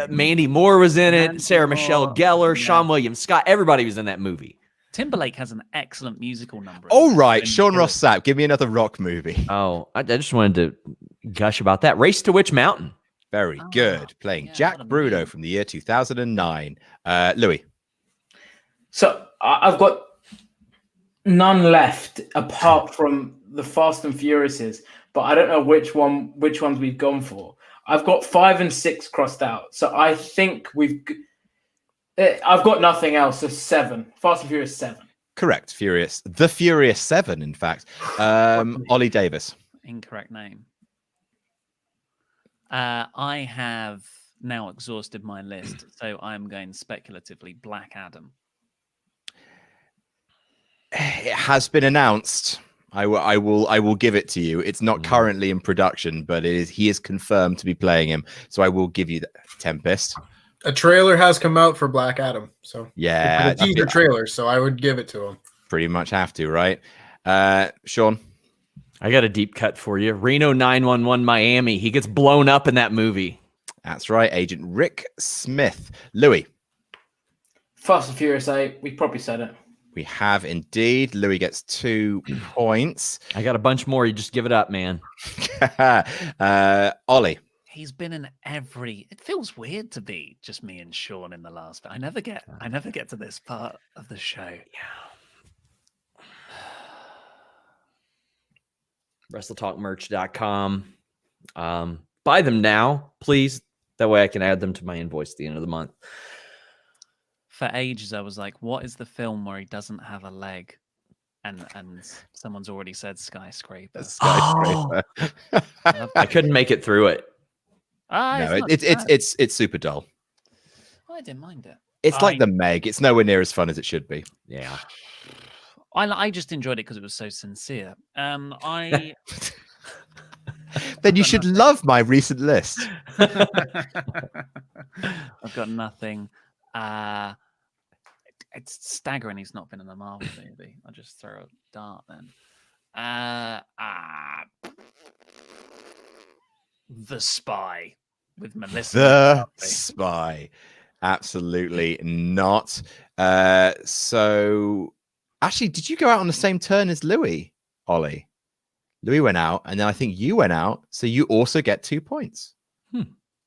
Mandy Moore was in it. Mandy Sarah Michelle Moore, Gellar, yeah. Sean William Scott. Everybody was in that movie. Timberlake has an excellent musical number. All right, And Sean it Ross was- Sapp, give me another rock movie. Oh, I just wanted to gush about that. Race to Witch Mountain. Very good. Playing yeah, Jack what a Bruno movie. from the year 2009. Louis. So I've got none left apart from the Fast and Furiouses, but I don't know which ones we've gone for. I've got 5 and 6 crossed out, so I think I've got nothing else. So 7. Fast and Furious 7. Correct. The Furious 7, in fact. Ollie Davis. Incorrect name. I have now exhausted my list, so I'm going speculatively Black Adam. It has been announced. I will give it to you. It's not currently in production, but he is confirmed to be playing him. So I will give you that. Tempest. A trailer has come out for Black Adam, so Yeah, a teaser trailer. So I would give it to him. pretty much have to, right? Sean. I got a deep cut for you. Reno 911 Miami. He gets blown up in that movie. That's right. Agent Rick Smith. Louis. Fast and Furious 8. We probably said it. We have indeed. Louis gets 2 points. I got a bunch more. You just give it up, man. Ollie. He's been in every. It feels weird to be just me and Sean in the last. But I never get to this part of the show. Yeah. WrestleTalkMerch.com. Buy them now, please. That way I can add them to my invoice at the end of the month. For ages, I was like, "What is the film where he doesn't have a leg?" And someone's already said Skyscraper. Skyscraper. I couldn't make it through it. No, not bad. it's super dull. I didn't mind it. It's like the Meg. It's nowhere near as fun as it should be. Yeah. I just enjoyed it because it was so sincere. I Then you should love my recent list. I've got nothing. It's staggering he's not been in the Marvel movie. I'll just throw a dart then. The Spy with Melissa. The McCarthy. Spy. Absolutely not. So, actually, did you go out on the same turn as Louis, Ollie? Louis went out, and then I think you went out, so you also get 2 points.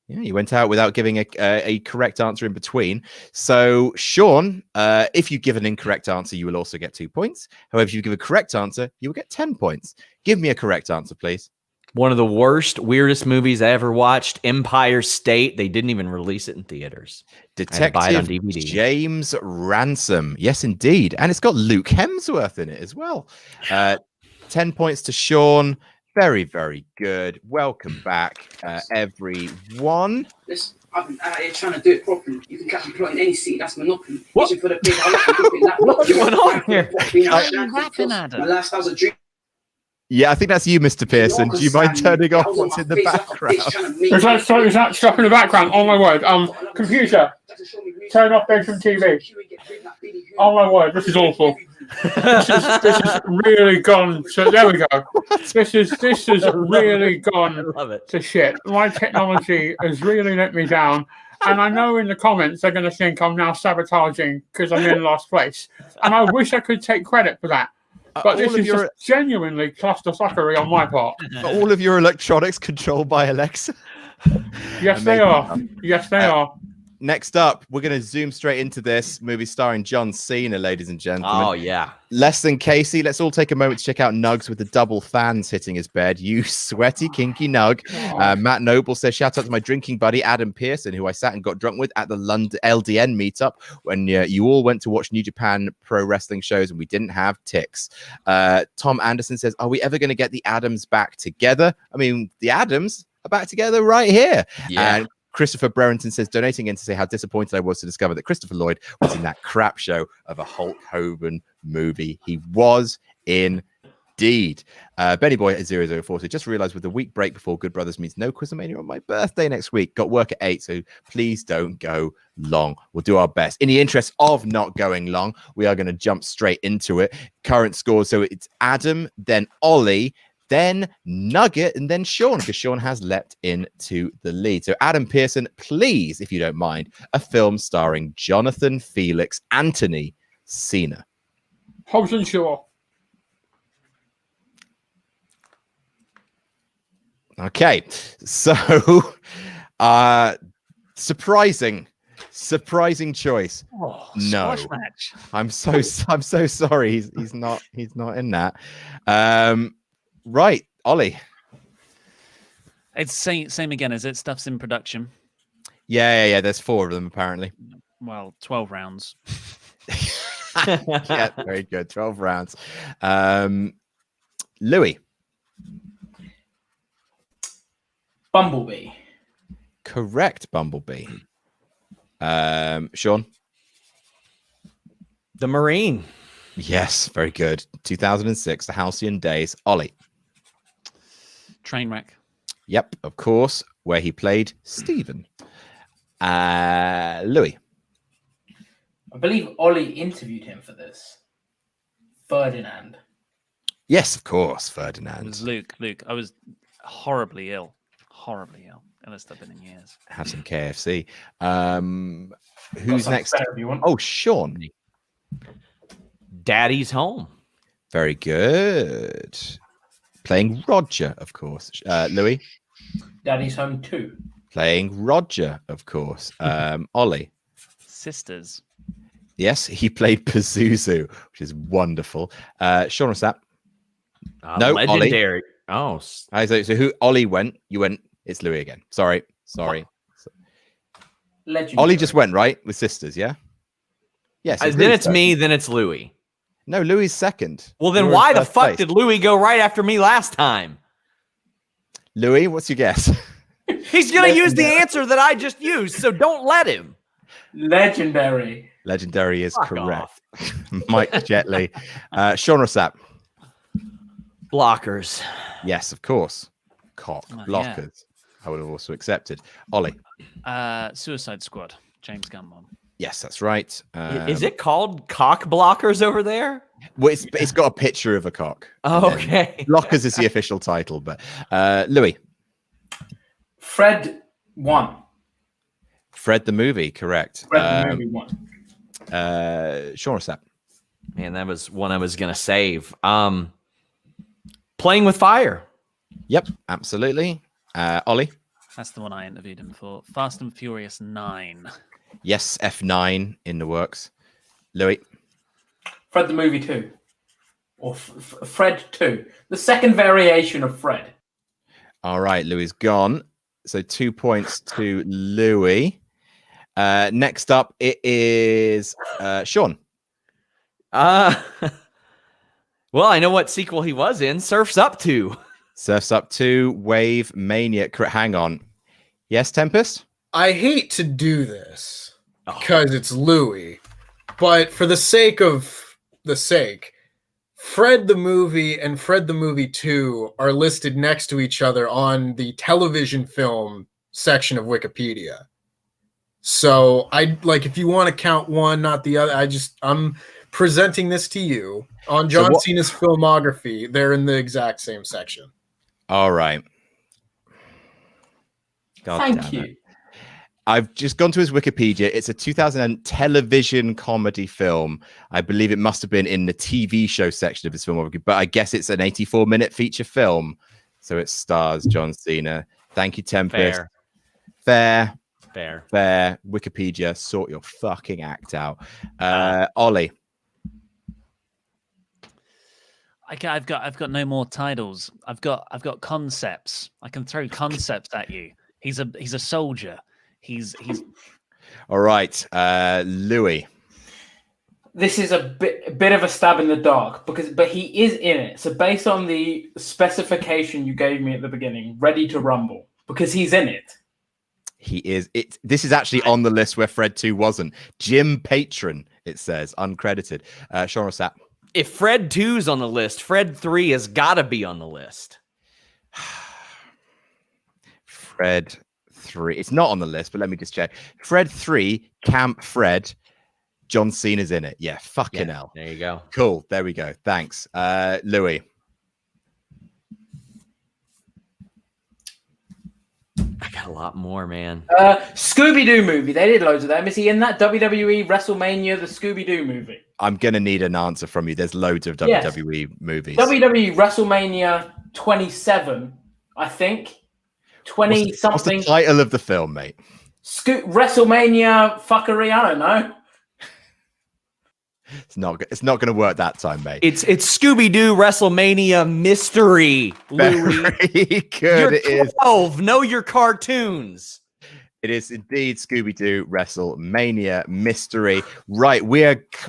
Yeah, you went out without giving a correct answer in between. So, Sean, if you give an incorrect answer, you will also get 2 points. However, if you give a correct answer, you will get 10 points. Give me a correct answer, please. One of the worst, weirdest movies I ever watched, Empire State. They didn't even release it in theaters. I had to buy it on Detective DVD. James Ransom. Yes, indeed. And it's got Luke Hemsworth in it as well. 10 points to Sean. Very, very good. Welcome back, everyone. Listen, I've been out here trying to do it properly. You can catch me plotting any seat. That's monopoly. What? For the big, What's going on here? Happened, Adam? My lifestyle's a dream. Yeah, I think that's you, Mr. Pearson. Do you mind turning off what's in the background? Is that stuff in the background? Oh my word. Computer, turn off bedroom TV. Oh my word, this is awful. This is really gone. So there we go. This has really gone love it. to shit. My technology has really let me down. And I know in the comments they're going to think I'm now sabotaging because I'm in last place. And I wish I could take credit for that. But this is just genuinely clusterfuckery on my part. Are all of your electronics controlled by Alexa? Yes, they are. Yes, they are. Next up, we're going to zoom straight into this movie starring John Cena, ladies and gentlemen. Oh, yeah. Less than Casey. Let's all take a moment to check out Nugs with the double fans hitting his bed. You sweaty, kinky Nug. Matt Noble says, shout out to my drinking buddy, Adam Pearson, who I sat and got drunk with at the London LDN meetup when you all went to watch New Japan pro wrestling shows and we didn't have ticks. Tom Anderson says, are we ever going to get the Adams back together? I mean, the Adams are back together right here. Yeah. And Christopher Brereton says, donating in to say how disappointed I was to discover that Christopher Lloyd was in that crap show of a Hulk Hogan movie. He was indeed. Benny Boy at 004 said, just realized with the week break before Good Brothers means no QuizzleMania on my birthday next week. Got work at 8, so please don't go long. We'll do our best. In the interest of not going long, we are going to jump straight into it. Current scores. So it's Adam, then Ollie, then Nugget, and then Sean, because Sean has leapt into the lead. So Adam Pearson, please, if you don't mind, a film starring Jonathan Felix Anthony Cena. Hobbs and Shaw. Okay, so surprising choice. Oh, No, squash match. I'm so sorry. He's not in that. Right, Ollie. It's same again, is it? Stuff's in production. Yeah. There's 4 of them apparently. Well, 12 rounds. Yeah, very good. 12 rounds. Louis. Bumblebee. Correct, Bumblebee. Sean. The Marine. Yes, very good. 2006, The Halcyon Days. Ollie. Trainwreck. Yep, of course, where he played Stephen. Louis. I believe Ollie interviewed him for this. Ferdinand. Yes, of course, It Ferdinand. was Luke. I was horribly ill. Illest I've been in years. Have some KFC. Who's Got some next? spare if you want. Oh, Sean. Daddy's Home. Very good. Playing Roger, of course. Louis. Daddy's Home 2. Playing Roger, of course. Ollie. Sisters. Yes, he played Pazuzu, which is wonderful. Sean Ross Sapp. No, Ollie. Legendary. Oh, So who? Ollie went. You went. It's Louis again. Sorry. Legendary. Ollie just went, right? With Sisters, yeah? Yes. then it's me, then it's Louis. No, Louis second. Well, then You're in why the first fuck place. did Louis go right after me last time? Louis, what's your guess? He's going to use the answer that I just used, so don't let him. Legendary. Legendary is Fuck correct. Mike Jetley. Sean Ross Sapp. Blockers. Yes, of course. Cock. Oh, yeah. Blockers. I would have also accepted. Ollie. Suicide Squad. James Gunn one. Yes, that's right. Is it called cock blockers over there? Well, it's got a picture of a cock. Oh, okay. Blockers is the official title, but Louis. Fred 1. Fred the movie, correct. Fred the movie 1. Sean Ross Sapp. Man, that was one I was gonna save. Playing with Fire. Yep, absolutely. Ollie. That's the one I interviewed him for. Fast and Furious 9. Yes, F9 in the works. Louis. Fred the movie 2. Or Fred 2. The second variation of Fred. All right, Louis gone. So 2 points to Louis. Next up, it is Sean. Well, I know what sequel he was in. Surf's Up 2. Surf's Up 2, Wave Mania. Hang on. Yes, Tempest? I hate to do this because it's Louis, but for the sake of the sake, Fred the movie and Fred the movie 2 are listed next to each other on the television film section of Wikipedia. So if you want to count one, not the other, I'm presenting this to you on John Cena's filmography. They're in the exact same section. All right. Thank you. I've just gone to his Wikipedia. It's a 2000 television comedy film. I believe it must have been in the TV show section of his filmography, but I guess it's an 84-minute feature film. So it stars John Cena. Thank you, Tempest. Fair. Wikipedia, sort your fucking act out. Ollie. I've got no more titles. I've got concepts. I can throw concepts at you. He's a soldier. He's All right, Louis. This is a bit of a stab in the dark but he is in it. So based on the specification you gave me at the beginning, Ready to Rumble, because he's in it. He is. This is actually on the list where Fred 2 wasn't. Jim Patron, it says, uncredited. Sean Ross Sapp. If Fred 2's on the list, Fred 3 has got to be on the list. Fred 3. It's not on the list, but let me just check. Fred 3, Camp Fred. John Cena's in it. Yeah, fucking hell. There you go. Cool. There we go. Thanks. Louis. I got a lot more, man. Scooby-Doo movie. They did loads of them. Is he in that WWE WrestleMania, the Scooby-Doo movie? I'm going to need an answer from you. There's loads of WWE movies. WWE WrestleMania 27, I think. 20-something. What's the title of the film, mate? WrestleMania fuckery. I don't know. It's not going to work that time, mate. It's Scooby-Doo WrestleMania Mystery. Very good. You're 12. Know your cartoons. It is indeed Scooby-Doo WrestleMania Mystery. Right,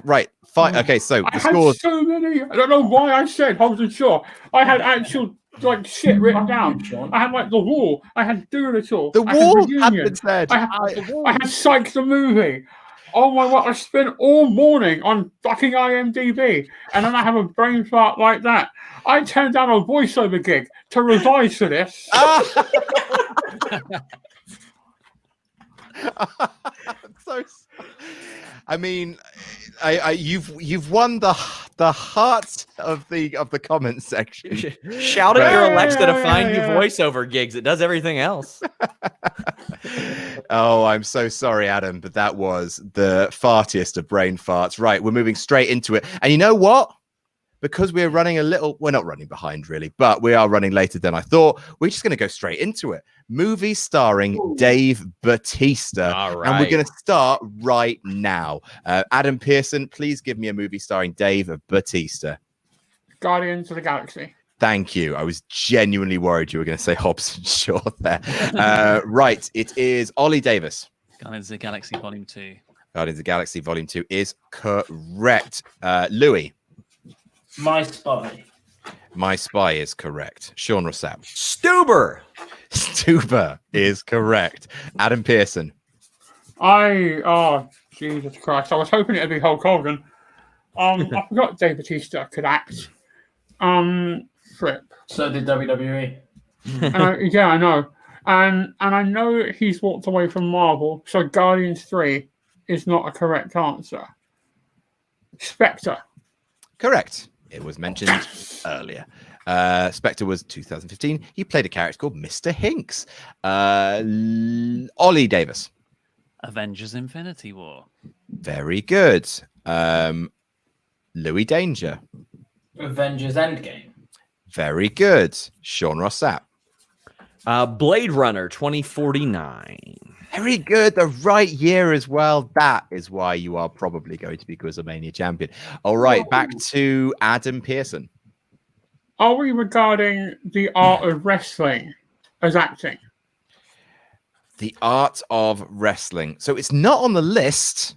right. Fine. Okay, so the scores. So many. I don't know why I said I wasn't sure. I had actual shit written down. I had the Wall. I had Doolittle. The Wall had been said. I had Psych the movie. Oh my God! I spent all morning on fucking IMDb, and then I have a brain fart like that. I turned down a voiceover gig to revise for this. I mean, you've won the heart of the comment section. Shout at your Alexa to find you voiceover gigs. It does everything else. Oh, I'm so sorry, Adam, but that was the fartiest of brain farts. Right, we're moving straight into it. And you know what? Because we're running we're not running behind really, but we are running later than I thought. We're just going to go straight into it. Movie starring Dave Bautista. All right. And we're going to start right now. Adam Pearson, please give me a movie starring Dave Bautista. Guardians of the Galaxy. Thank you. I was genuinely worried you were going to say Hobbs and Shaw there. Right. It is Ollie Davis. Guardians of the Galaxy Volume 2. Guardians of the Galaxy Volume 2 is correct. Louis. My Spy. My Spy is correct. Sean Ross Sapp. Stuber. Stuber is correct. Adam Pearson. Jesus Christ. I was hoping it'd be Hulk Hogan. I forgot Dave Bautista could act. Fripp. So did WWE. Yeah, I know. And I know he's walked away from Marvel, so Guardians 3 is not a correct answer. Spectre. Correct. It was mentioned earlier. Spectre was 2015. He played a character called Mr. Hinks. Ollie Davis. Avengers Infinity War. Very good. Louis Danger. Avengers Endgame. Very good. Sean Ross Sapp. Blade Runner 2049. Very good. The right year as well. That is why you are probably going to be QuizzleMania champion. All right, back to Adam Pearson. Are we regarding the art of wrestling as acting? The art of wrestling. So it's not on the list,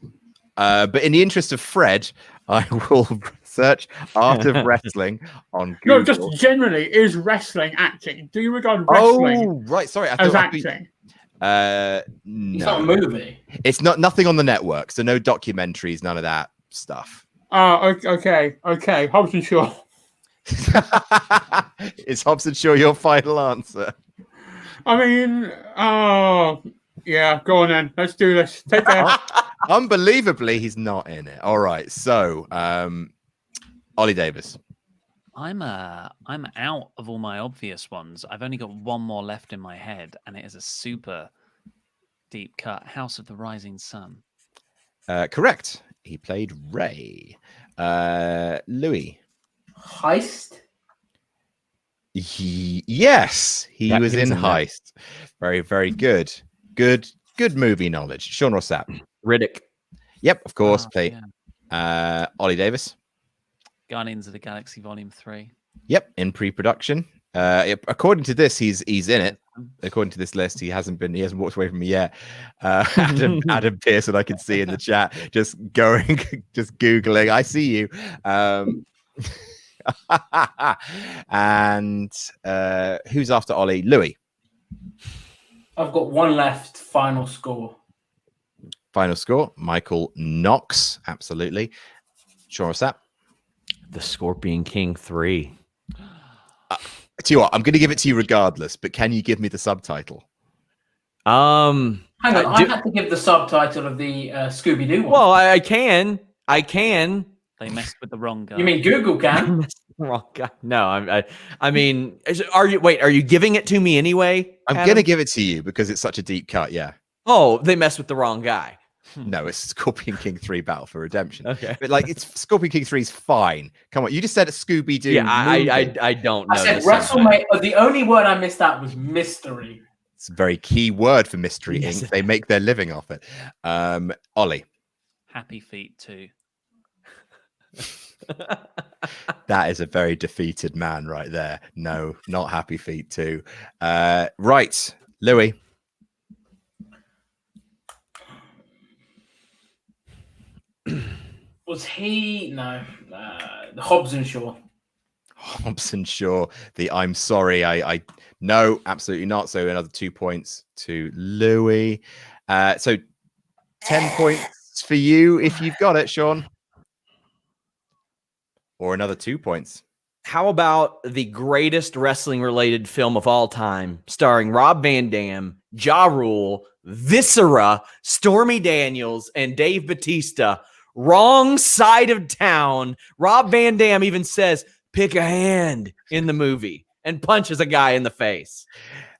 but in the interest of Fred, I will search art of wrestling on Google. No, just generally, is wrestling acting? Do you regard wrestling Oh, right. Sorry. as acting? It's not a No. movie. It's not nothing on the network. So no documentaries, none of that stuff. Okay. Hobson Shaw. Is Hobson Shaw your final answer? I mean, yeah, go on then. Let's do this. Take care. Unbelievably, he's not in it. All right. So, Ollie Davis. I'm out of all my obvious ones. I've only got one more left in my head, and it is a super deep cut. House of the Rising Sun. Correct. He played Ray. Louis. Heist. Yes, he Yeah, was he was in in there. Heist. Very, very good. Good movie knowledge. Sean Ross Sapp. Riddick. Yep, of course. Oh, Played yeah. Ollie Davis. Guardians of the Galaxy Volume 3. Yep, in pre-production. According to this, he's in it. According to this list, he hasn't walked away from me yet. Adam Pearson, I can see in the chat, just Googling. I see you. And who's after Ollie? Louis. I've got one left. Final score. Final score. Michael Knox. Absolutely. Sean Sapp. The Scorpion King 3. Tell you what, I'm going to give it to you regardless, but can you give me the subtitle? Hang on, I had to give the subtitle of the Scooby-Doo one. Well, I can. They messed with the wrong guy. You mean Google can? Wrong guy. No, I mean, are you giving it to me anyway? I'm Adam? going to give it to you because it's such a deep cut. Yeah. Oh, they messed with the wrong guy. No, it's Scorpion King 3 Battle for Redemption. Okay. But like, it's Scorpion King 3 is fine. Come on, you just said a Scooby-Doo. Yeah, movie. I don't know. I said this WrestleMania. The only word I missed out was mystery. It's a very key word for Mystery Yes. Inc. They make their living off it. Ollie. Happy Feet 2. That is a very defeated man right there. No, not Happy Feet 2. Right, Louis. Was he Hobson Shaw? Hobson Shaw. The I'm sorry. I no, absolutely not. So another 2 points to Louis. So 10 points for you if you've got it, Sean. Or another 2 points. How about the greatest wrestling related film of all time, starring Rob Van Dam, Ja Rule, Viscera, Stormy Daniels, and Dave Bautista? Wrong Side of Town. Rob Van Dam even says, pick a hand in the movie and punches a guy in the face.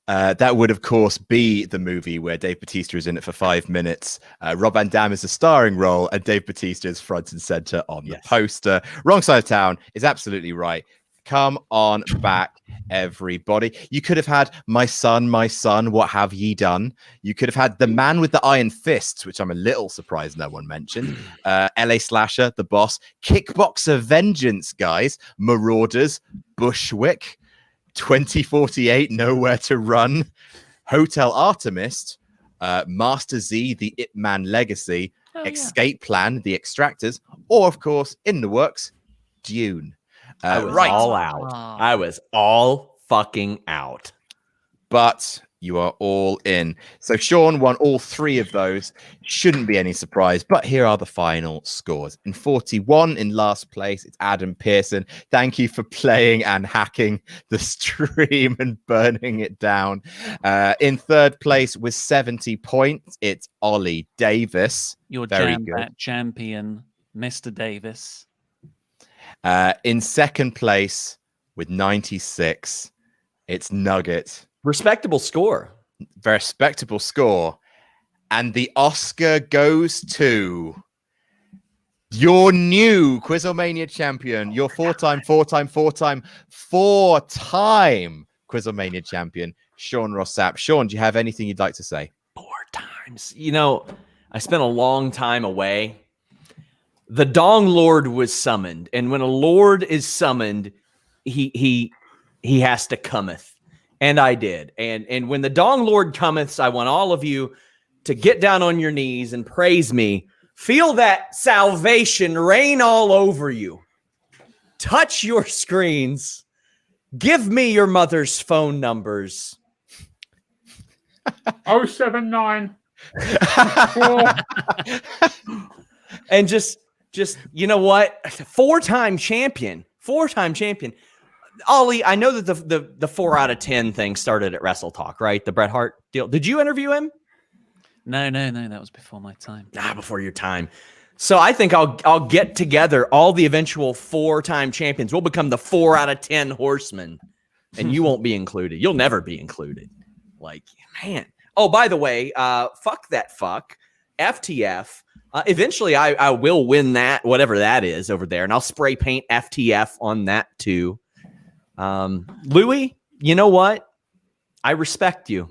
That would, of course, be the movie where Dave Bautista is in it for 5 minutes. Rob Van Dam is a starring role, and Dave Bautista is front and center on the poster. Wrong Side of Town is absolutely right. Come on back, everybody. You could have had My Son, What Have Ye Done? You could have had The Man with the Iron Fists, which I'm a little surprised no one mentioned. LA Slasher, The Boss, Kickboxer Vengeance, guys, Marauders, Bushwick, 2048, Nowhere to Run, Hotel Artemis, Master Z, The Ip Man Legacy, Escape Plan, The Extractors, or, of course, in the works, Dune. I was Right. all out. I was all fucking out. But you are all in. So Sean won all 3 of those. Shouldn't be any surprise. But here are the final scores. In 41, in last place, it's Adam Pearson. Thank you for playing and hacking the stream and burning it down. In 3rd place with 70 points, it's Ollie Davis. Your Very jam good. champion, Mr. Davis. In second place with 96, it's Nugget. Respectable score. Very respectable score. And the Oscar goes to your new QuizzleMania champion, your four-time QuizzleMania champion, Sean Ross Sapp. Sean, do you have anything you'd like to say? 4 times. You know, I spent a long time away. The Dong Lord was summoned, and when a Lord is summoned, he has to cometh, and I did. And when the Dong Lord cometh, I want all of you to get down on your knees and praise me. Feel that salvation rain all over you. Touch your screens. Give me your mother's phone numbers. 079. And just you know what? 4-time champion. Ollie, I know that the 4 out of 10 thing started at Wrestle Talk, right? The Bret Hart deal. Did you interview him? No, that was before my time. Before your time. So I think I'll get together all the eventual 4-time champions. We'll become the 4 out of 10 horsemen, and you won't be included. You'll never be included. Like, man. Oh, by the way, fuck that fuck. FTF. Eventually, I will win that, whatever that is over there, and I'll spray paint FTF on that too. Louis, you know what? I respect you.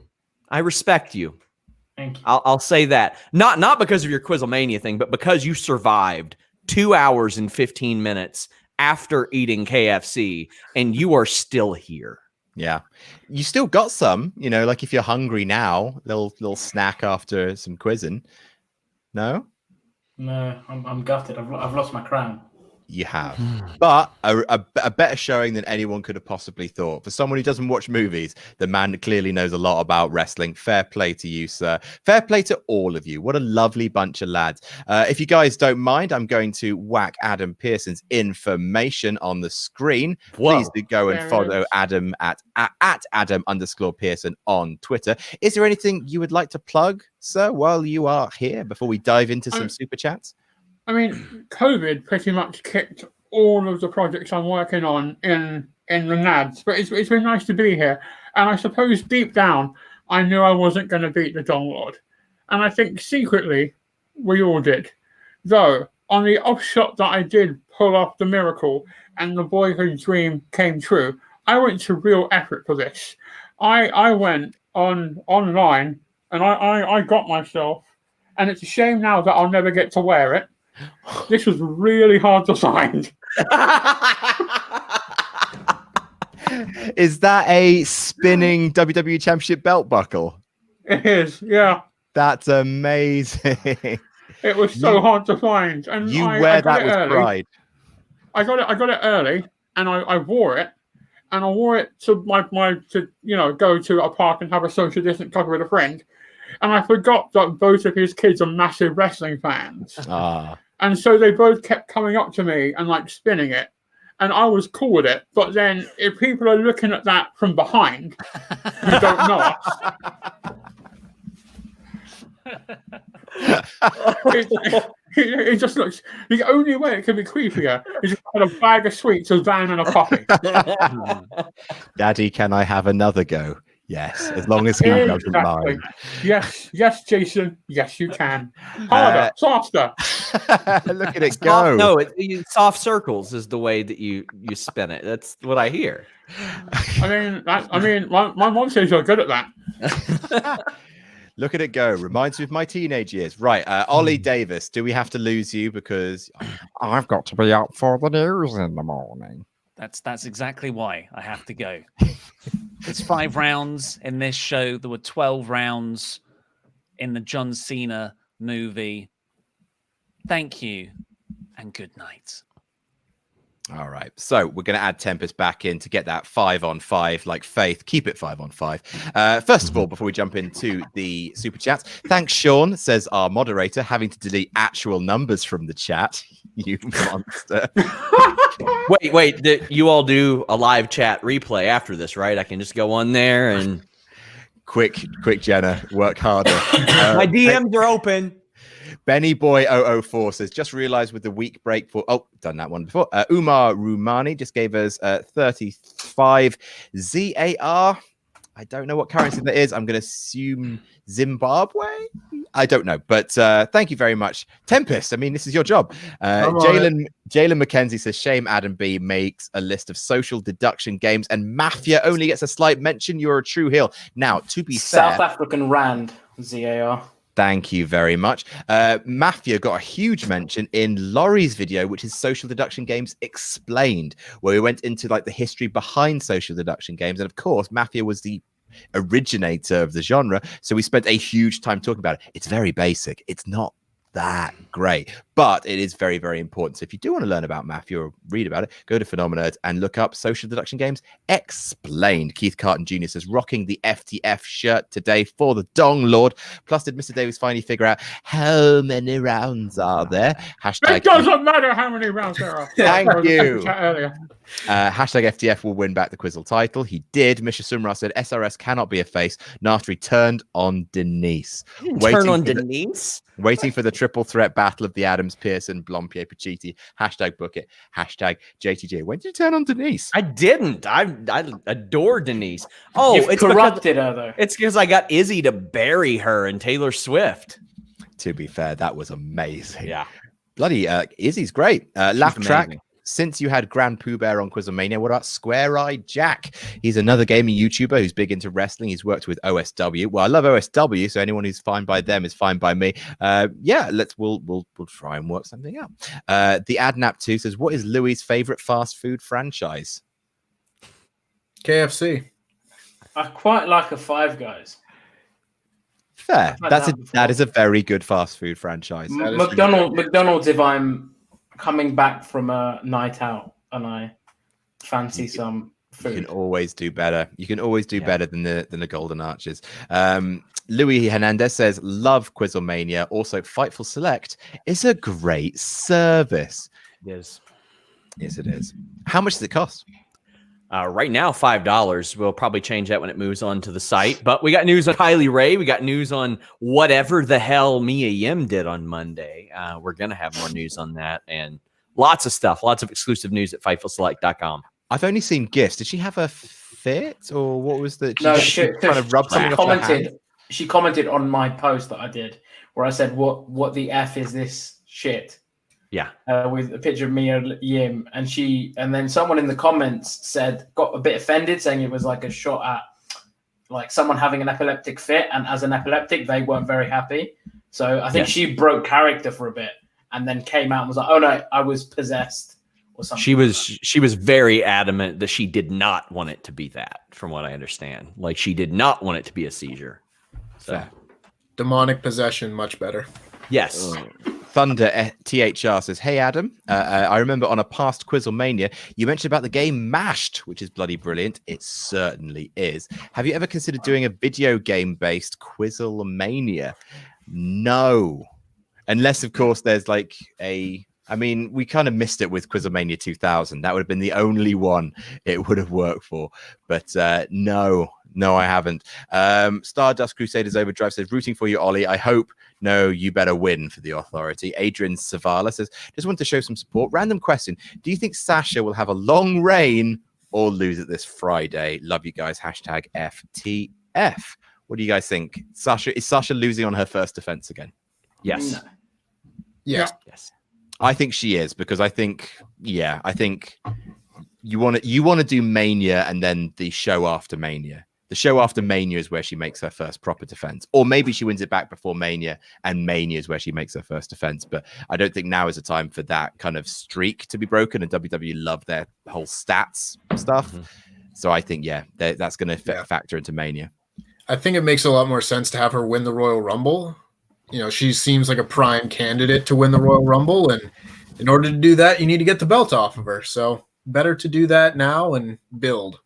Thank you. I'll say that. Not because of your QuizzleMania thing, but because you survived 2 hours and 15 minutes after eating KFC, and you are still here. Yeah. You still got some, you know, like if you're hungry now, little snack after some quizzing. No? No, I'm gutted. I've lost my crown. You have, but a better showing than anyone could have possibly thought. For someone who doesn't watch movies, the man clearly knows a lot about wrestling. Fair play to you, sir. Fair play to all of you. What a lovely bunch of lads. If you guys don't mind, I'm going to whack Adam Pearson's information on the screen. Please do go and follow Adam at Adam_Pearson on Twitter. Is there anything you would like to plug, sir, while you are here before we dive into some super chats? I mean, COVID pretty much kicked all of the projects I'm working on in the nads, but it's been nice to be here. And I suppose deep down, I knew I wasn't going to beat the Dong Lord. And I think secretly, we all did. Though, on the off shot that I did pull off the miracle and the boyhood dream came true, I went to real effort for this. I went online and I got myself, and it's a shame now that I'll never get to wear it. This was really hard to find. Is that a spinning WWE Championship belt buckle? It is, yeah. That's amazing. It was so hard to find, and I wear that with pride. I got it early, and I wore it, and I wore it to go to a park and have a social distance cover with a friend, and I forgot that both of his kids are massive wrestling fans. And so they both kept coming up to me and like spinning it. And I was cool with it. But then if people are looking at that from behind, who don't know us, it just looks, the only way it can be creepier is if I had a bag of sweets, a van and a puppy. Daddy, can I have another go? Yes, as long as he doesn't mind. Yes, Jason. Yes, you can. Harder, softer. Look at it go. No, soft circles is the way that you spin it. That's what I hear. I mean, my mom says you're good at that. Look at it go. Reminds me of my teenage years. Right, Ollie Davis. Do we have to lose you because I've got to be up for the news in the morning? That's exactly why I have to go. It's 5 rounds in this show. There were 12 rounds in the John Cena movie. Thank you and good night. All right. So we're going to add Tempest back in to get that 5-on-5 like Faith. Keep it 5-on-5. First of all, before we jump into the super chats, thanks, Sean, says our moderator, having to delete actual numbers from the chat. You monster. Wait. You all do a live chat replay after this, right? I can just go on there and... Quick, Jenna. Work harder. My DMs are open. Benny Boy 004 says, just realized with the week break for, done that one before. Umar Rumani just gave us 35 ZAR. I don't know what currency that is. I'm going to assume Zimbabwe. I don't know, but thank you very much, Tempest. I mean, this is your job. Jalen McKenzie says, shame Adam B makes a list of social deduction games and Mafia only gets a slight mention. You're a true heel. Now, to be fair, South African Rand, ZAR. Thank you very much. Mafia got a huge mention in Laurie's video, which is Social Deduction Games Explained, where we went into like the history behind social deduction games. And of course, Mafia was the originator of the genre. So we spent a huge time talking about it. It's very basic. It's not that great, but it is very, very important. So if you do want to learn about Mafia or read about it, go to Phenomenerd and look up Social Deduction Games Explained. Keith Carton Jr. says, rocking the FTF shirt today for the Dong Lord. Plus, did Mr. Davis finally figure out how many rounds are there? Hashtag It doesn't matter how many rounds there are. Thank you. Earlier. Hashtag FTF will win back the Quizzle title. He did. Misha Sumra said SRS cannot be a face. After he turned on Denise. Turn on Denise? Waiting for the triple threat battle of the Adams, Pearson, Blompier, Pacitti. Hashtag book it. Hashtag JTJ. When did you turn on Denise? I didn't. I adore Denise. Oh, You've it's corrupted her though. It's because I got Izzy to bury her and Taylor Swift. To be fair, that was amazing. Yeah. Bloody Izzy's great. Laugh She's track. amazing. Since you had Grand Pooh Bear on QuizzleMania, what about Square Eye Jack? He's another gaming YouTuber who's big into wrestling. He's worked with OSW. Well, I love OSW, so anyone who's fine by them is fine by me. Yeah, we'll try and work something out. The Adnap2 says, what is Louis' favorite fast food franchise? KFC. I quite like a Five Guys. Fair. I've had That is a very good fast food franchise. McDonald's if I'm coming back from a night out and I fancy some food. You can always do better. You can always do better than the Golden Arches. Louis Hernandez says, love QuizzleMania. Also, Fightful Select is a great service. It is. Yes, it is. How much does it cost? Right now, $5. We'll probably change that when it moves on to the site. But we got news on Kylie Ray. We got news on whatever the hell Mia Yim did on Monday. We're going to have more news on that and lots of stuff, lots of exclusive news at FightfulSelect.com. I've only seen gifts. Did she have a fit or what was the? She kind of rubbed something off her hand? She commented on my post that I did where I said, what the F is this shit? Yeah. With a picture of Mia Yim, and then someone in the comments got a bit offended, saying it was like a shot at like someone having an epileptic fit, and as an epileptic, they weren't very happy. So I think she broke character for a bit, and then came out and was like, "Oh no, I was possessed," or something. She was very adamant that she did not want it to be that, from what I understand. Like she did not want it to be a seizure. So Demonic possession, much better. yes. Thunder THR says, hey, Adam, I remember on a past QuizzleMania, you mentioned about the game Mashed, which is bloody brilliant. It certainly is. Have you ever considered doing a video game-based QuizzleMania? No. Unless, of course, there's like I mean, we kind of missed it with QuizzleMania 2000. That would have been the only one it would have worked for. But no, I haven't. Stardust Crusaders Overdrive says, rooting for you, Ollie. I hope. No, you better win for the Authority. Adrian Savala says, just want to show some support. Random question. Do you think Sasha will have a long reign or lose it this Friday? Love you guys. Hashtag FTF. What do you guys think? Is Sasha losing on her first defense again? Yes. No. Yes. Yes. I think she is, because I think you want to do Mania and then the show after Mania. The show after Mania is where she makes her first proper defense. Or maybe she wins it back before Mania, and Mania is where she makes her first defense. But I don't think now is the time for that kind of streak to be broken, and WWE love their whole stats stuff. Mm-hmm. So I think, that's going to factor into Mania. I think it makes a lot more sense to have her win the Royal Rumble. You know, she seems like a prime candidate to win the Royal Rumble, and in order to do that, you need to get the belt off of her. So better to do that now and build.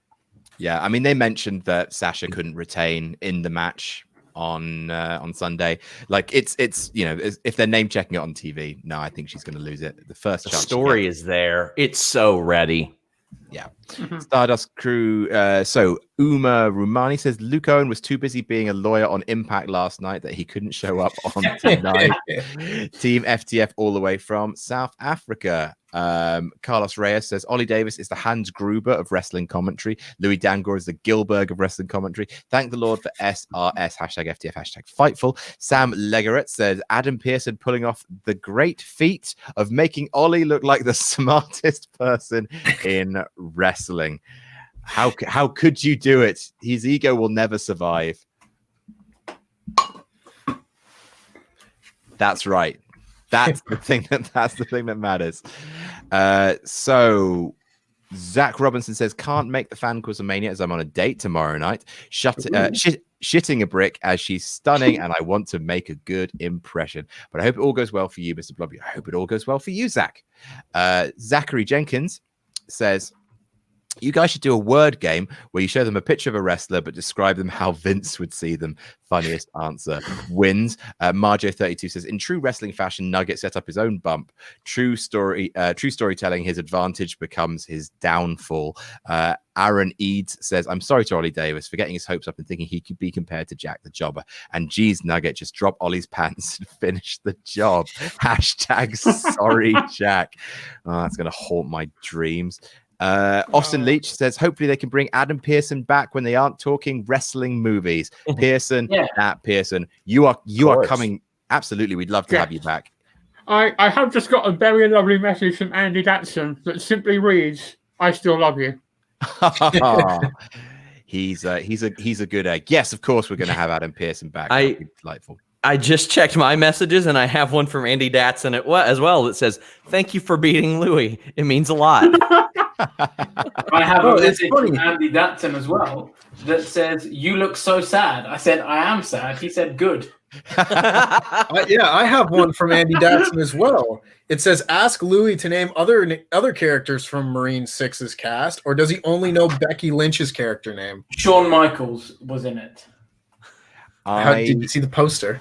Yeah, I mean, they mentioned that Sasha couldn't retain in the match on Sunday. Like, it's if they're name checking it on TV, no, I think she's going to lose it. The first story is there. It's so ready. Yeah. Mhm. Stardust Crew. So Uma Rumani says Luke Owen was too busy being a lawyer on Impact last night that he couldn't show up on tonight. Team FTF all the way from South Africa. Carlos Reyes says Ollie Davis is the Hans Gruber of wrestling commentary. Louis Dangor is the Gilbert of wrestling commentary. Thank the Lord for SRS, hashtag FTF, hashtag Fightful. Sam Legaret says Adam Pearson pulling off the great feat of making Ollie look like the smartest person in wrestling. How could you do it? His ego will never survive. That's right. That's the thing that matters. So Zach Robinson says can't make the fan QuizzleMania as I'm on a date tomorrow night. Shitting a brick as she's stunning, and I want to make a good impression. But I hope it all goes well for you, Mr. Blobby. I hope it all goes well for you, Zach. Zachary Jenkins says you guys should do a word game where you show them a picture of a wrestler but describe them how Vince would see them. Funniest answer wins. Marjo32 says in true wrestling fashion, Nugget set up his own bump. True storytelling, his advantage becomes his downfall. Aaron Eads says, I'm sorry to Ollie Davis for getting his hopes up and thinking he could be compared to Jack the Jobber. And geez, Nugget, just drop Ollie's pants and finish the job. Hashtag sorry, Jack. Oh, that's going to haunt my dreams. Austin Leach says, hopefully they can bring Adam Pearson back when they aren't talking wrestling movies. Pearson, Pearson, you are coming. Absolutely, we'd love to have you back. I have just got a very lovely message from Andy Datson that simply reads, I still love you. He's a good egg. Yes, of course we're going to have Adam Pearson back. That'd be delightful. I just checked my messages, and I have one from Andy Datson as well that says, thank you for beating Louis. It means a lot. I have a message from Andy Datson as well that says, you look so sad. I said, I am sad. He said, good. I have one from Andy Datson as well. It says, ask Louis to name other characters from Marine 6's cast, or does he only know Becky Lynch's character name? Shawn Michaels was in it. Did you see the poster?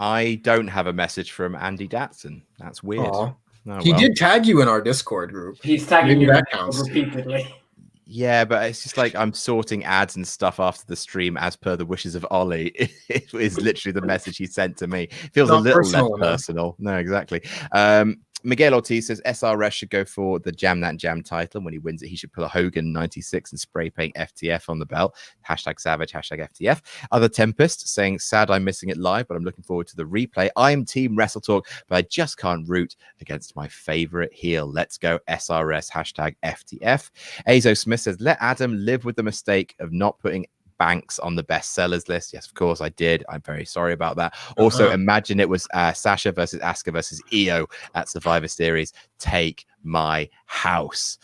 I don't have a message from Andy Datson. That's weird. He did tag you in our Discord group. He's tagging you repeatedly. Yeah, but it's just like I'm sorting ads and stuff after the stream as per the wishes of Ollie. It is literally the message he sent to me. Feels a little less personal. No, exactly. Miguel Ortiz says SRS should go for the Jam That Jam title. When he wins it, he should pull a Hogan 96 and spray paint FTF on the belt. Hashtag savage, hashtag FTF. Other Tempest saying, sad I'm missing it live, but I'm looking forward to the replay. I'm Team Wrestle Talk, but I just can't root against my favorite heel. Let's go SRS, hashtag FTF. Azo Smith says, let Adam live with the mistake of not putting Banks on the bestsellers list. Yes, of course I did. I'm very sorry about that. Also, imagine it was Sasha versus Asuka versus Io at Survivor Series. Take my house.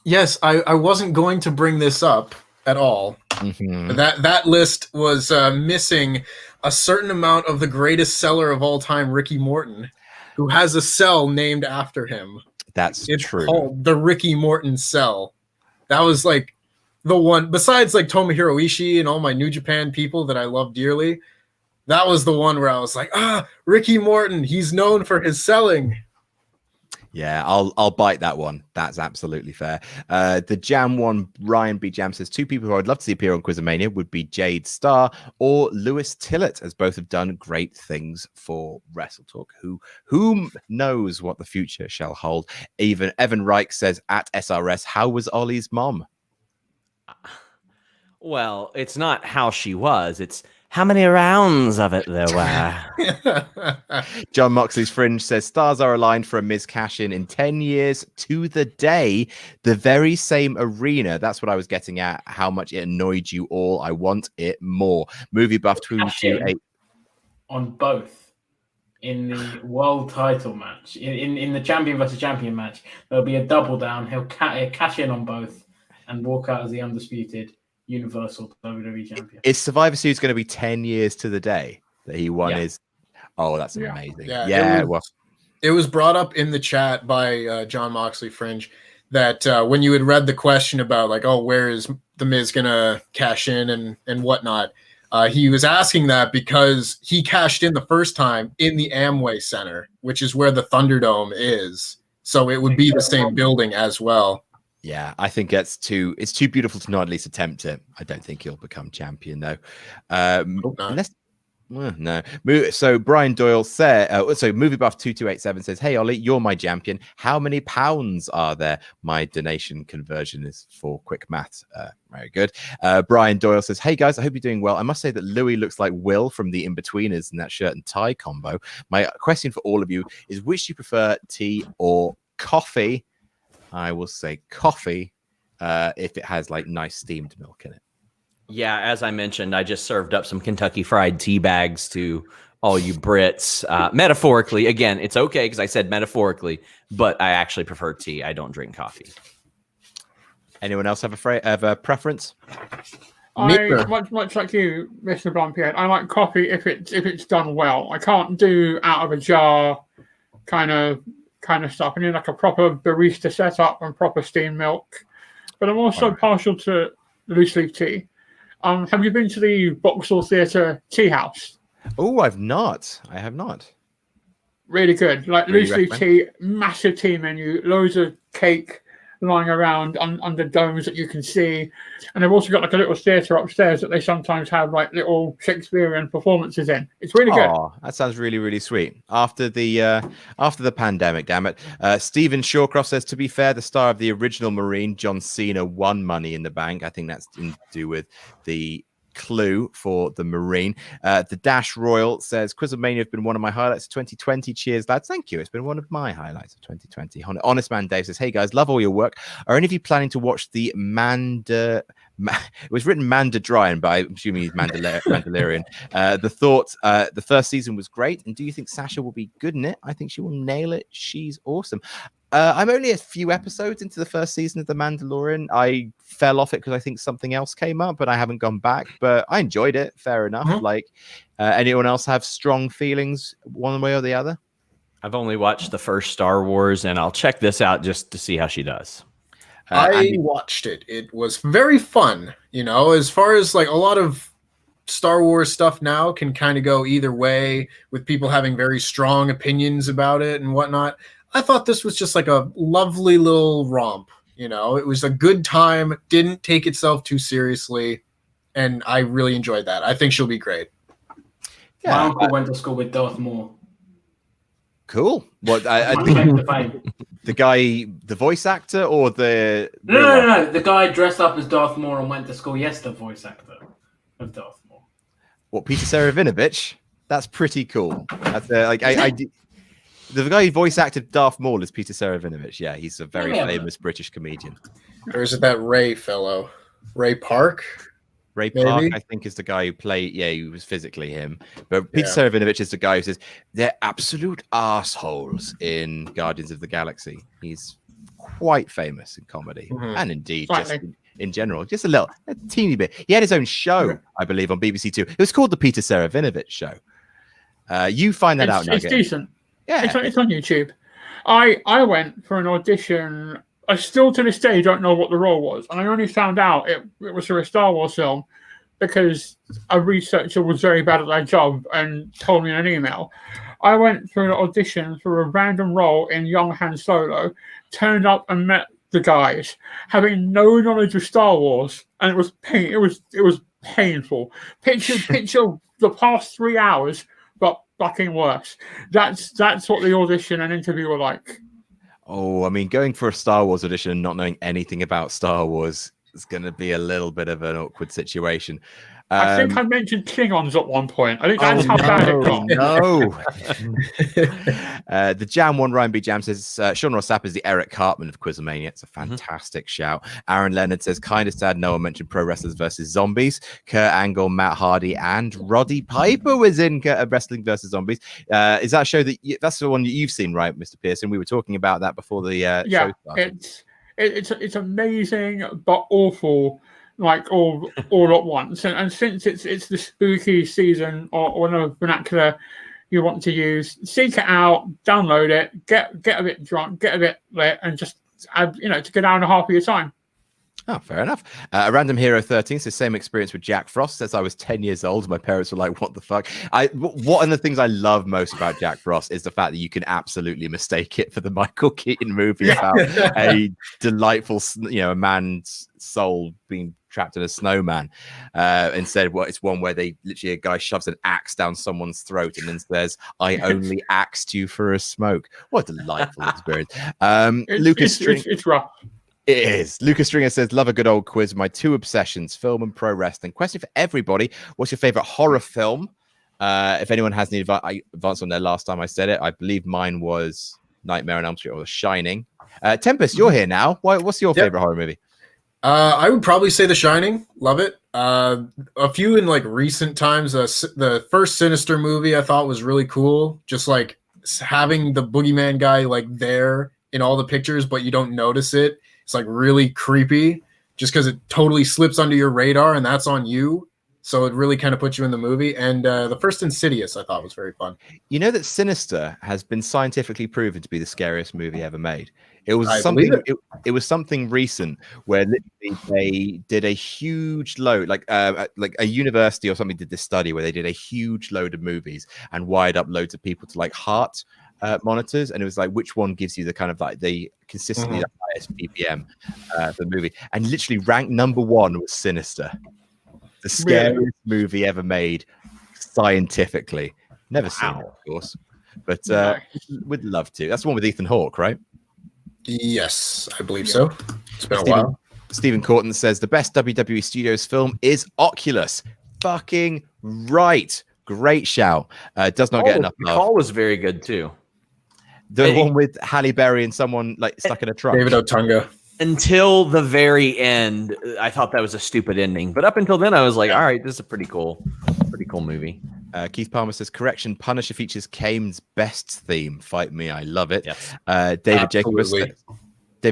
Yes, I wasn't going to bring this up at all. Mm-hmm. That list was missing a certain amount of the greatest seller of all time, Ricky Morton, who has a cell named after him. It's true. Called the Ricky Morton cell. That was like the one, besides like Tomohiro Ishii and all my New Japan people that I love dearly, that was the one where I was like, Ricky Morton, he's known for his selling. Yeah, I'll bite that one. That's absolutely fair. The Jam one, Ryan B. Jam says, two people who I'd love to see appear on QuizzleMania would be Jade Starr or Lewis Tillett, as both have done great things for Wrestle Talk. Whom knows what the future shall hold? Even Evan Reich says, at SRS, how was Ollie's mom? Well, it's not how she was. It's how many rounds of it there were. John Moxley's Fringe says, stars are aligned for a Miz cash-in in 10 years to the day. The very same arena. That's what I was getting at. How much it annoyed you all. I want it more. Movie buff 228 on both. In the world title match, in the champion versus champion match, there'll be a double down. He'll cash in on both and walk out as the undisputed Universal WWE champion. Is Survivor Series going to be 10 years to the day that he won his... Oh, that's amazing. Yeah, it was brought up in the chat by John Moxley Fringe that when you had read the question about like, where is the Miz going to cash in and whatnot, he was asking that because he cashed in the first time in the Amway Center, which is where the Thunderdome is. So it would be the same building as well. Yeah, I think it's too beautiful to not at least attempt it. I don't think he'll become champion though. Hope not. Unless no. So Brian Doyle said, so Movie Buff 2287 says, "Hey Ollie, you're my champion. How many pounds are there?" My donation conversion is for quick maths. Very good. Brian Doyle says, "Hey guys, I hope you're doing well. I must say that Louis looks like Will from the In-Betweeners in that shirt and tie combo. My question for all of you is, which do you prefer, tea or coffee?" I will say coffee if it has like nice steamed milk in it. Yeah, as I mentioned, I just served up some Kentucky Fried tea bags to all you Brits. Metaphorically, again, it's okay because I said metaphorically, but I actually prefer tea. I don't drink coffee. Anyone else have a preference? Much like you, Mr. Blumpierre, I like coffee if it's done well. I can't do out of a jar kind of stuff. I need like a proper barista setup and proper steamed milk. But I'm also partial to loose leaf tea. Have you been to the Vauxhall Theatre Tea House? Oh, I have not. Really good. Like Really loose leaf recommend. tea, massive tea menu, loads of cake lying around under domes that you can see. And they've also got like a little theatre upstairs that they sometimes have like little Shakespearean performances in. It's really good. Oh, that sounds really, really sweet. After the pandemic, damn it. Stephen Shawcroft says, to be fair, the star of the original Marine, John Cena, won Money in the Bank. I think that's to do with the clue for the Marine. The Dash Royal says, QuizzleMania has been one of my highlights of 2020. Cheers, lads. Thank you. It's been one of my highlights of 2020. Honest Man Dave says, hey guys, love all your work. Are any of you planning to watch the it was written Mandalorian, but I'm assuming he's Mandalorian. The first season was great. And do you think Sasha will be good in it? I think she will nail it. She's awesome. I'm only a few episodes into the first season of The Mandalorian. I fell off it because I think something else came up, but I haven't gone back. But I enjoyed it. Fair enough. Like, anyone else have strong feelings one way or the other? I've only watched the first Star Wars, and I'll check this out just to see how she does. I watched it. It was very fun. You know, as far as like a lot of Star Wars stuff now can kind of go either way with people having very strong opinions about it and whatnot. I thought this was just like a lovely little romp. You know, it was a good time, didn't take itself too seriously, and I really enjoyed that. I think she'll be great. My uncle went to school with Darth Maul. Cool. What? The guy, the voice actor, or the No. The guy dressed up as Darth Maul and went to school. Yes, the voice actor of Darth Maul. What, Peter Serafinovich? That's pretty cool. That's the guy who voice acted Darth Maul is Peter Serafinovich. Yeah, he's a very famous British comedian. Or is it that Ray fellow? Ray Park? Ray Maybe? Park, I think, is the guy who played. Yeah, he was physically him. But Peter Serafinovich is the guy who says they're absolute assholes in Guardians of the Galaxy. He's quite famous in comedy and indeed just in general, just a teeny bit. He had his own show, I believe, on BBC Two. It was called the Peter Serafinovich Show. You find that out, Nugget. It's decent. Yeah, it's on YouTube. I went for an audition. I still to this day don't know what the role was, and I only found out it was for a Star Wars film because a researcher was very bad at their job and told me in an email. I went for an audition for a random role in Young Han Solo, turned up and met the guys, having no knowledge of Star Wars, and it was painful. Picture the past 3 hours, but fucking worse. That's what the audition and interview were like. Oh, I mean, going for a Star Wars audition and not knowing anything about Star Wars is going to be a little bit of an awkward situation. I think I mentioned Klingons at one point. I think that's how bad it got. No. The Jam One Ryan B Jam says Sean Ross Sapp is the Eric Cartman of QuizzleMania. It's a fantastic shout. Aaron Leonard says kind of sad no one mentioned Pro Wrestlers versus Zombies. Kurt Angle, Matt Hardy, and Roddy Piper was in Wrestling versus Zombies. Is that a show that's the one that you've seen, right, Mr. Pearson? We were talking about that before the show started. It's amazing but awful. Like all at once, and since it's the spooky season or whatever vernacular you want to use, seek it out, download it, get a bit drunk, get a bit lit, and just add, to get hour and a half of your time. Oh, fair enough. Random Hero 13 says same experience with Jack Frost. Says I was 10 years old. My parents were like, "What the fuck?" One of the things I love most about Jack Frost is the fact that you can absolutely mistake it for the Michael Keaton movie about a delightful, a man's soul being trapped in a snowman. Instead, it's one where they literally a guy shoves an axe down someone's throat and then says, "I only axed you for a smoke." What a delightful experience. Lucas, it's rough. it is. Lucas Stringer says, love a good old quiz. My two obsessions, film and pro wrestling. Question for everybody. What's your favorite horror film? If anyone has any advance on their last time I said it, I believe mine was Nightmare on Elm Street or The Shining. Tempest, you're here now. What's your favorite horror movie? I would probably say The Shining. Love it. A few in like recent times. The first Sinister movie I thought was really cool. Just like having the boogeyman guy like there in all the pictures, but you don't notice it. It's like really creepy just because it totally slips under your radar and that's on you. So it really kind of puts you in the movie. And the first Insidious I thought was very fun. You know that Sinister has been scientifically proven to be the scariest movie ever made. It was it was something recent where literally they did a huge load, like a university or something did this study where they did a huge load of movies and wired up loads of people to like heart monitors, and it was like which one gives you the kind of like the consistently the highest BPM for the movie, and literally ranked number one was Sinister, the scariest movie ever made scientifically. Never seen it, of course, but would love to. That's the one with Ethan Hawke, right? Yes, I believe so. It's been a while. Stephen Corton says the best WWE Studios film is Oculus. Fucking right. Great shout. Does not get enough love. The call was very good too. The one with Halle Berry and someone like stuck in a truck. David Otunga. Until the very end, I thought that was a stupid ending. But up until then, I was like, all right, this is a pretty cool movie. Keith Palmer says, correction, Punisher features Kane's best theme. Fight me, I love it. Yes. David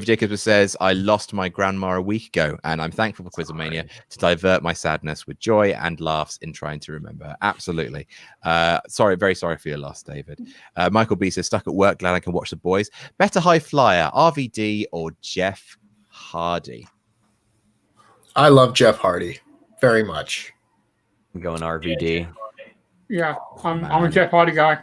Jacobs says, I lost my grandma a week ago, and I'm thankful for QuizzleMania to divert my sadness with joy and laughs in trying to remember her. Absolutely. Very sorry for your loss, David. Michael B says, stuck at work, glad I can watch the boys. Better high flyer, RVD or Jeff Hardy? I love Jeff Hardy very much. I'm going RVD. Yeah, I'm a Jeff Hardy guy.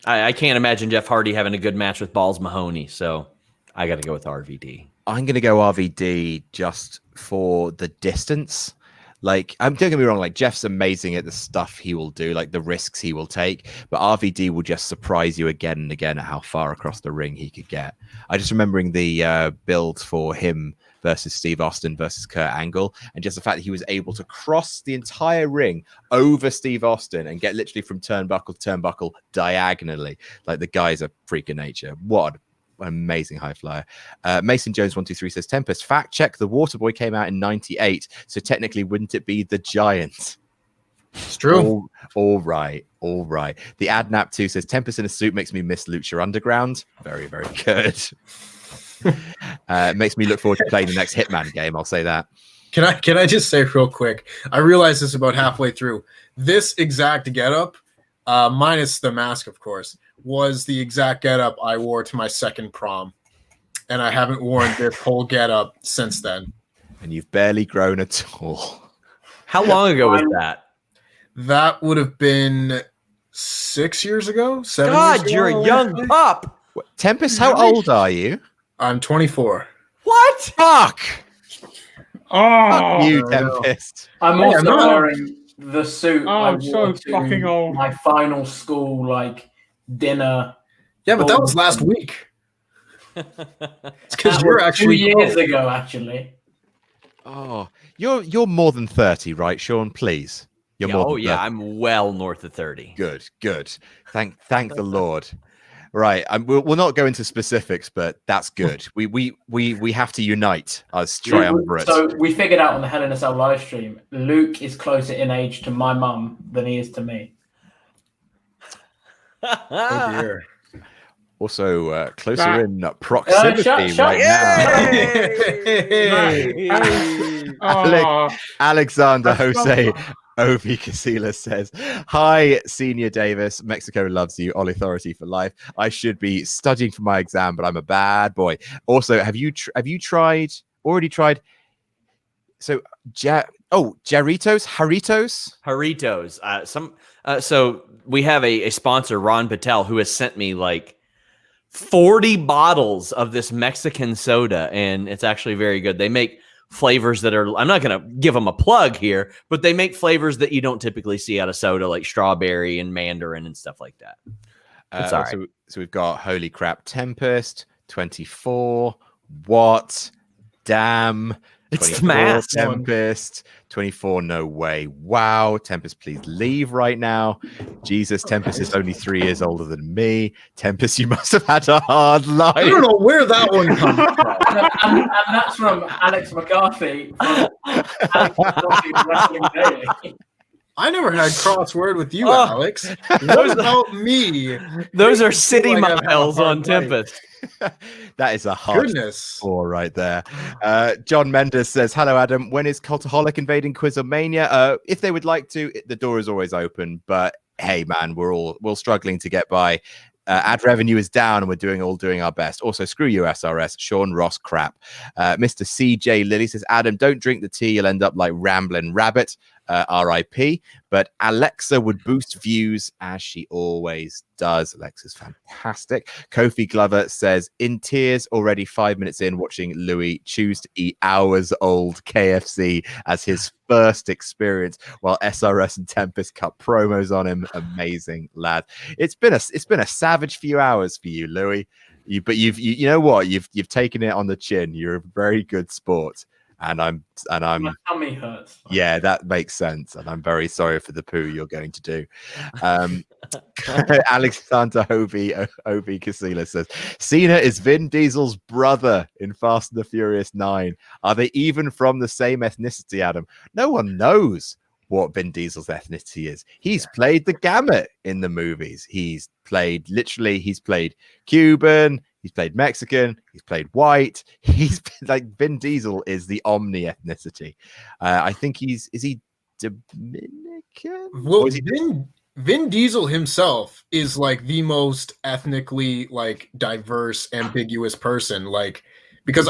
I can't imagine Jeff Hardy having a good match with Balls Mahoney, so I got to go with RVD. I'm going to go RVD just for the distance. Like, don't get me wrong, like Jeff's amazing at the stuff he will do, like the risks he will take, but RVD will just surprise you again and again at how far across the ring he could get. I just remembering the build for him versus Steve Austin versus Kurt Angle, and just the fact that he was able to cross the entire ring over Steve Austin and get literally from turnbuckle to turnbuckle diagonally. Like, the guy's a freak of nature. What an amazing high flyer. Mason Jones 123 says, Tempest, fact check, the Waterboy came out in 98, so technically wouldn't it be the Giant? It's true. All right. The Adnap 2 says, Tempest in a suit makes me miss Lucha Underground. Very, very good. Makes me look forward to playing the next Hitman game, I'll say that. Can I just say real quick, I realized this about halfway through. This exact getup, minus the mask, of course, was the exact getup I wore to my second prom. And I haven't worn this whole getup since then. And you've barely grown at all. How long ago was that? That would have been 6 years ago, 7 years God, ago. you're a young pup. Tempest, how old are you? I'm 24. What? Fuck! Oh, Fuck you, Tempest. I'm Yeah, also no. wearing the suit. I I'm so wore to fucking old. My final school dinner. Yeah, but that was last week. It's because you're actually 2 years ago, actually. Oh, you're more than 30, right, Sean? Please. You're more than 30. I'm well north of 30. Good. Thank the Lord. Right, we'll not go into specifics, but that's good. We have to unite as triumvirate. So we figured out on the Hell in a Cell live stream, Luke is closer in age to my mum than he is to me. Oh dear. Also, closer in proximity right now. Alexander Jose Ovi Casillas says, hi, Senior Davis. Mexico loves you. All authority for life. I should be studying for my exam, but I'm a bad boy. Also, have you already tried So, Jarritos? So we have a sponsor, Ron Patel, who has sent me like 40 bottles of this Mexican soda, and it's actually very good. They make flavors that are, I'm not going to give them a plug here, but they make flavors that you don't typically see out of soda, like strawberry and mandarin and stuff like that. It's all right. So we've got Holy Crap Tempest, 24. What? Damn. It's math. Tempest, 24. No way. Wow. Tempest, please leave right now. Jesus, Tempest is only 3 years older than me. Tempest, you must have had a hard life. I don't know where that one comes from. and that's from Alex McCarthy. From Alex McCarthy's Wrestling Daily. I never had crossword with you, Alex. What about me? Those are city like I've had a miles hard on life. Tempest. That is a hard score right there. John Mendes says, hello, Adam. When is Cultaholic invading QuizzleMania? If they would like to, the door is always open. But hey, man, we're all struggling to get by. Ad revenue is down and we're doing our best. Also, screw you, SRS. Sean Ross crap. Mr. CJ Lilly says, Adam, don't drink the tea. You'll end up like Ramblin' Rabbit. RIP. But Alexa would boost views as she always does. Alexa's fantastic. Kofi Glover says, in tears already 5 minutes in, watching Louis choose to eat hours old KFC as his first experience while SRS and Tempest cut promos on him. Amazing lad. It's been a savage few hours for you, Louis. But you know what? You've taken it on the chin. You're a very good sport. And I'm My tummy hurts. Yeah, that makes sense. And I'm very sorry for the poo you're going to do. Alexander Obi Casilla says, Cena is Vin Diesel's brother in Fast and the Furious 9. Are they even from the same ethnicity, Adam? No one knows what Vin Diesel's ethnicity is. He's played the gamut in the movies. He's played Cuban, he's played Mexican, he's played white. He's like Vin Diesel is the omni ethnicity. I think is he Dominican? Well, Vin Diesel himself is like the most ethnically like diverse, ambiguous person. Like, because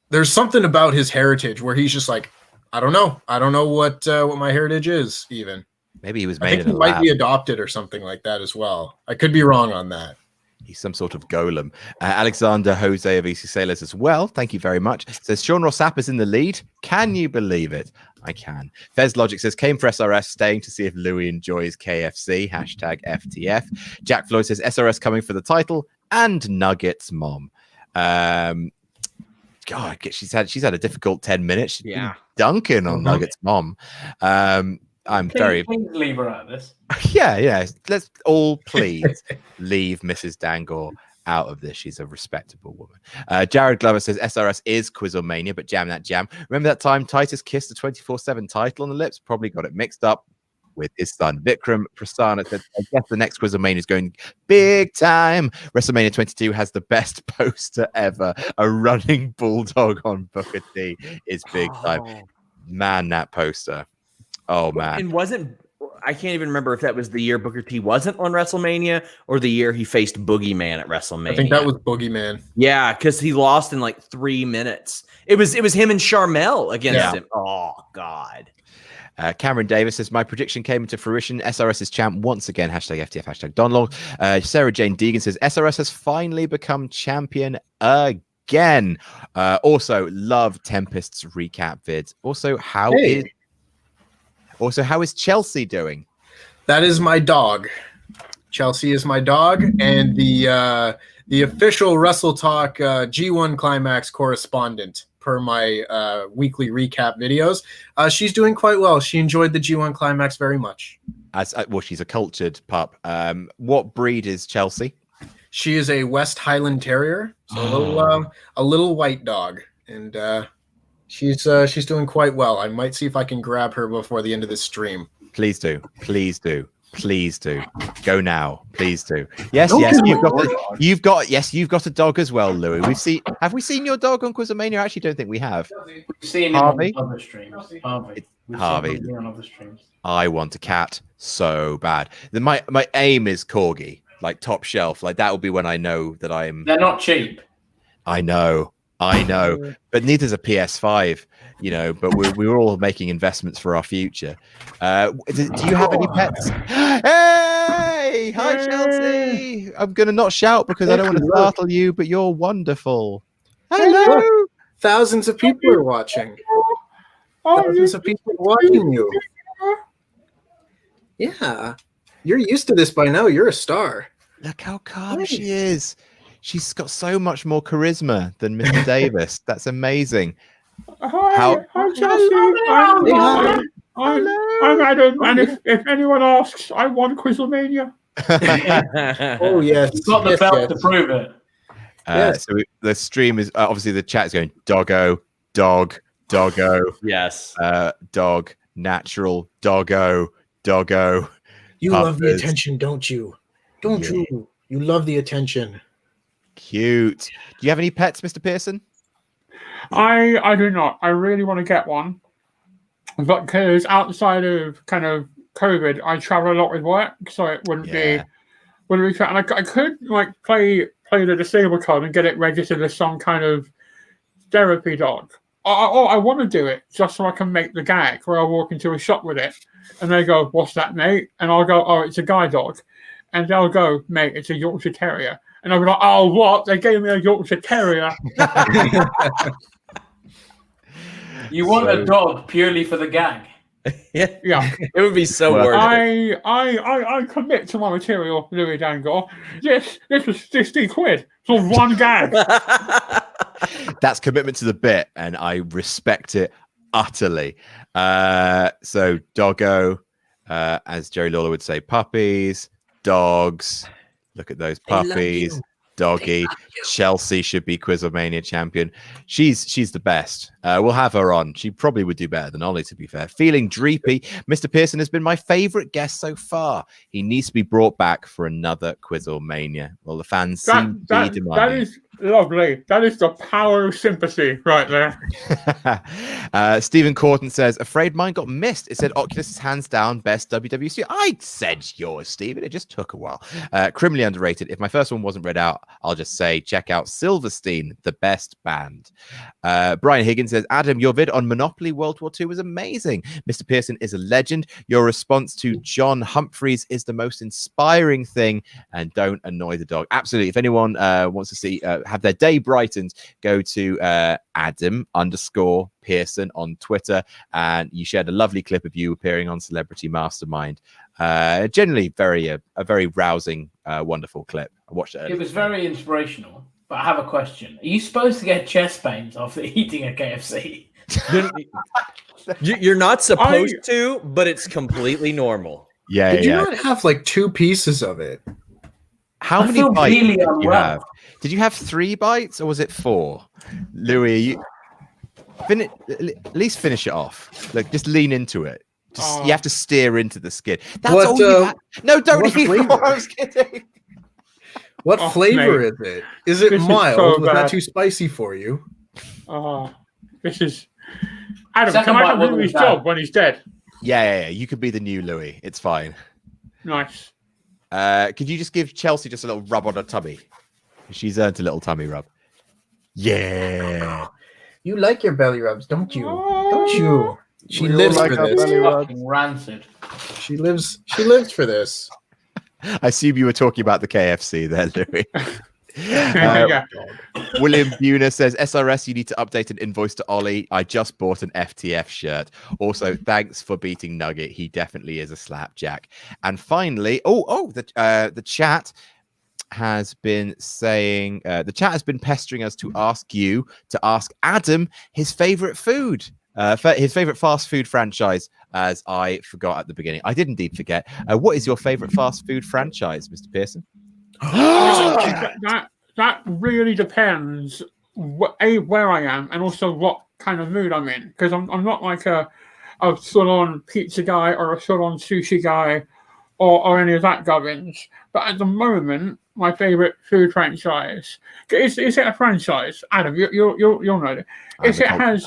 there's something about his heritage where he's just like, I don't know what my heritage is even. Maybe he was I made think in he a might lab. be adopted or something like that as well. I could be wrong on that. He's some sort of golem. Alexander Jose of EC Sailors as well. Thank you very much. Says Sean Ross Sapp is in the lead. Can you believe it? I can. Fez Logic says came for SRS, staying to see if Louis enjoys KFC. Hashtag FTF. Jack Floyd says SRS coming for the title and Nugget's mom. God, she's had a difficult 10 minutes. She's been dunking on Nugget's mom. Please leave her out of this. Yeah. Let's all please leave Mrs. Dangor out of this. She's a respectable woman. Jared Glover says SRS is QuizzleMania, but jam that jam. Remember that time Titus kissed the 24/7 title on the lips? Probably got it mixed up with his son. Vikram Prasanna said, I guess the next QuizzleMania is going big time. WrestleMania 22 has the best poster ever. A running bulldog on Booker T is big time. Man, that poster. Oh, man. And I can't even remember if that was the year Booker T wasn't on WrestleMania or the year he faced Boogeyman at WrestleMania. I think that was Boogeyman. Yeah, because he lost in like 3 minutes. It was him and Charmel against him. Oh, God. Cameron Davis says, my prediction came into fruition. SRS is champ once again. Hashtag FTF, hashtag Donlong. Sarah Jane Deegan says, SRS has finally become champion again. Also, love Tempest's recap vids. Also, how is Chelsea doing? That is my dog. Chelsea is my dog, and the official Wrestle Talk G1 Climax correspondent per my weekly recap videos. She's doing quite well. She enjoyed the G1 Climax very much. Well, she's a cultured pup. What breed is Chelsea? She is a West Highland Terrier, so a little white dog, and she's doing quite well. I might see if I can grab her before the end of this stream. Please do. Go now. Please do. Yes, you've got a dog as well, Louis. Have we seen your dog on QuizzleMania? I actually don't think we have. We've seen him Harvey? on other streams. Harvey. Seen him on other streams. I want a cat so bad. My aim is corgi, like top shelf. Like that will be when I know that I'm. They're not cheap. I know. I know, but neither's a PS5, you know, but we're all making investments for our future. Do you have any pets? Hey! Hi, Chelsea! I'm going to not shout because I don't want to startle you, but you're wonderful. Hello! Thousands of people are watching. Thousands of people are watching you. Yeah. You're used to this by now. You're a star. Look how calm she is. She's got so much more charisma than Mr. Davis. That's amazing. Hi, Chelsea. I'm Adam, and if anyone asks, I won QuizzleMania. Oh, yes. You've got the belt to prove it. So the stream is obviously the chat is going doggo, dog, doggo. Yes. Dog, natural, doggo, doggo. You love the attention, don't you? Don't you? You love the attention. Cute. Do you have any pets, Mr. Pearson? I do not. I really want to get one, but because outside of kind of COVID, I travel a lot with work, so it wouldn't be. And I could like play the disabled card and get it registered as some kind of therapy dog. I want to do it just so I can make the gag where I walk into a shop with it, and they go, "What's that, mate?" And I'll go, "Oh, it's a guide dog," and they'll go, "Mate, it's a Yorkshire Terrier." And I'll be like, "Oh, what? They gave me a Yorkshire Terrier." You want a dog purely for the gag? Yeah. It would be so worth it. I commit to my material, Louis Dangle. This was £60 for one gag. That's commitment to the bit, and I respect it utterly. So doggo, as Jerry Lawler would say, puppies, dogs. Look at those puppies. Doggy. Chelsea should be QuizzleMania champion. She's the best. We'll have her on. She probably would do better than Ollie, to be fair. Feeling dreepy. Mr. Pearson has been my favorite guest so far. He needs to be brought back for another QuizzleMania. Well, the fans seem to be demanding. That is lovely. That is the power of sympathy right there. Stephen Corton says, afraid mine got missed. It said Oculus is hands down best WWC. I said yours, Stephen. It just took a while. Criminally underrated. If my first one wasn't read out, I'll just say check out Silverstein, the best band. Brian Higgins says, Adam, your vid on Monopoly World War II was amazing. Mr. Pearson is a legend. Your response to John Humphreys is the most inspiring thing, and don't annoy the dog. Absolutely. If anyone wants to see have their day brightened, go to Adam_Pearson on Twitter, and you shared a lovely clip of you appearing on Celebrity Mastermind. Generally a very rousing, wonderful clip. I watched it. It was very inspirational. But I have a question. Are you supposed to get chest pains after eating a KFC? You're not supposed to, but it's completely normal. Yeah. Did you not have like 2 pieces of it? How many bites did you have? Did you have 3 bites or was it 4? Louis, you at least finish it off. Like, just lean into it. You have to steer into the skin. That's all you have. No, don't eat more. I was kidding. What flavor is it? Is it mild? Was that too spicy for you? This is Adam. Can I have Louis' job when he's dead? Yeah. You could be the new Louis. It's fine. Nice. Could you just give Chelsea just a little rub on her tummy? She's earned a little tummy rub. Yeah. You like your belly rubs, don't you? Don't you? She lives for this. Fucking rancid. She lives for this. I assume you were talking about the KFC there, Louis. William Buner says, SRS, you need to update an invoice to Ollie. I just bought an FTF shirt. Also, thanks for beating Nugget. He definitely is a slapjack. And finally, the chat has been saying, the chat has been pestering us to ask Adam his favorite food. His favorite fast food franchise, as I forgot at the beginning. I did indeed forget. What is your favorite fast food franchise, Mr. Pearson? That really depends where I am and also what kind of mood I'm in. Because I'm not like a full-on pizza guy or a full-on sushi guy or any of that gubbins. But at the moment, my favorite food franchise is it a franchise? Adam, you'll know it.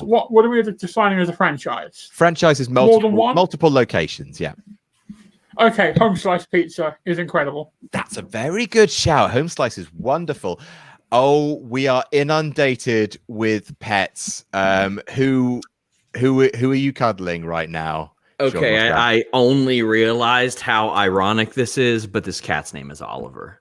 What are we defining as a franchise? Franchise is multiple locations. Yeah. Okay, Home Slice Pizza is incredible. That's a very good shout. Home Slice is wonderful. Oh, we are inundated with pets. Who are you cuddling right now? Okay, Sean Ross Sapp? I only realized how ironic this is, but this cat's name is Oliver.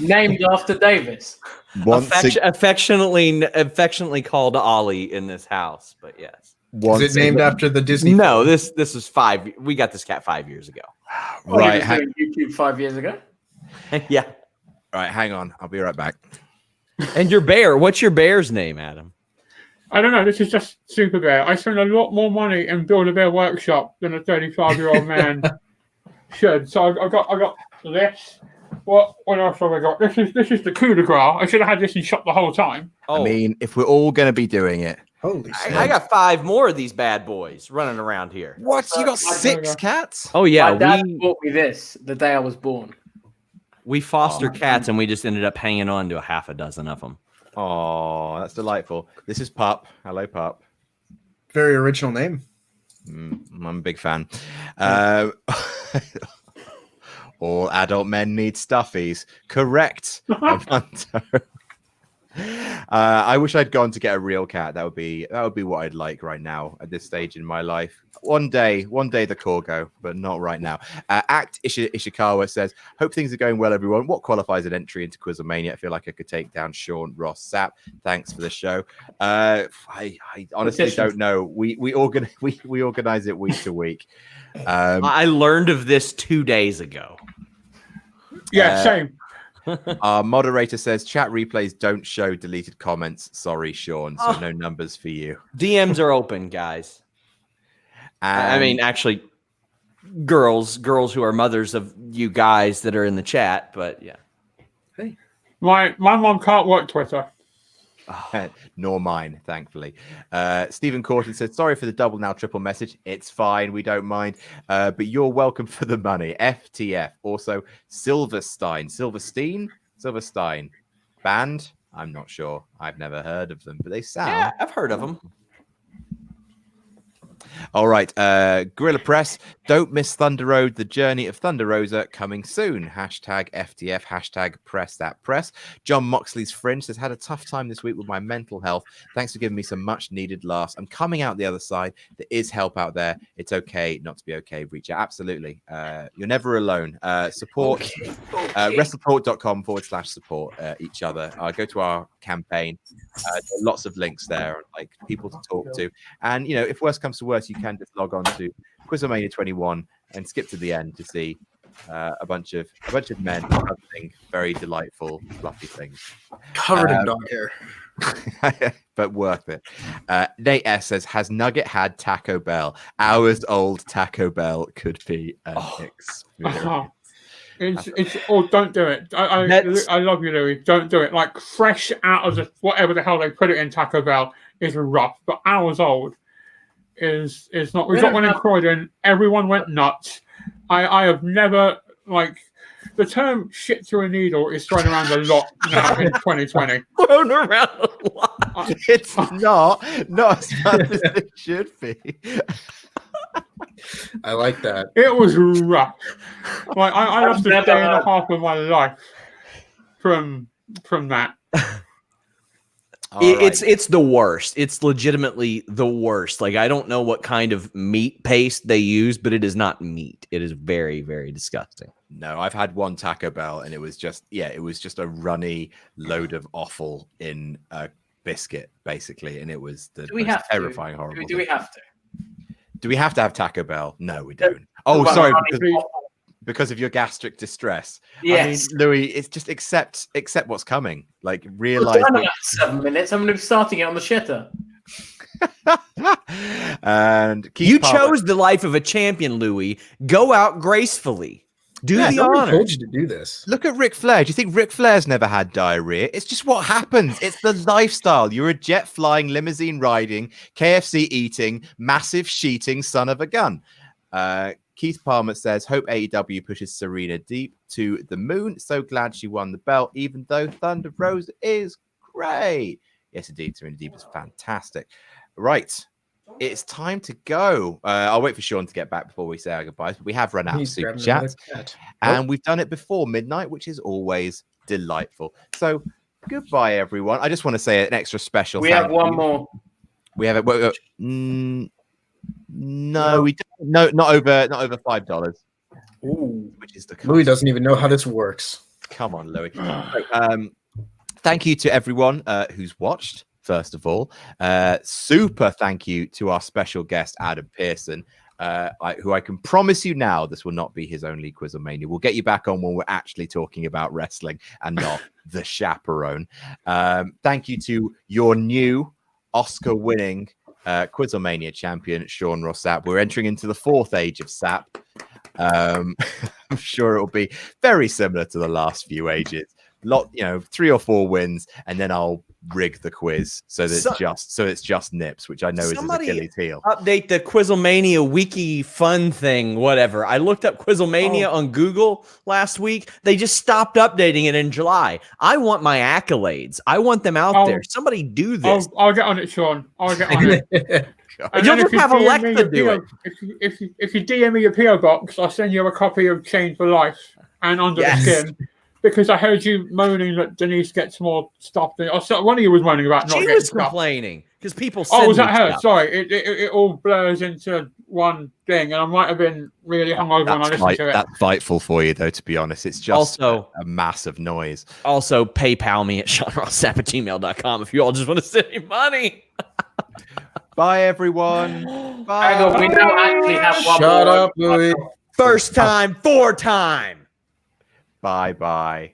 Named after Davis. Affectionately called Ollie in this house, but yes. Is it named after the Disney? No, film? this is 5. We got this cat 5 years ago. Right. Oh, doing YouTube 5 years ago? Yeah. All right, hang on. I'll be right back. And your bear, what's your bear's name, Adam? I don't know. This is just Super Bear. I spend a lot more money in Build-A-Bear Workshop than a 35-year-old man should. So I got this. What else have I got? This is the coup de grace. I should have had this in shop the whole time. I mean, if we're all going to be doing it. Holy shit. I got 5 more of these bad boys running around here. What? You got 6 cats? Oh, yeah. My dad bought me this the day I was born. We foster cats, and we just ended up hanging on to a half a dozen of them. Oh, that's delightful. This is Pup. Hello, Pup. Very original name. I'm a big fan. All adult men need stuffies. Correct. I wish I'd gone to get a real cat. That would be what I'd like right now at this stage in my life. One day the corgo, but not right now. Act Ishikawa says, "Hope things are going well, everyone. What qualifies an entry into QuizzleMania? I feel like I could take down Sean Ross Sapp. Thanks for the show." I honestly don't know. We organize it week to week. I learned of this 2 days ago. Yeah, same. Our moderator says chat replays don't show deleted comments. Sorry, Sean. So no numbers for you. DMs are open, guys. I mean, actually, girls who are mothers of you guys that are in the chat. But yeah, hey, my mom can't work Twitter. Nor mine, thankfully. Stephen Corton said, "Sorry for the double now triple message. It's fine. We don't mind. But you're welcome for the money." FTF. Also, Silverstein band. I'm not sure. I've never heard of them, but they sound. Yeah, I've heard of them. All right, Gorilla Press, don't miss Thunder Road, the journey of Thunder Rosa, coming soon. Hashtag FTF, hashtag press that press. John Moxley's Fringe says, had a tough time this week with my mental health. Thanks for giving me some much needed laughs. I'm coming out the other side. There is help out there. It's okay not to be okay. Reach out. Absolutely. You're never alone. Support, wrestleport.com/support each other. Go to our campaign. There are lots of links there, like people to talk to. And, if worse comes to worse, you can just log on to QuizzleMania 21 and skip to the end to see a bunch of men having very delightful, fluffy things. Covered in dog hair. But worth it. Nate S says, has Nugget had Taco Bell? Hours old Taco Bell could be an experience. Don't do it. I love you, Louis. Don't do it. Like fresh out of whatever the hell they put it in Taco Bell is rough, but hours old is not. We got one in Croydon. Everyone went nuts. I have never the term "shit through a needle" is thrown around a lot now in 2020. Thrown around a lot. It's not as fun as it should be. I like that. It was rough. I lost a day and a half of my life from that. It's the worst. It's legitimately the worst. I don't know what kind of meat paste they use, but it is not meat. It is very, very disgusting. No, I've had one Taco Bell and it was just a runny load of offal in a biscuit, basically, and it was the most terrifying, horrible. Do we have to? Do we have to have Taco Bell? No, we don't. Oh, sorry, because of your gastric distress. Yes. I mean, Louis, it's just accept what's coming. Realize. Well, 7 minutes. I'm going to be starting it on the shitter. And you chose the life of a champion, Louis. Go out gracefully. Do the honor. Told you to do this. Look at Ric Flair. Do you think Ric Flair's never had diarrhea? It's just what happens. It's the lifestyle. You're a jet flying, limousine riding, KFC eating, massive sheeting son of a gun. Keith Palmer says, hope AEW pushes Serena Deep to the moon. So glad she won the belt, even though Thunder Rosa is great. Yes, indeed. Serena Deep is fantastic. Right. It's time to go. I'll wait for Sean to get back before we say our goodbyes, but we have run out of super chats. And we've done it before midnight, which is always delightful. So goodbye, everyone. I just want to say an extra special We thank have one you. more. We have it. No, we don't. No, not over $5. Ooh. Which is the Louis doesn't even know how this works. Come on, Louis. Thank you to everyone who's watched. First of all, super thank you to our special guest Adam Pearson, who I can promise you now this will not be his only QuizzleMania. We'll get you back on when we're actually talking about wrestling and not the chaperone. Thank you to your new Oscar-winning QuizzleMania champion, Sean Ross Sapp. We're entering into the 4th age of Sapp. I'm sure it will be very similar to the last few ages. 3 or 4 wins, and then I'll rig the quiz so that it's just Nips, which I know is his Achilles heel. Update the QuizzleMania wiki fun thing, whatever. I looked up QuizzleMania on Google last week. They just stopped updating it in July. I want my accolades. I want them out there. Somebody do this. I'll get on it, Sean. I'll get on it. You'll just have Alexa do it. If you DM me your PO box, I'll send you a copy of Chained for Life and Under the Skin. Because I heard you moaning that Denise gets more stuff than one of you was moaning about not getting stuff. She was complaining because people said. Oh, was that her? Stuff. Sorry, it all blurs into one thing, and I might have been really hungover when I listened to it. That's viteful for you, though. To be honest, it's just also a massive noise. Also, PayPal me at SeanRossSapp@gmail.com if you all just want to send me money. Bye, everyone. Bye. Hang on, we don't actually have one more. Shut up, Louis. First time, 4 time. Bye.